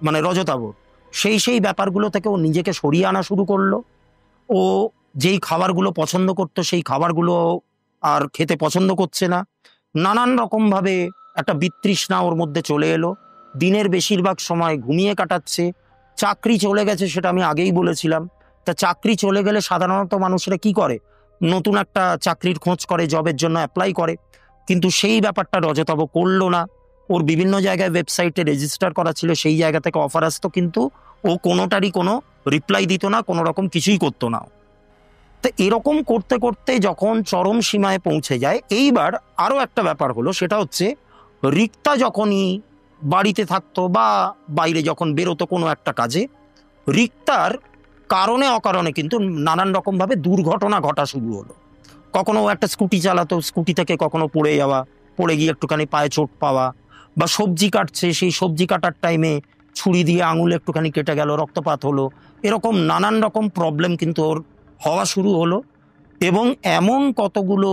মানে রজতাভর, সেই ব্যাপারগুলো থেকে ও নিজেকে সরিয়ে আনা শুরু করলো। ও যেই খাবারগুলো পছন্দ করতো সেই খাবারগুলো আর খেতে পছন্দ করছে না। নানান রকমভাবে একটা বিতৃষ্ণা ওর মধ্যে চলে এলো। দিনের বেশিরভাগ সময় ঘুমিয়ে কাটাচ্ছে। চাকরি চলে গেছে, সেটা আমি আগেই বলেছিলাম। তা চাকরি চলে গেলে সাধারণত মানুষরা কি করে, নতুন একটা চাকরির খোঁজ করে, জবের জন্য অ্যাপ্লাই করে, কিন্তু সেই ব্যাপারটা রজতাভ করলো না। ওর বিভিন্ন জায়গায় ওয়েবসাইটে রেজিস্টার করা ছিল, সেই জায়গা থেকে অফার আসতো, কিন্তু ও কোনোটারই কোনো রিপ্লাই দিত না, কোনো রকম কিছুই করতো না। তো এরকম করতে করতে যখন চরম সীমায় পৌঁছে যায়, এইবার আরো একটা ব্যাপার হলো, সেটা হচ্ছে রিক্তা যখনই বাড়িতে থাকতো বা বাইরে যখন বেরোতো কোনো একটা কাজে, রিক্তার কারণে অকারণে কিন্তু নানান রকম ভাবে দুর্ঘটনা ঘটা শুরু হলো। কখনো একটা স্কুটি চালাতো, স্কুটি থেকে কখনো পড়ে যাওয়া, পড়ে গিয়ে একটুখানি পায়ে চোট পাওয়া, বা সবজি কাটছে, সেই সবজি কাটার টাইমে ছুরি দিয়ে আঙুল একটুখানি কেটে গেল, রক্তপাত হলো, এরকম নানান রকম প্রবলেম কিন্তু ওর হওয়া শুরু হলো। এবং এমন কতগুলো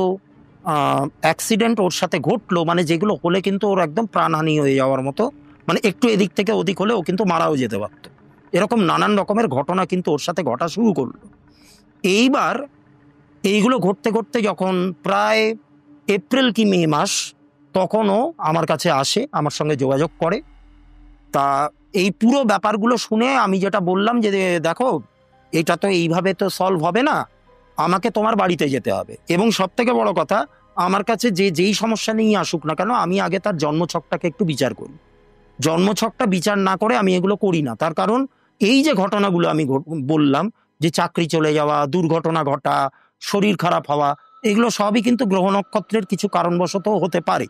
অ্যাক্সিডেন্ট ওর সাথে ঘটলো, মানে যেগুলো হলে কিন্তু ওর একদম প্রাণহানি হয়ে যাওয়ার মতো, মানে একটু এদিক থেকে ওদিক হলে ও কিন্তু মারাও যেতে পারত। এরকম নানান রকমের ঘটনা কিন্তু ওর সাথে ঘটা শুরু করলো। এইবার এইগুলো ঘটতে ঘটতে যখন প্রায় এপ্রিল কি মে মাস, তখনও আমার কাছে আসে, আমার সঙ্গে যোগাযোগ করে। তা এই পুরো ব্যাপারগুলো শুনে আমি যেটা বললাম যে দেখো, এটা তো এইভাবে তো সলভ হবে না, আমাকে তোমার বাড়িতে যেতে হবে, এবং সব থেকে বড় কথা, আমার কাছে যেই সমস্যা নিয়ে আসুক না কেন, আমি আগে তার জন্মছকটাকে একটু বিচার করি। জন্মছকটা বিচার না করে আমি এগুলো করি না। তার কারণ এই যে ঘটনাগুলো আমি বললাম, যে চাকরি চলে যাওয়া, দুর্ঘটনা ঘটা, শরীর খারাপ হওয়া, এগুলো সবই কিন্তু গ্রহ নক্ষত্রের কিছু কারণবশত হতে পারে।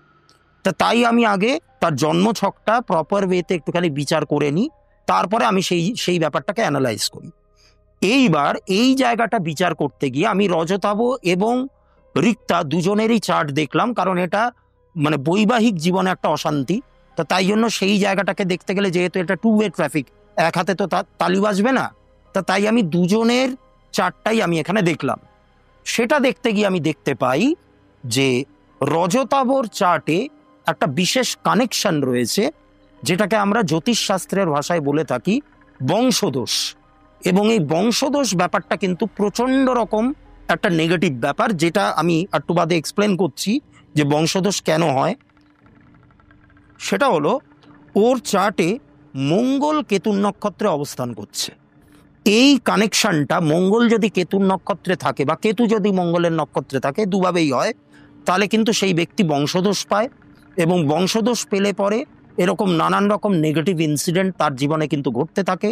তাই আমি আগে তার জন্মছকটা প্রপার ওয়েতে একটুখানি বিচার করে নিই, তারপরে আমি সেই ব্যাপারটাকে অ্যানালাইজ করি। এইবার এই জায়গাটা বিচার করতে গিয়ে আমি রজতাভ এবং রিক্তা দুজনেরই চার্ট দেখলাম, কারণ এটা মানে বৈবাহিক জীবনে একটা অশান্তি। তাই জন্য সেই জায়গাটাকে দেখতে গেলে, যেহেতু এটা 2 ওয়ে ট্রাফিক, এক হাতে তো তালি বাজবে না, তাই আমি দুজনের চার্টটাই আমি এখানে দেখলাম। সেটা দেখতে গিয়ে আমি দেখতে পাই যে রজতাভর চার্টে একটা বিশেষ কানেকশন রয়েছে, যেটাকে আমরা জ্যোতিষশাস্ত্রের ভাষায় বলে থাকি বংশদোষ। এবং এই বংশদোষ ব্যাপারটা কিন্তু প্রচন্ড রকম একটা নেগেটিভ ব্যাপার, যেটা আমি একটু বাদে এক্সপ্লেন করছি যে বংশদোষ কেন হয়। সেটা হলো, ওর চার্টে মঙ্গল কেতুর নক্ষত্রে অবস্থান করছে। এই কানেকশনটা, মঙ্গল যদি কেতুর নক্ষত্রে থাকে বা কেতু যদি মঙ্গলের নক্ষত্রে থাকে, দুভাবেই হয়, তাহলে কিন্তু সেই ব্যক্তি বংশদোষ পায়। এবং বংশদোষ পেলে পরে এরকম নানান রকম নেগেটিভ ইনসিডেন্ট তার জীবনে কিন্তু ঘটতে থাকে।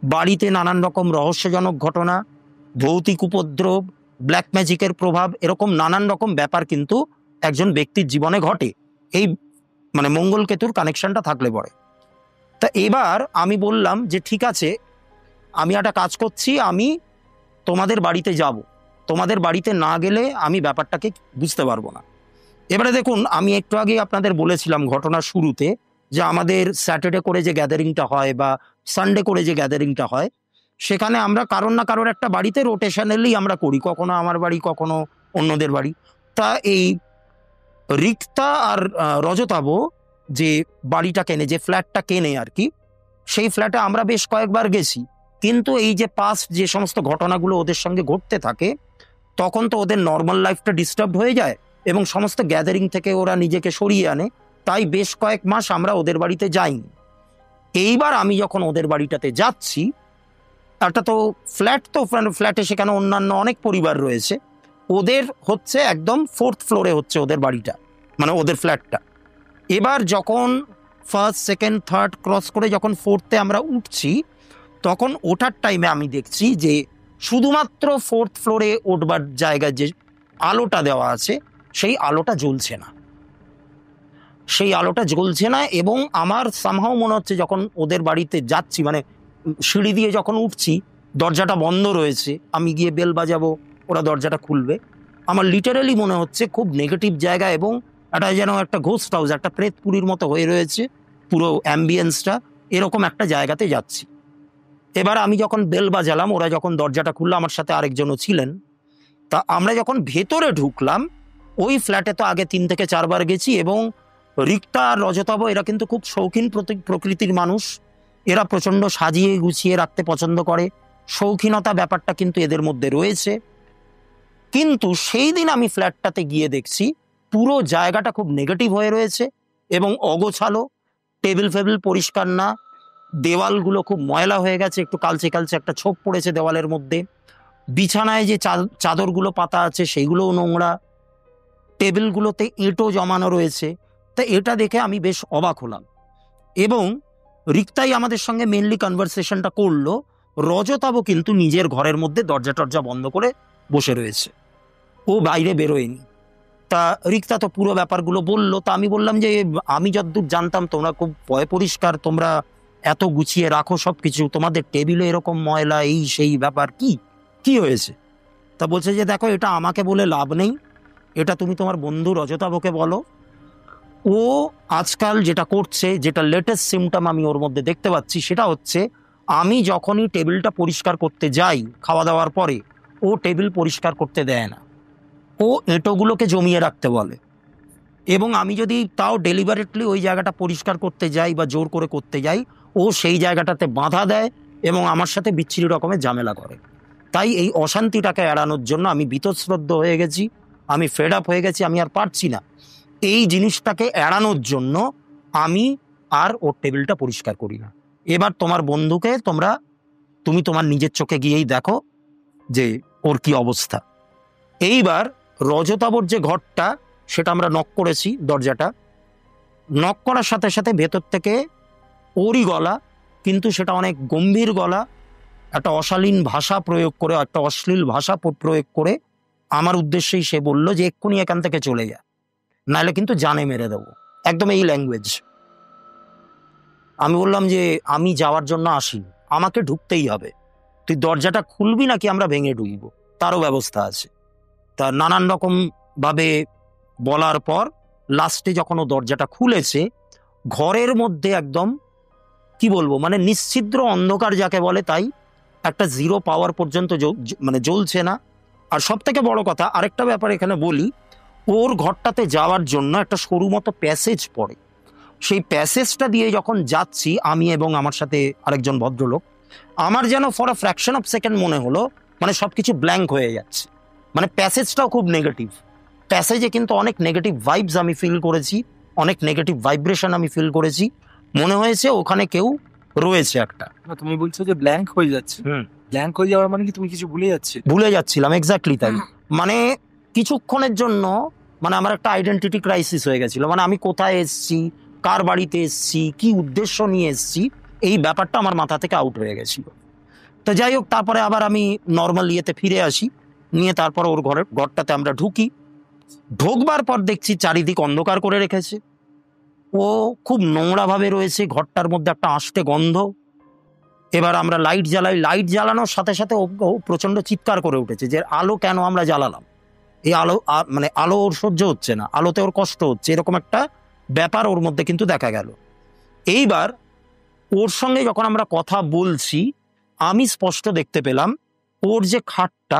বাড়িতে নানান রকম রহস্যজনক ঘটনা, ভৌতিক উপদ্রব, ব্ল্যাক ম্যাজিকের প্রভাব, এরকম নানান রকম ব্যাপার কিন্তু একজন ব্যক্তির জীবনে ঘটে, এই মানে মঙ্গল কেতুর কানেকশনটা থাকলে পরে। তা এবার আমি বললাম যে ঠিক আছে, আমি একটা কাজ করছি, আমি তোমাদের বাড়িতে যাব, তোমাদের বাড়িতে না গেলে আমি ব্যাপারটাকে বুঝতে পারবো না। এবারে দেখুন, আমি একটু আগে আপনাদের বলেছিলাম ঘটনার শুরুতে, যে আমাদের স্যাটারডে করে যে গ্যাদারিংটা হয় বা সানডে করে যে গ্যাদারিংটা হয়, সেখানে আমরা কারোর না কারোর একটা বাড়িতে রোটেশনালি আমরা করি, কখনো আমার বাড়ি কখনো অন্যদের বাড়ি। তা এই রিক্তা আর রজতাভ যে বাড়িটা কেনে, যে ফ্ল্যাটটা কেনে আর কি, সেই ফ্ল্যাটে আমরা বেশ কয়েকবার গেছি। কিন্তু এই যে পাস্ট যে সমস্ত ঘটনাগুলো ওদের সঙ্গে ঘটতে থাকে, তখন তো ওদের নর্মাল লাইফটা ডিস্টার্ব হয়ে যায় এবং সমস্ত গ্যাদারিং থেকে ওরা নিজেকে সরিয়ে আনে। তাই বেশ কয়েক মাস আমরা ওদের বাড়িতে যাইনি। এইবার আমি যখন ওদের বাড়িটাতে যাচ্ছি, একটা তো ফ্ল্যাট, তো ফ্ল্যাটে সেখানে অন্যান্য অনেক পরিবার রয়েছে। ওদের হচ্ছে একদম 4th ফ্লোরে হচ্ছে ওদের বাড়িটা, মানে ওদের ফ্ল্যাটটা। এবার যখন 1st, 2nd, 3rd ক্রস করে যখন 4th-এ আমরা উঠছি, তখন ওঠার টাইমে আমি দেখছি যে শুধুমাত্র 4th ফ্লোরে উঠবার জায়গায় যে আলোটা দেওয়া আছে, সেই আলোটা জ্বলছে না। সেই আলোটা জ্বলছে না এবং আমার সামহাও মনে হচ্ছে যখন ওদের বাড়িতে যাচ্ছি, মানে সিঁড়ি দিয়ে যখন উঠছি, দরজাটা বন্ধ রয়েছে, আমি গিয়ে বেল বাজাবো, ওরা দরজাটা খুলবে। আমার লিটারালি মনে হচ্ছে খুব নেগেটিভ জায়গা এবং এটা যেন একটা ঘোস্ট হাউস, একটা প্রেতপুরীর মতো হয়ে রয়েছে পুরো অ্যাম্বিয়েন্সটা, এরকম একটা জায়গাতে যাচ্ছি। এবার আমি যখন বেল বাজালাম, ওরা যখন দরজাটা খুললো, আমার সাথে আরেকজনও ছিলেন। তা আমরা যখন ভেতরে ঢুকলাম, ওই ফ্ল্যাটে তো আগে 3 থেকে 4 বার গেছি এবং রিক্তা আর রজতাভ এরা কিন্তু খুব শৌখিন প্রকৃতির মানুষ। এরা প্রচণ্ড সাজিয়ে গুছিয়ে রাখতে পছন্দ করে, শৌখিনতা ব্যাপারটা কিন্তু এদের মধ্যে রয়েছে। কিন্তু সেই দিন আমি ফ্ল্যাটটাতে গিয়ে দেখছি পুরো জায়গাটা খুব নেগেটিভ হয়ে রয়েছে এবং অগোছালো, টেবিল ফেবিল পরিষ্কার না, দেওয়ালগুলো খুব ময়লা হয়ে গেছে, একটু কালচে কালচে একটা ছোপ পড়েছে দেওয়ালের মধ্যে, বিছানায় যে চাদরগুলো পাতা আছে সেইগুলোও নোংরা, টেবিলগুলোতে এঁটো জমানো রয়েছে। তা এটা দেখে আমি বেশ অবাক হলাম এবং রিক্তাই আমাদের সঙ্গে মেনলি কনভারসেশনটা করলো। রজতাভ কিন্তু নিজের ঘরের মধ্যে দরজা টরজা বন্ধ করে বসে রয়েছে, ও বাইরে বেরোয়নি। তা রিক্তা তো পুরো ব্যাপারগুলো বললো। তা আমি বললাম যে আমি যতদূর জানতাম তোমরা খুব পয় পরিষ্কার, তোমরা এত গুছিয়ে রাখো সব কিছু, তোমাদের টেবিলে এরকম ময়লা, এই সেই ব্যাপার, কি হয়েছে? তা বলছে যে দেখো, এটা আমাকে বলে লাভ নেই, এটা তুমি তোমার বন্ধু রজতাভকে বলো। ও আজকাল যেটা করছে, যেটা লেটেস্ট সিমটম আমি ওর মধ্যে দেখতে পাচ্ছি, সেটা হচ্ছে আমি যখনই টেবিলটা পরিষ্কার করতে যাই খাওয়া দাওয়ার পরে, ও টেবিল পরিষ্কার করতে দেয় না, ও এঁটোগুলোকে জমিয়ে রাখতে বলে। এবং আমি যদি তাও ডেলিভারেটলি ওই জায়গাটা পরিষ্কার করতে যাই বা জোর করে করতে যাই, ও সেই জায়গাটাতে বাধা দেয় এবং আমার সাথে বিচ্ছিরি রকমের ঝামেলা করে। তাই এই অশান্তিটাকে এড়ানোর জন্য আমি বীতশ্রদ্ধ হয়ে গেছি, আমি ফেড আপ হয়ে গেছি, আমি আর পারছি না। এই জিনিসটাকে এড়ানোর জন্য আমি আর ওর টেবিলটা পরিষ্কার করি না। এবার তোমার বন্ধুকে তুমি তোমার নিজের চোখে গিয়েই দেখো যে ওর কি অবস্থা। এইবার রজতাভর যে ঘরটা, সেটা আমরা নক করেছি, দরজাটা নক করার সাথে সাথে ভেতর থেকে ওরই গলা, কিন্তু সেটা অনেক গম্ভীর গলা, একটা অশালীন ভাষা প্রয়োগ করে, একটা অশ্লীল ভাষা প্রয়োগ করে আমার উদ্দেশ্যেই সে বলল যে এক্ষুনি এখান থেকে চলে যা, নাহলে কিন্তু জানে মেরে দেবো, একদম এই ল্যাঙ্গুয়েজ। আমি বললাম যে আমি যাওয়ার জন্য আসিনি, আমাকে ঢুকতেই হবে, তুই দরজাটা খুলবি নাকি আমরা ভেঙে ঢুকবো, তারও ব্যবস্থা আছে। তা নানান রকম ভাবে বলার পর লাস্টে যখন ও দরজাটা খুলেছে, ঘরের মধ্যে একদম কি বলবো, মানে নিশ্ছিদ্র অন্ধকার যাকে বলে, তাই একটা 0 পাওয়ার পর্যন্ত মানে জ্বলছে না। আর সব থেকে বড় কথা, আরেকটা ব্যাপার এখানে বলি, ওর ঘরটাতে যাওয়ার জন্য একটা সরু মতো প্যাসেজ পড়ে। সেই প্যাসেজটা দিয়ে যখন যাচ্ছি আমি এবং আমার সাথে আরেকজন ভদ্রলোক, আমার যেন for a fraction of second মনে হলো মানে সবকিছু ব্ল্যাঙ্ক হয়ে যাচ্ছে, মানে প্যাসেজটাও খুব নেগেটিভ। প্যাসেজে কিন্তু অনেক নেগেটিভ ভাইবস আমি ফিল করেছি, অনেক নেগেটিভ ভাইব্রেশন আমি ফিল করেছি, মনে হয়েছে ওখানে কেউ রয়েছে একটা। তুমি বলছো যে ব্ল্যাঙ্ক হয়ে যাচ্ছে, ব্ল্যাঙ্ক হয়ে যাওয়ার মানে কি তুমি কিছু ভুলে যাচ্ছিলাম, এক্স্যাক্টলি তাই। মানে কিছুক্ষণের জন্য মানে আমার একটা আইডেন্টিটি ক্রাইসিস হয়ে গেছিল, মানে আমি কোথায় এসছি, কার বাড়িতে এসছি, কি উদ্দেশ্য নিয়ে এসছি, এই ব্যাপারটা আমার মাথা থেকে আউট হয়ে গেছিল। তো যাই হোক, তারপরে আবার আমি নর্মাল ইয়েতে ফিরে আসি, নিয়ে তারপর ওর ঘরটাতে আমরা ঢুকি। ঢোকবার পর দেখছি চারিদিক অন্ধকার করে রেখেছে, ও খুব নোংরাভাবে রয়েছে, ঘরটার মধ্যে একটা আষ্টে গন্ধ। এবার আমরা লাইট জ্বালাই, লাইট জ্বালানোর সাথে সাথে ও প্রচণ্ড চিৎকার করে উঠেছে যে আলো কেন আমরা জ্বালালাম, এই আলো মানে আলো ওর সহ্য হচ্ছে না, আলোতে ওর কষ্ট হচ্ছে, এরকম একটা ব্যাপার ওর মধ্যে কিন্তু দেখা গেল। এইবার ওর সঙ্গে যখন আমরা কথা বলছি, আমি স্পষ্ট দেখতে পেলাম ওর যে খাটটা,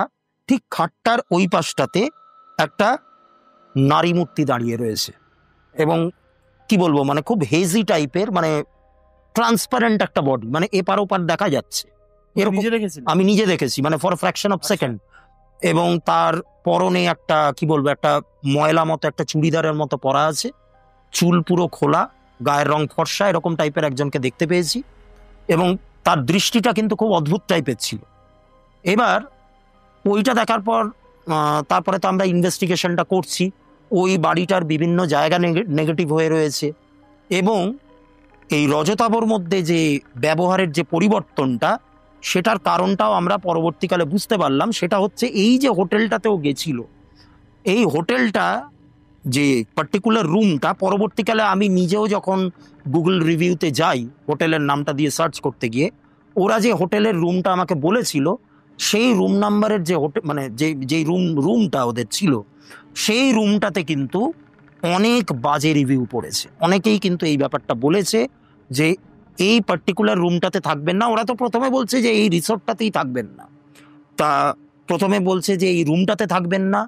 ঠিক খাটটার ওই পাশটাতে একটা নারী মূর্তি দাঁড়িয়ে রয়েছে, এবং কি বলবো, মানে খুব হেজি টাইপের, মানে ট্রান্সপারেন্ট একটা বডি, মানে এপার ওপার দেখা যাচ্ছে এরকম। আমি নিজে দেখেছি, মানে ফর ফ্র্যাকশন অফ সেকেন্ড। এবং তার পরনে একটা, কি বলবো, একটা ময়লা মতো একটা চুড়িদারের মতো পরা আছে, চুল পুরো খোলা, গায়ের রং ফর্সা, এরকম টাইপের একজনকে দেখতে পেয়েছি। এবং তার দৃষ্টিটা কিন্তু খুব অদ্ভুত টাইপের ছিল। এবার ওইটা দেখার পর তারপরে তো আমরা ইনভেস্টিগেশনটা করছি। ওই বাড়িটার বিভিন্ন জায়গা নেগেটিভ হয়ে রয়েছে, এবং এই রজতাভর মধ্যে যে ব্যবহারের যে পরিবর্তনটা, সেটার কারণটাও আমরা পরবর্তীকালে বুঝতে পারলাম। সেটা হচ্ছে এই যে হোটেলটাতেও গেছিল, এই হোটেলটা যে পার্টিকুলার রুমটা, পরবর্তীকালে আমি নিজেও যখন গুগল রিভিউতে যাই হোটেলের নামটা দিয়ে সার্চ করতে গিয়ে, ওরা যে হোটেলের রুমটা আমাকে বলেছিল, সেই রুম নাম্বারের যে হোটেল, মানে যেই রুমটা ওদের ছিল, সেই রুমটাতে কিন্তু অনেক বাজে রিভিউ পড়েছে। অনেকেই কিন্তু এই ব্যাপারটা বলেছে যে এই পার্টিকুলার রুমটাতে থাকবেন না। ওরা তো প্রথমে বলছে যে এই রিসোর্টটাতেই থাকবেন না, তা প্রথমে বলছে যে এই রুমটাতে থাকবেন না,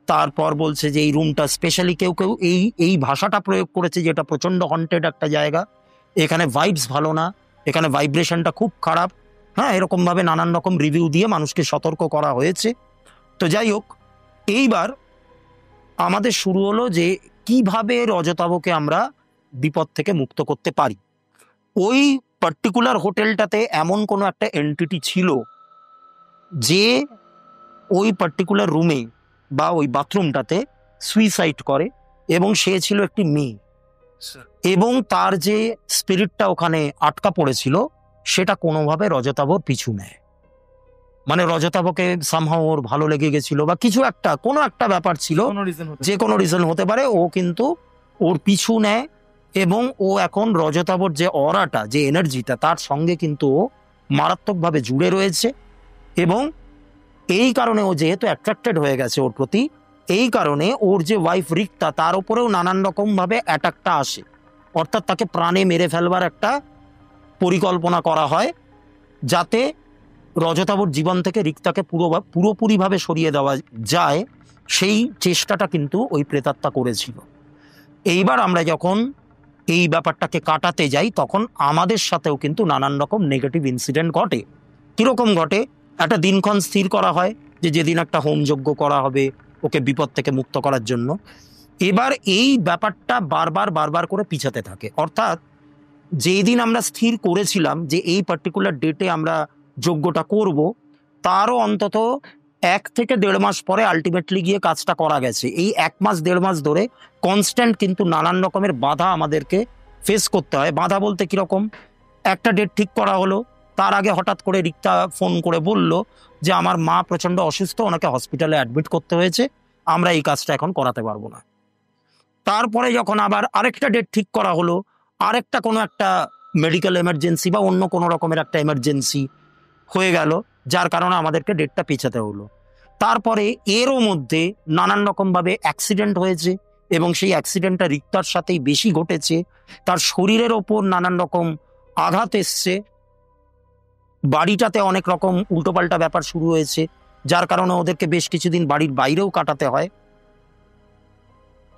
তারপর বলছে যে এই রুমটা স্পেশালি কেউ কেউ এই ভাষাটা প্রয়োগ করেছে যে এটা প্রচণ্ড হন্টেড একটা জায়গা, এখানে ভাইবস ভালো না, এখানে ভাইব্রেশনটা খুব খারাপ। হ্যাঁ, এরকমভাবে নানান রকম রিভিউ দিয়ে মানুষকে সতর্ক করা হয়েছে। তো যাই হোক, এইবার আমাদের শুরু হলো যে কিভাবে রজতাভকে আমরা বিপদ থেকে মুক্ত করতে পারি। ওই পার্টিকুলার হোটেলটাতে এমন কোনো একটা এন্টিটি ছিল যে ওই পার্টিকুলার রুমে বা ওই বাথরুমটাতে সুইসাইড করে, এবং সে ছিল একটি মেয়ে, এবং তার যে স্পিরিটটা ওখানে আটকা পড়েছিল সেটা কোনোভাবে রজতাভর পিছু নেয়। মানে রজতাভকে সামহাও ওর ভালো লেগে গেছিল বা কিছু একটা, কোনো একটা ব্যাপার ছিল, যে কোনো রিজন হতে পারে, ও কিন্তু ওর পিছু নেয়। এবং ও এখন রজতাভর যে অরাটা, যে এনার্জিটা, তার সঙ্গে কিন্তু ও মারাত্মকভাবে জুড়ে রয়েছে। এবং এই কারণে ও যেহেতু অ্যাট্রাক্টেড হয়ে গেছে ওর প্রতি, এই কারণে ওর যে ওয়াইফ রিক্তা, তার উপরেও নানান রকমভাবে অ্যাটাকটা আসে। অর্থাৎ তাকে প্রাণে মেরে ফেলবার একটা পরিকল্পনা করা হয়, যাতে রজতাভর জীবন থেকে রিক্তাকে পুরোপুরিভাবে সরিয়ে দেওয়া যায়। সেই চেষ্টাটা কিন্তু ওই প্রেতাত্মা করেছিল। এইবার আমরা যখন এই ব্যাপারটাকে কাটাতে যাই, তখন আমাদের সাথেও কিন্তু নানান রকম নেগেটিভ ইনসিডেন্ট ঘটে। কীরকম ঘটে? একটা দিনক্ষণ স্থির করা হয় যে যেদিন একটা হোমযজ্ঞ করা হবে ওকে বিপদ থেকে মুক্ত করার জন্য। এবার এই ব্যাপারটা বারবার করে পিছাতে থাকে। অর্থাৎ যেই দিন আমরা স্থির করেছিলাম যে এই পার্টিকুলার ডেটে আমরা যজ্ঞটা করব, তারও অন্তত 1 থেকে 1.5 মাস পরে আলটিমেটলি গিয়ে কাজটা করা গেছে। এই 1 মাস 1.5 মাস ধরে কনস্ট্যান্ট কিন্তু নানান রকমের বাধা আমাদেরকে ফেস করতে হয়। বাধা বলতে কীরকম? একটা ডেট ঠিক করা হলো, তার আগে হঠাৎ করে রিক্তা ফোন করে বলল যে আমার মা প্রচণ্ড অসুস্থ, ওনাকে হসপিটালে অ্যাডমিট করতে হয়েছে, আমরা এই কাজটা এখন করাতে পারবো না। তারপরে যখন আবার আরেকটা ডেট ঠিক করা হলো, আরেকটা কোনো একটা মেডিকেল এমার্জেন্সি বা অন্য কোনো রকমের একটা এমার্জেন্সি হয়ে গেল, যার কারণে আমাদেরকে ডেটটা পেছাতে হলো। তারপরে এরও মধ্যে নানান রকমভাবে অ্যাক্সিডেন্ট হয়েছে, এবং সেই অ্যাক্সিডেন্টটা রিক্তার সাথেই বেশি ঘটেছে। তার শরীরের ওপর নানান রকম আঘাত এসছে, বাড়িটাতে অনেক রকম উল্টোপাল্টা ব্যাপার শুরু হয়েছে, যার কারণে ওদেরকে বেশ কিছুদিন বাড়ির বাইরেও কাটাতে হয়।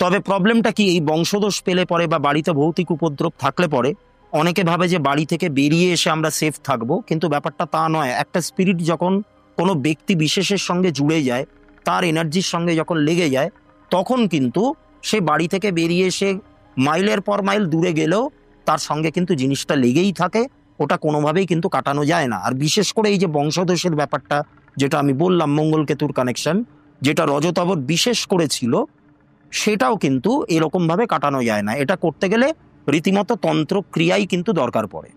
তবে প্রবলেমটা কি, এই বংশদোষ পেলে পরে বা বাড়িতে ভৌতিক উপদ্রব থাকলে পরে অনেকে ভাবে যে বাড়ি থেকে বেরিয়ে এসে আমরা সেফ থাকবো, কিন্তু ব্যাপারটা তা নয়। একটা স্পিরিট যখন কোনো ব্যক্তি বিশেষের সঙ্গে জুড়ে যায়, তার এনার্জির সঙ্গে যখন লেগে যায়, তখন কিন্তু সে বাড়ি থেকে বেরিয়ে এসে মাইলের পর মাইল দূরে গেলেও তার সঙ্গে কিন্তু জিনিসটা লেগেই থাকে, ওটা কোনোভাবেই কিন্তু কাটানো যায় না। আর বিশেষ করে এই যে বংশদোষের ব্যাপারটা, যেটা আমি বললাম মঙ্গল কেতুর কানেকশন, যেটা রজতাভর বিশেষ করেছিল, সেটাও কিন্তু এরকমভাবে কাটানো যায় না। এটা করতে গেলে রীতিমতো তন্ত্র ক্রিয়াই কিন্তু দরকার পড়ে।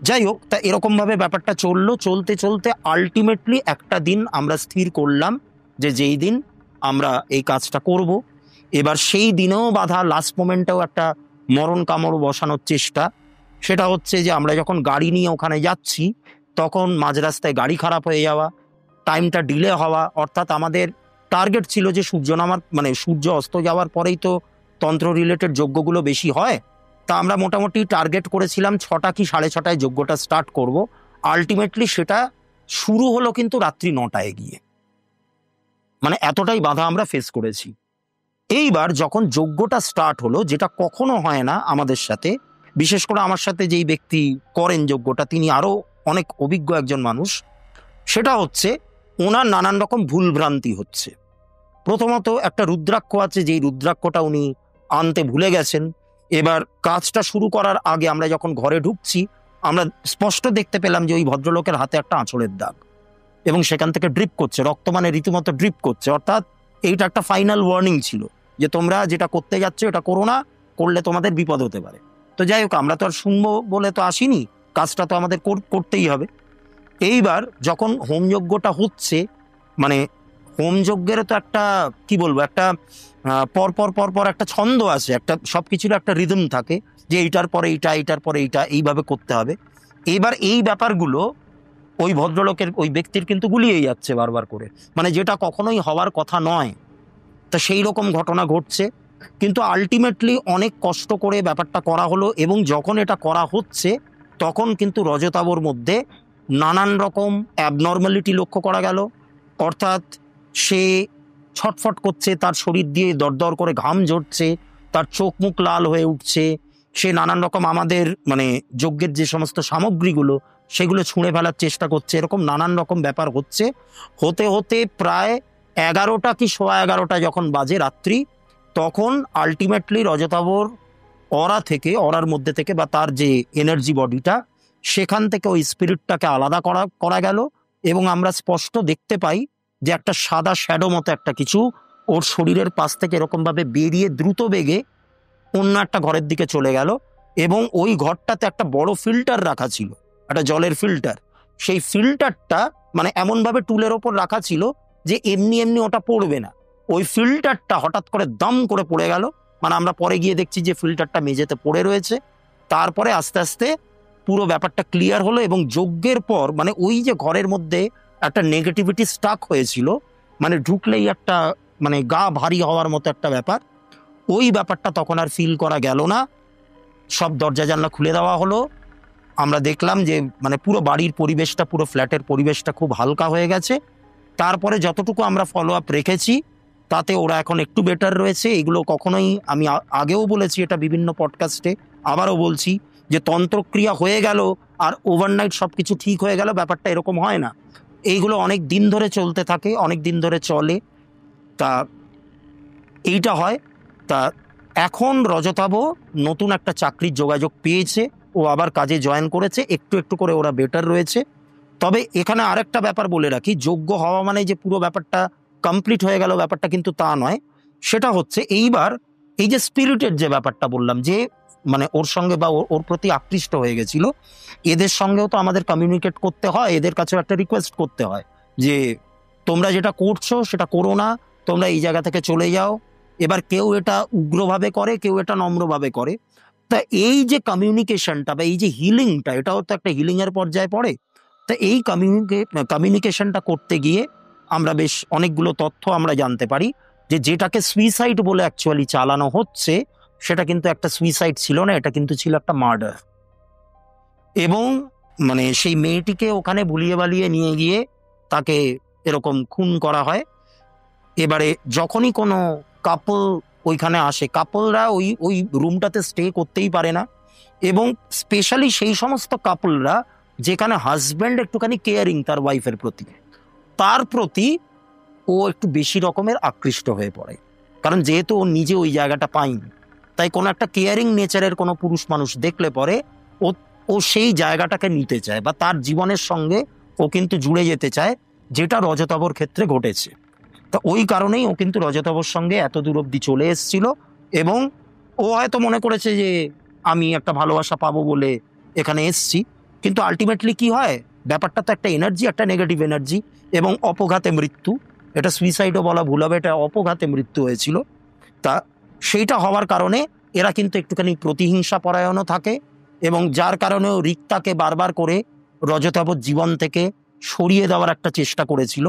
যাই হোক, তা এরকমভাবে ব্যাপারটা চলতে চলতে আলটিমেটলি একটা দিন আমরা স্থির করলাম যে যেই দিন আমরা এই কাজটা করব। এবার সেই দিনেও বাধা, লাস্ট মোমেন্টেও একটা মরণ কামড় বসানোর চেষ্টা। সেটা হচ্ছে যে আমরা যখন গাড়ি নিয়ে ওখানে যাচ্ছি, তখন মাঝ রাস্তায় গাড়ি খারাপ হয়ে যাওয়া, টাইমটা ডিলে হওয়া। অর্থাৎ আমাদের টার্গেট ছিল যে সূর্য অস্ত যাওয়ার পরেই তো তন্ত্র রিলেটেড যজ্ঞগুলো বেশি হয়। তা আমরা মোটামুটি টার্গেট করেছিলাম 6টা কি 6:30টায় যজ্ঞটা স্টার্ট করব। আলটিমেটলি সেটা শুরু হলো কিন্তু রাত্রি 9টায় গিয়ে, মানে এতটাই বাধা আমরা ফেস করেছি। এইবার যখন যজ্ঞটা স্টার্ট হলো, যেটা কখনো হয় না আমাদের সাথে, বিশেষ করে আমার সাথে যেই ব্যক্তি করেন যজ্ঞটা, তিনি আরো অনেক অভিজ্ঞ একজন মানুষ, সেটা হচ্ছে ওনার নানান রকম ভুলভ্রান্তি হচ্ছে। প্রথমত একটা রুদ্রাক্ষ আছে, যেই রুদ্রাক্ষটা উনি আনতে ভুলে গেছেন। এবার কাজটা শুরু করার আগে আমরা যখন ঘরে ঢুকছি, আমরা স্পষ্ট দেখতে পেলাম যে ওই ভদ্রলোকের হাতে একটা আঁচড়ের দাগ, এবং সেখান থেকে ড্রিপ করছে, রক্ত মানে রীতিমতো ড্রিপ করছে। অর্থাৎ এইটা একটা ফাইনাল ওয়ার্নিং ছিল যে তোমরা যেটা করতে যাচ্ছ এটা করো না, করলে তোমাদের বিপদ হতে পারে। তো যাই হোক, আমরা তো আর শুনবো বলে তো আসিনি, কাজটা তো আমাদের করতেই হবে। এইবার যখন হোমযজ্ঞটা হচ্ছে, মানে হোমযজ্ঞের তো একটা কি বলবো, একটা পরপর পরপর একটা ছন্দ আছে, একটা সবকিছুর একটা রিদম থাকে, যে এইটার পরে এইটা, এইটার পরে এইটা, এইভাবে করতে হবে। এইবার এই ব্যাপারগুলো ওই ভদ্রলোকের, ওই ব্যক্তির কিন্তু গুলিয়ে যাচ্ছে বারবার করে, মানে যেটা কখনোই হওয়ার কথা নয়। তা সেই রকম ঘটনা ঘটছে, কিন্তু আলটিমেটলি অনেক কষ্ট করে ব্যাপারটা করা হলো, এবং যখন এটা করা হচ্ছে তখন কিন্তু রজতাভর মধ্যে নানান রকম অ্যাবনর্মালিটি লক্ষ্য করা গেল। অর্থাৎ সে ছটফট করছে, তার শরীর দিয়ে দরদর করে ঘাম ঝরছে, তার চোখ মুখ লাল হয়ে উঠছে, সে নানান রকম আমাদের মানে যজ্ঞের যে সমস্ত সামগ্রীগুলো সেগুলো ছুঁড়ে ফেলার চেষ্টা করছে, এরকম নানান রকম ব্যাপার হচ্ছে। হতে হতে প্রায় 11টা কি 11:15 যখন বাজে রাত্রি, তখন আলটিমেটলি রজতাভর অরার মধ্যে থেকে, বা তার যে এনার্জি বডিটা, সেখান থেকে ওই স্পিরিটটাকে আলাদা করা গেল, এবং আমরা স্পষ্ট দেখতে পাই যে একটা সাদা শ্যাডো মতো একটা কিছু ওর শরীরের পাশ থেকে এরকম ভাবে বেরিয়ে দ্রুত বেগে অন্য একটা ঘরের দিকে চলে গেল। এবং ওই ঘরটাতে একটা বড় ফিল্টার রাখা ছিল, একটা জলের ফিল্টার। সেই ফিল্টারটা মানে এমনভাবে টুলের ওপর রাখা ছিল যে এমনি এমনি ওটা পড়বে না। ওই ফিল্টারটা হঠাৎ করে দম করে পড়ে গেল, মানে আমরা পরে গিয়ে দেখছি যে ফিল্টারটা মেঝেতে পড়ে রয়েছে। তারপরে আস্তে আস্তে পুরো ব্যাপারটা ক্লিয়ার হলো, এবং যজ্ঞের পর মানে ওই যে ঘরের মধ্যে একটা নেগেটিভিটি স্টাক হয়েছিল, মানে ঢুকলেই একটা মানে গা ভারী হওয়ার মতো একটা ব্যাপার, ওই ব্যাপারটা তখন আর ফিল করা গেল না। সব দরজা জানলা খুলে দেওয়া হলো। আমরা দেখলাম যে মানে পুরো বাড়ির পরিবেশটা, পুরো ফ্ল্যাটের পরিবেশটা খুব হালকা হয়ে গেছে। তারপরে যতটুকু আমরা ফলো আপ রেখেছি তাতে ওরা এখন একটু বেটার রয়েছে। এগুলো কখনোই, আমি আগেও বলেছি এটা বিভিন্ন পডকাস্টে, আবারও বলছি যে তন্ত্রক্রিয়া হয়ে গেল আর ওভারনাইট সব কিছু ঠিক হয়ে গেল, ব্যাপারটা এরকম হয় না। এইগুলো অনেক দিন ধরে চলতে থাকে, অনেক দিন ধরে চলে। তা এইটা হয়। তা এখন রজতাভ নতুন একটা চাকরির যোগাযোগ পেয়েছে, ও আবার কাজে জয়েন করেছে, একটু একটু করে ওরা বেটার রয়েছে। তবে এখানে আরেকটা ব্যাপার বলে রাখি, যোগ্য হওয়া মানে যে পুরো ব্যাপারটা কমপ্লিট হয়ে গেল ব্যাপারটা কিন্তু তা নয়। সেটা হচ্ছে এইবার এই যে স্পিরিটের যে ব্যাপারটা বললাম, যে মানে ওর সঙ্গে বা ওর প্রতি আকৃষ্ট হয়ে গেছিল, এদের সঙ্গেও তো আমাদের কমিউনিকেট করতে হয়, এদের কাছেও একটা রিকোয়েস্ট করতে হয় যে তোমরা যেটা করছো সেটা করো না, তোমরা এই জায়গা থেকে চলে যাও। এবার কেউ এটা উগ্রভাবে করে, কেউ এটা নম্রভাবে করে। তা এই যে কমিউনিকেশনটা বা এই যে হিলিংটা, এটাও তো একটা হিলিং এর পর্যায়ে পড়ে। তা এই কমিউনিকেশনটা করতে গিয়ে আমরা বেশ অনেকগুলো তথ্য আমরা জানতে পারি, যে যেটাকে সুইসাইড বলে অ্যাকচুয়ালি চালানো হচ্ছে, সেটা কিন্তু একটা সুইসাইড ছিল না, এটা কিন্তু ছিল একটা মার্ডার। এবং মানে সেই মেয়েটিকে ওখানে ভুলিয়ে বালিয়ে নিয়ে গিয়ে তাকে এরকম খুন করা হয়। এবারে যখনই কোনো কাপল ওইখানে আসে, কাপলরা ওই ওই রুমটাতে স্টে করতেই পারে না, এবং স্পেশালি সেই সমস্ত কাপলরা যেখানে হাজব্যান্ড একটুখানি কেয়ারিং তার ওয়াইফের প্রতি, তার প্রতি ও একটু বেশি রকমের আকৃষ্ট হয়ে পড়ে। কারণ যেহেতু ও নিজে ওই জায়গাটা পায়নি, তাই কোনো একটা কেয়ারিং নেচারের কোনো পুরুষ মানুষ দেখলে পরে ও সেই জায়গাটাকে নিতে চায়, বা তার জীবনের সঙ্গে ও কিন্তু জুড়ে যেতে চায়, যেটা রজতাভর ক্ষেত্রে ঘটেছে। তা ওই কারণেই ও কিন্তু রজতাভর সঙ্গে এত দূর অব্দি চলে এসেছিল, এবং ও হয়তো মনে করেছে যে আমি একটা ভালোবাসা পাবো বলে এখানে এসছি। কিন্তু আলটিমেটলি কি হয়, ব্যাপারটা তো একটা এনার্জি, একটা নেগেটিভ এনার্জি, এবং অপঘাতে মৃত্যু। এটা সুইসাইডও বলা ভুল হবে, এটা অপঘাতে মৃত্যু হয়েছিল। তা সেইটা হওয়ার কারণে এরা কিন্তু একটুখানি প্রতিহিংসা পরায়ণও থাকে, এবং যার কারণেও রিক্তাকে বারবার করে রজতাভর জীবন থেকে সরিয়ে দেওয়ার একটা চেষ্টা করেছিল।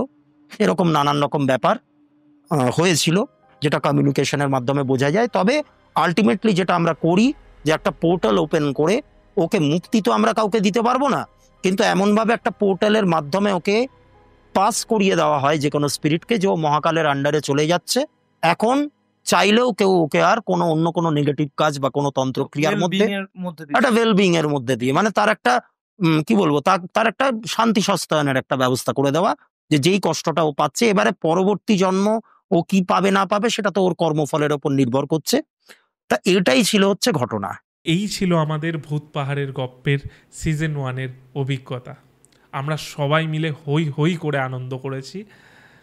এরকম নানান রকম ব্যাপার হয়েছিল, যেটা কমিউনিকেশনের মাধ্যমে বোঝা যায়। তবে আলটিমেটলি যেটা আমরা করি, যে একটা পোর্টাল ওপেন করে, ওকে মুক্তি তো আমরা কাউকে দিতে পারবো না, কিন্তু এমনভাবে একটা পোর্টালের মাধ্যমে ওকে পাস করিয়ে দেওয়া হয় যে কোনো স্পিরিটকে, যে ও মহাকালের আন্ডারে চলে যাচ্ছে। এখন চাইলেও কেউ ওকে আর কোনো অন্য কোনো নেগেটিভ কাজ বা কোনো তন্ত্রক্রিয়ার মধ্যে, একটা ওয়েলবিং এর মধ্যে দিয়ে, মানে তার একটা কি বলবো, তার একটা শান্তি সস্তায়নের একটা ব্যবস্থা করে দেওয়া, যে যেই কষ্টটা ও পাচ্ছে এবারে পরবর্তী জন্ম ও কি পাবে না পাবে সেটা তো ওর কর্মফলের ওপর নির্ভর করছে। তা এটাই ছিল হচ্ছে ঘটনা। এই ছিল আমাদের ভূত পাহাড়ের গপ্পের সিজন 1-এর অভিজ্ঞতা। আমরা সবাই মিলে হই হই করে আনন্দ করেছি,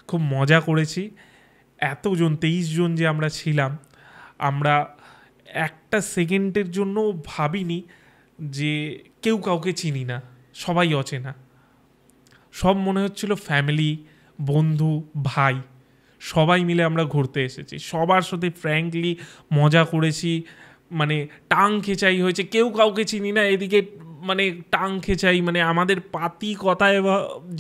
খুব মজা করেছি। এতজন 23 জন যে আমরা ছিলাম, আমরা একটা সেকেন্ডের জন্য ভাবিনি যে কেউ কাউকে চিনি না, সবাই অচেনা। সব মনে হচ্ছিল ফ্যামিলি, বন্ধু, ভাই, সবাই মিলে আমরা ঘুরতে এসেছি। সবার সাথে ফ্র্যাঙ্কলি মজা করেছি, মানে টাং খেচাই হয়েছে। কেউ কাউকে চিনি না, এদিকে মানে টাং খেচাই, মানে আমাদের পাতি কথায়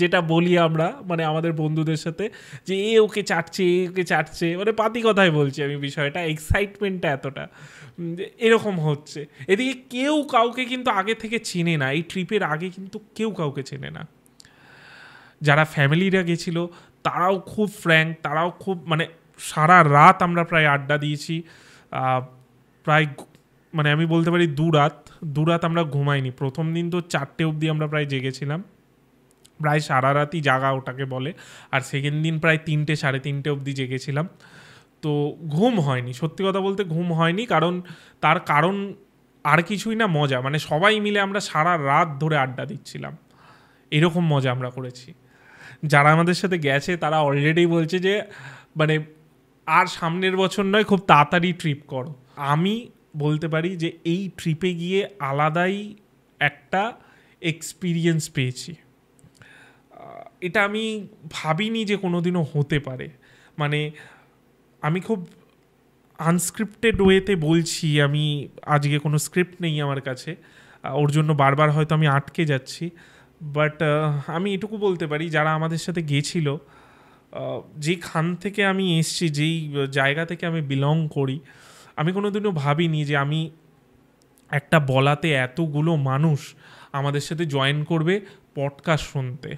যেটা বলি আমরা, মানে আমাদের বন্ধুদের সাথে, যে এ ওকে চাটছে, এ ওকে চাটছে, মানে পাতি কথায় বলছি আমি বিষয়টা, এক্সাইটমেন্টটা এতটা এরকম হচ্ছে। এদিকে কেউ কাউকে কিন্তু আগে থেকে চেনে না, এই ট্রিপের আগে কিন্তু কেউ কাউকে চেনে না। যারা ফ্যামিলিরা গেছিল তারাও খুব ফ্র্যাঙ্ক, তারাও খুব, মানে সারা রাত আমরা প্রায় আড্ডা দিয়েছি। প্রায় মানে আমি বলতে পারি দু রাত আমরা ঘুমাইনি। প্রথম দিন তো 4টে অবধি আমরা প্রায় জেগেছিলাম, প্রায় সারা রাতই জাগা ওটাকে বলে। আর সেকেন্ড দিন প্রায় 3টে 3:30 অবধি জেগেছিলাম। তো ঘুম হয়নি, সত্যি কথা বলতে ঘুম হয়নি। তার কারণ আর কিছুই না, মজা। মানে সবাই মিলে আমরা সারা রাত ধরে আড্ডা দিচ্ছিলাম, এরকম মজা আমরা করেছি। যারা আমাদের সাথে গেছে তারা অলরেডি বলছে যে মানে আর সামনের বছর নয়, খুব তাড়াতাড়ি ট্রিপ করো। আমি বলতে পারি যে এই ট্রিপে গিয়ে আলাদাই একটা এক্সপিরিয়েন্স পেয়েছি। এটা আমি ভাবিনি যে কোনোদিনও হতে পারে। মানে আমি খুব আনস্ক্রিপ্টেড ওয়েতে বলছি, আমি আজকে কোনো স্ক্রিপ্ট নেই আমার কাছে, ওর জন্য বারবার হয়তো আমি আটকে যাচ্ছি। বাট আমি এটুকু বলতে পারি, যারা আমাদের সাথে গেছিল, যেখান থেকে আমি এসছি, যেই জায়গা থেকে আমি বিলং করি, আমি কোনোদিনও ভাবিনি যে আমি একটা বলাতে এতগুলো মানুষ আমাদের সাথে জয়েন করবে পডকাস্ট শুনতে।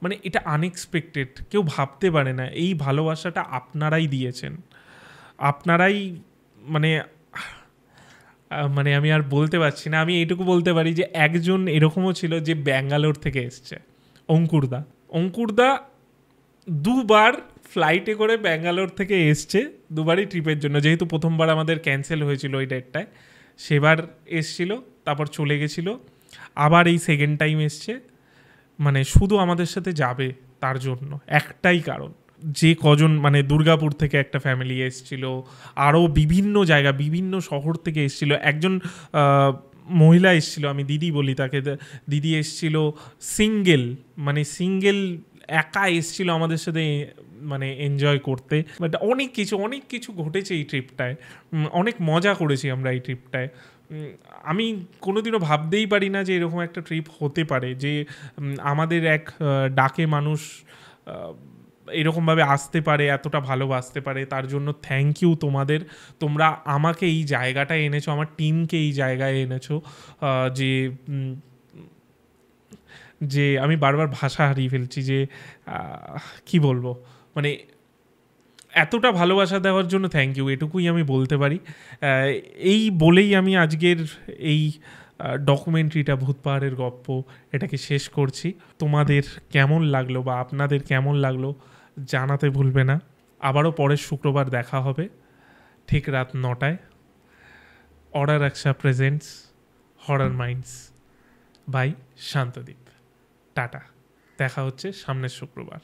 মানে এটা আনএক্সপেক্টেড, কেউ ভাবতে পারে না। এই ভালোবাসাটা আপনারাই দিয়েছেন, আপনারাই, মানে মানে আমি আর বলতে পারছি না। আমি এইটুকু বলতে পারি যে একজন এরকমও ছিল যে ব্যাঙ্গালোর থেকে এসছে, অঙ্কুরদা 2বার ফ্লাইটে করে ব্যাঙ্গালোর থেকে এসছে, 2বারই ট্রিপের জন্য। যেহেতু প্রথমবার আমাদের ক্যান্সেল হয়েছিল ওই ডেটটায়, সেবার এসছিল, তারপর চলে গেছিলো, আবার এই সেকেন্ড টাইম এসছে। মানে শুধু আমাদের সাথে যাবে তার জন্য একটাই কারণ, যে কজন, মানে দুর্গাপুর থেকে একটা ফ্যামিলি এসছিল, আরও বিভিন্ন জায়গা, বিভিন্ন শহর থেকে এসছিল। একজন মহিলা এসছিল, আমি দিদি বলি তাকে, দিদি এসছিল সিঙ্গেল একা এসছিল আমাদের সাথে, মানে এনজয় করতে। বাট অনেক কিছু ঘটেছে এই ট্রিপটায়, অনেক মজা করেছি আমরা এই ট্রিপটায়। আমি কোনোদিনও ভাবতেই পারি না যে এরকম একটা ট্রিপ হতে পারে, যে আমাদের এক ডাকে মানুষ এরকমভাবে আসতে পারে, এতটা ভালোবাসতে পারে। তার জন্য থ্যাংক ইউ তোমাদের। তোমরা আমাকে এই জায়গাটায় এনেছো, আমার টিমকে এই জায়গায় এনেছো, যে যে আমি বারবার ভাষা হারিয়ে ফেলছি, যে কি বলবো, মানে এতটা ভালোবাসা দেওয়ার জন্য থ্যাংক ইউ, এটুকুই আমি বলতে পারি। এই বলেই আমি আজকের এই ডকুমেন্টারিটা ভূত পাহাড়ের গপ্প এটাকে শেষ করছি। তোমাদের কেমন লাগলো বা আপনাদের কেমন লাগলো জানাতে ভুলবে না। আবারও পরের শুক্রবার দেখা হবে ঠিক রাত 9টায়। Order Akasha presents horror minds by Shantadwip. টাটা, দেখা হচ্ছে সামনের শুক্রবার।